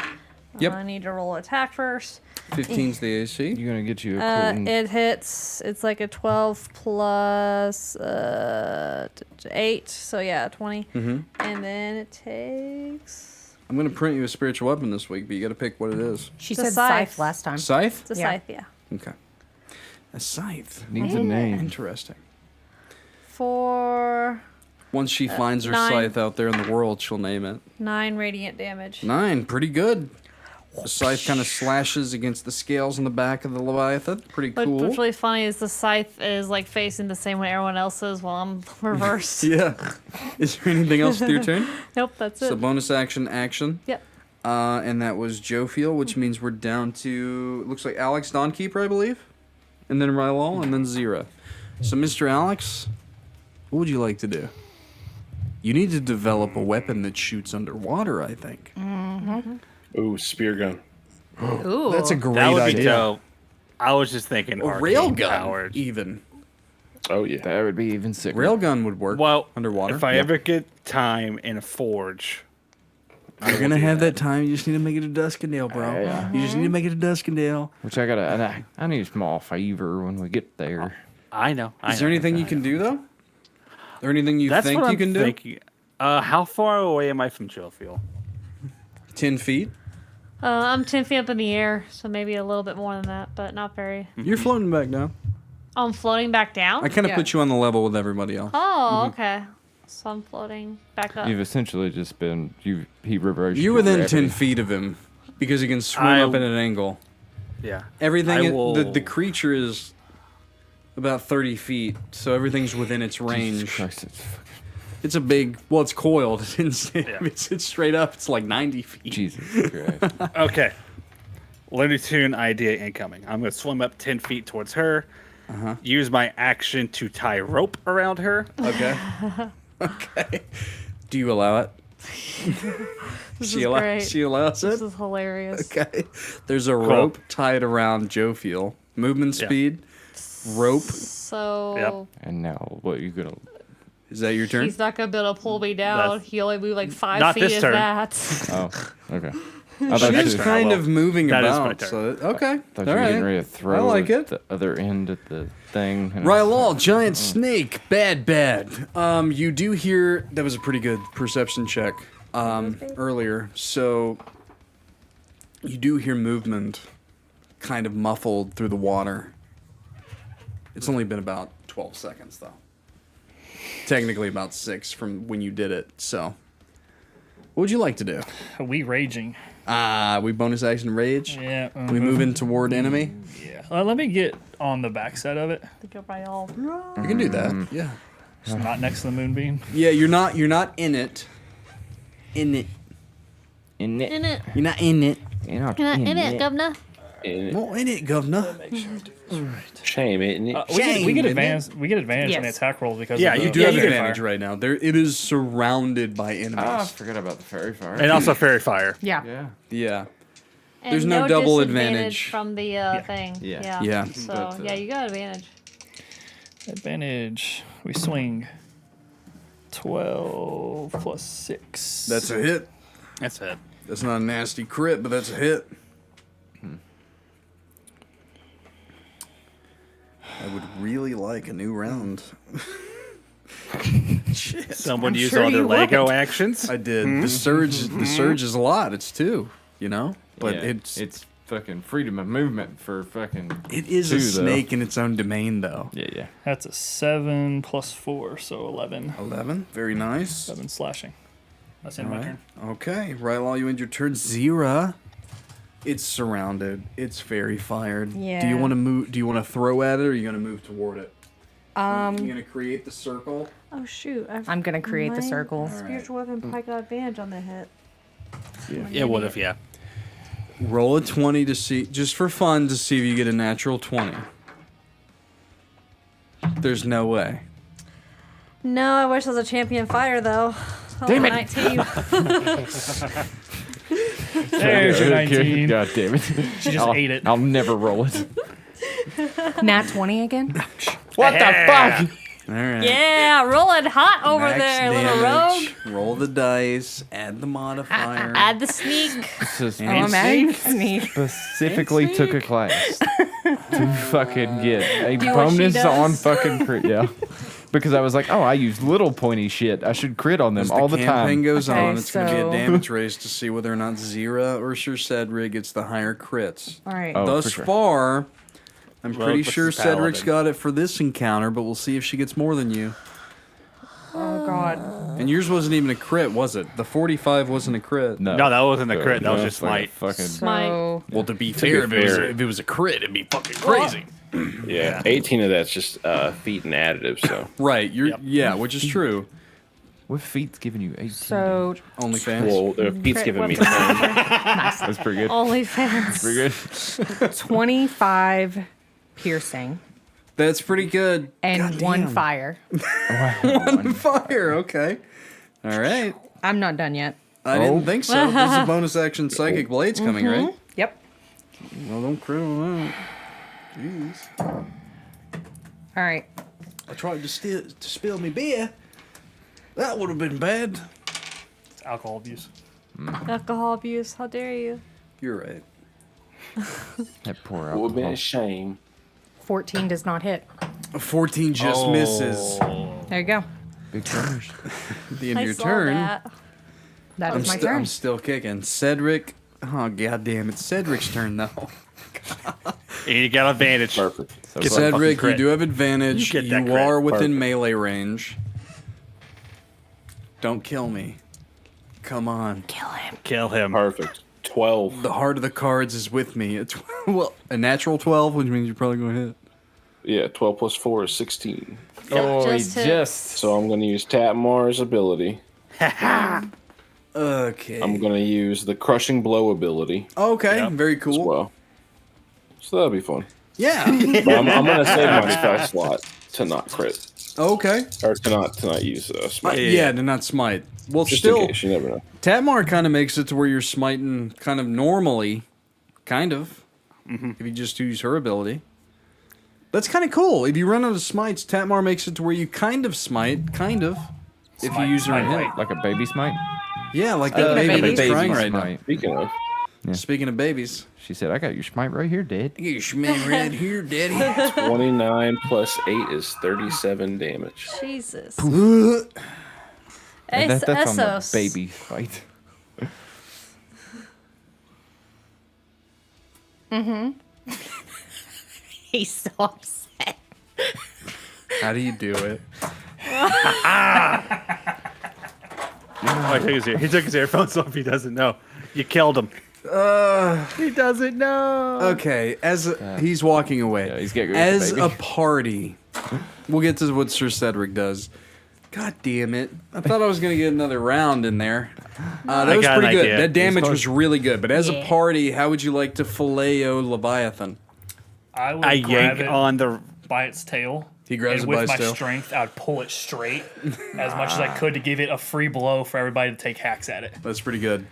Yep. I need to roll attack first. 15's the AC. You're gonna get you a cool. It hits. It's like a 12 plus 8. So yeah, 20. Mm-hmm. And then it takes. I'm going to print you a spiritual weapon this week, but you got to pick what it is. She The said scythe. scythe last time. Scythe? It's a Yeah. scythe, yeah. Okay. A scythe. Needs a name. Interesting. For Once she finds her 9. scythe out there in the world, she'll name it. 9 radiant damage. 9, pretty good. The scythe kind of slashes against the scales on the back of the Leviathan. Pretty cool. What's really funny is the scythe is like facing the same way everyone else is while I'm reversed. Yeah. Is there anything else with your turn? Nope, that's So it. bonus action. Yep. And that was Jophiel, which means we're down to, it looks like Alex Dawnkeeper, I believe. And then Rylal, and then Xyrra. So, Mr. Alex, what would you like to do? You need to develop a weapon that shoots underwater, I think. Ooh, spear gun. Ooh. That's a great That would be idea. dope. I was just thinking A arcane railgun, powered. even. Oh yeah. That would be even sicker. Railgun would work Well, underwater. if I Yeah. ever get time in a forge, You're going to have that time. You just need to make it a Duskendale, bro. Yeah. You just need to make it a Duskendale. Which I gotta. And I need a small favor when we get there. I know. Is there anything you can do, though? Or anything you That's think what you I'm can do? thinking. How far away am I from Jophiel? 10 feet? I'm 10 feet up in the air, so maybe a little bit more than that, but not very. You're floating back down. Oh, I'm floating back down? I kind of Yeah. put you on the level with everybody else. Oh, okay. So I'm floating back up. You've essentially just been. He reversed. You're your within gravity. 10 feet of him because he can swim I- up at an angle. Yeah. Everything, I will- the creature is about 30 feet, so everything's within its Jesus range. Christ, it's fucking- It's a big, well, it's coiled. It's, Yeah. it's straight up. It's like 90 feet. Jesus Christ. Okay. Looney Tune idea incoming. I'm going to swim up 10 feet towards her, use my action to tie rope around her. Okay. Okay. Do you allow it? This is great. She allows This it? is hilarious. Okay. There's a rope tied around Jophiel. Movement Yeah. speed, rope. So Yep. And now, what you gonna? Is that your turn? he's not going to be able to pull me down. That's- He only moved like 5 Not feet this as turn. that. Oh, okay. I thought She's you turn. kind Well, of moving that is my about. turn. So okay. thought All you were getting right. ready to throw I like it. the other end at the thing. and I was Rylal, like, giant snake, bad. You do hear that was a pretty good perception check earlier. So you do hear movement, kind of muffled through the water. It's only been about 12 seconds though. Technically about 6 from when you did it. So, what would you like to do? Are we raging? We bonus action rage. Yeah. We move in toward enemy. Yeah. Let me get on the backside of it. To go right all. You can do that. Yeah. Just not next to the moonbeam. Yeah, you're not in it. In it. In it. In it. You're not in it. You're not In it, governor. Well, in it, governor. Shame, isn't it? We get Shame, advantage. We get advantage on the Yes. attack roll because Yeah, of the you do You have have fairy advantage right now. There, it is surrounded by enemies. I forgot about the fairy fire. And also fairy fire. Yeah. Yeah. Yeah. And There's no double disadvantage advantage. from the thing. Yeah. Yeah. So, But, yeah, you got advantage. advantage. We swing. 12 plus 6. That's a hit. That's it. That's not a nasty crit, but that's a hit. I would really like a new round. Shit. Someone I'm used sure all their you Lego would. actions. I did. The surge is a lot. It's 2, you know? But Yeah, it's fucking freedom of movement for fucking. it is a 2, though. snake in its own domain though. Yeah. That's a 7 plus 4, so 11. 11. Very nice. 7 slashing. That's in All my right. turn. Okay, Rylal, you end your turn. Xyrra, it's surrounded. It's very fired. Do you Yeah. want to move? Do you want to throw at it, or are you going to move toward it? You're going to create the circle. Oh, shoot. I'm gonna create the My circle. Spiritual weapon probably got advantage on the hit. It would have, yeah. Roll a 20 to see, just for fun, to see if you get a natural 20. There's no way. No, I wish I was a champion fighter though. Damn it. 19. There's your 19. God damn it. She just ate it. I'll never roll it. Nat 20 again? What the fuck? All right. Yeah, rolling hot over Max there, little rogue. damage. Roll the dice. Add the modifier. Add the sneak. Oh, man. Sneak. Specifically took a class to fucking get a Do what she bonus does. on fucking crit. Yeah. Because I was like, oh, I use little pointy shit. I should crit on them As all the the campaign time. goes Okay, on, it's going to be a so- damage race to see whether or not Xyrra or Sir Cedric gets the higher crits. All right. Oh, Thus for sure. far, I'm Rogue pretty versus sure Cedric's Paladin. got it for this encounter, but we'll see if she gets more than you. Oh, God. And yours wasn't even a crit, was it? The 45 wasn't a crit. No, that wasn't a crit. That was No, just it's like a smite. Fucking So, Well, to be be fair, fair- if it was a crit, it'd be fucking crazy. Yeah, 18 of that's just feet and additive. So Right, you're Yep. yeah, which is true. what feat's giving you 18? so OnlyFans. well, the feet's Crit giving me weapon 10. That's pretty good. OnlyFans. Pretty good. 25 piercing That's pretty good. and 1 fire. One fire, okay. All right. I'm not done yet. I didn't think so. There's a bonus action Psychic Blades coming, right? Yep. Well, don't crit on that. Jeez. All right. I tried to spill me beer. That would have been bad. It's alcohol abuse. Alcohol abuse. How dare you? You're right. That poor It would have been alcohol. a shame. 14 does not hit. A 14 just misses. There you go. Big damage. At the end I of your saw turn, that. That I'm, is my st- turn. I'm still kicking. Cedric. Oh, god damn it. Cedric's turn, though. And you got advantage. Perfect. So Get fuck. that Cedric, you crit. do have advantage. You get that You crit. are within Perfect. melee range. Don't kill me. Come on. Kill him. Perfect. 12. The heart of the cards is with me. It's well, a natural 12, which means you're probably going to hit. Yeah, 12 plus 4 is 16. Oh, he Just hit. just. So I'm going to use Tatmar's ability. Okay. I'm going to use the Crushing Blow ability Okay, Yep. very as cool. well. So that'll be fun. Yeah. But I'm going to save my spell slot to not crit. Okay. Or to not use smite. Yeah, to not smite. Well, Just still, in case, you never know. Tatmar kind of makes it to where you're smiting kind of normally. Kind of. If you just use her ability. That's kind of cool. If you run out of smites, Tatmar makes it to where you kind of smite. Kind of. If you Smite, use her in smite, hit. right. Like a baby smite? Yeah, like Speaking that of baby babies. that's crying Baby right now. smite. Speaking of, Speaking of babies. She said, I got your smite right here, Dad. I get your schmeg right here, daddy. 29 plus 8 is 37 damage. Jesus. And Es- that's on the Essos. baby fight. He's so upset. How do you do it? He took his earphones off. He doesn't know. You killed him. He doesn't know. Okay, he's walking away. Yeah, he's getting rid of As the a baby. party, we'll get to what Sir Cedric does. God damn it! I thought I was gonna get another round in there. That I was got an pretty good. idea. That damage close. was really good. But as a Yeah. party, how would you like to fillet-o Leviathan? I would I grab yank it on the. by its tail. He grabs and it by with its my tail. strength, I would pull it straight as much as I could to give it a free blow for everybody to take hacks at it. That's pretty good.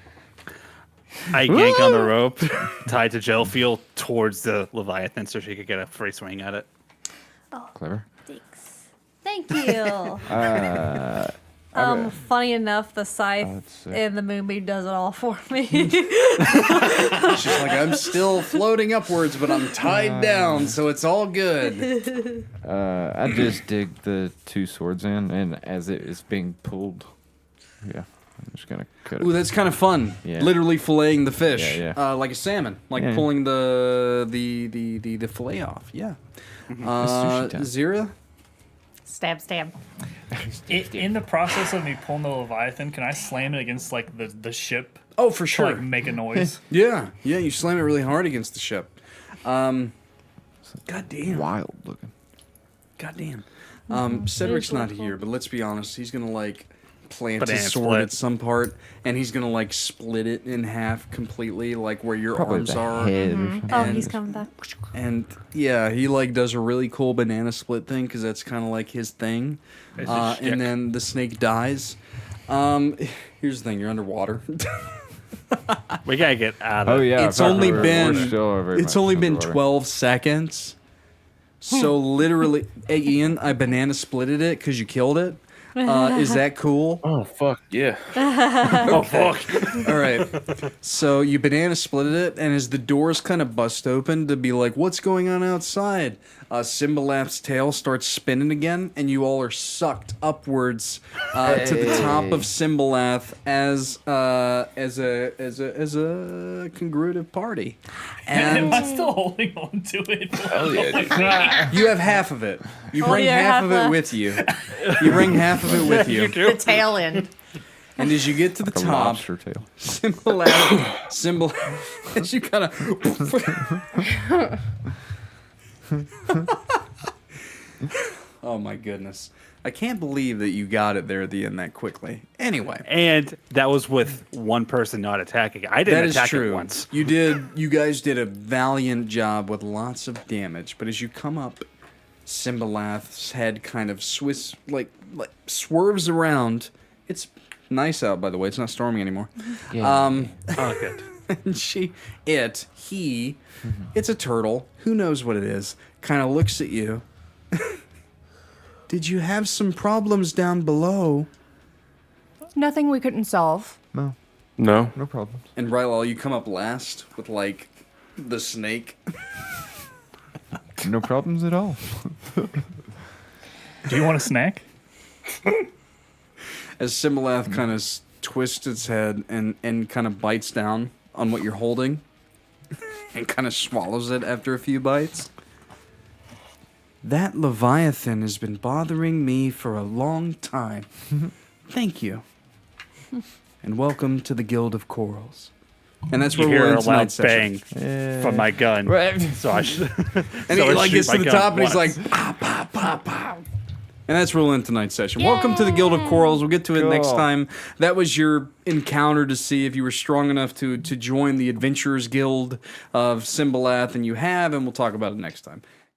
I yank on the rope tied to Jophiel towards the Leviathan so she could get a free swing at it. Clever. Thanks. Thank you. Funny enough, the scythe that's sick. and the moonbeam does it all for me. She's like, I'm still floating upwards, but I'm tied down, so it's all good. I just dig the two swords in, and as it is being pulled, yeah, I'm just gonna cut it. Ooh, that's kind of fun. Yeah. Literally filleting the fish, Yeah, yeah. like a salmon, like Yeah. pulling the fillet off. Yeah. sushi time. Xyrra. Stab, stab. In the process of me pulling the Leviathan, can I slam it against like the ship Oh, for to sure. like make a noise? Yeah, you slam it really hard against the ship. God damn. Wild looking. God damn. Cedric's not here, but let's be honest. He's gonna like plant Banana his sword split. at some part, and he's gonna like split it in half completely, like where your Probably arms the are. head or something. Oh, And- he's coming back. And yeah, he like does a really cool banana split thing because that's kind of like his thing. It's his shtick. And then the snake dies. Here's the thing: you're underwater. We gotta get out of. Oh yeah, It's in fact, only we're been still very it's much only been underwater. 12 seconds. So literally, hey Ian, I banana splitted it because you killed it. Is that cool? Oh fuck yeah! Oh fuck! All right. So you banana splitted it, and as the doors kind of bust open to be like, "What's going on outside?" Simbalath's tail starts spinning again, and you all are sucked upwards to the top of Simbalath as a congruitive party. Am And I still holding on to it? Hell yeah, dude. you have half of it. You Oh, bring you have half of it left. with you. You bring half of it with you. The tail end. And as you get to the Like a top, lobster tail. Symbol, as you kind of. Oh my goodness! I can't believe that you got it there at the end that quickly. Anyway, And that was with one person not attacking. I that didn't is attack true. it once. You did. You guys did a valiant job with lots of damage. But as you come up, Simbalath's head kind of like swerves around. It's nice out, by the way. It's not storming anymore. Oh, good. And it's a turtle. Who knows what it is? Kind of looks at you. Did you have some problems down below? Nothing we couldn't solve. No, No, no problems. And Rylal, you come up last with like the snake. No problems at all. Do you want a snack? As Simbalath kind of twists its head and kind of bites down on what you're holding and kind of swallows it after a few bites. That Leviathan has been bothering me for a long time. Thank you. And welcome to the Guild of Corals. And that's You where hear we'll a end loud tonight's bang session. from my gun. So I should. And so he I like shoot gets my to the gun top and he's once. like, pow, pow, pow, pow. And that's where we'll end tonight's session. Welcome to the Guild of Corals. We'll get to it next Cool. time. That was your encounter to see if you were strong enough to join the Adventurers Guild of Simbalath, and you have, and we'll talk about it next time.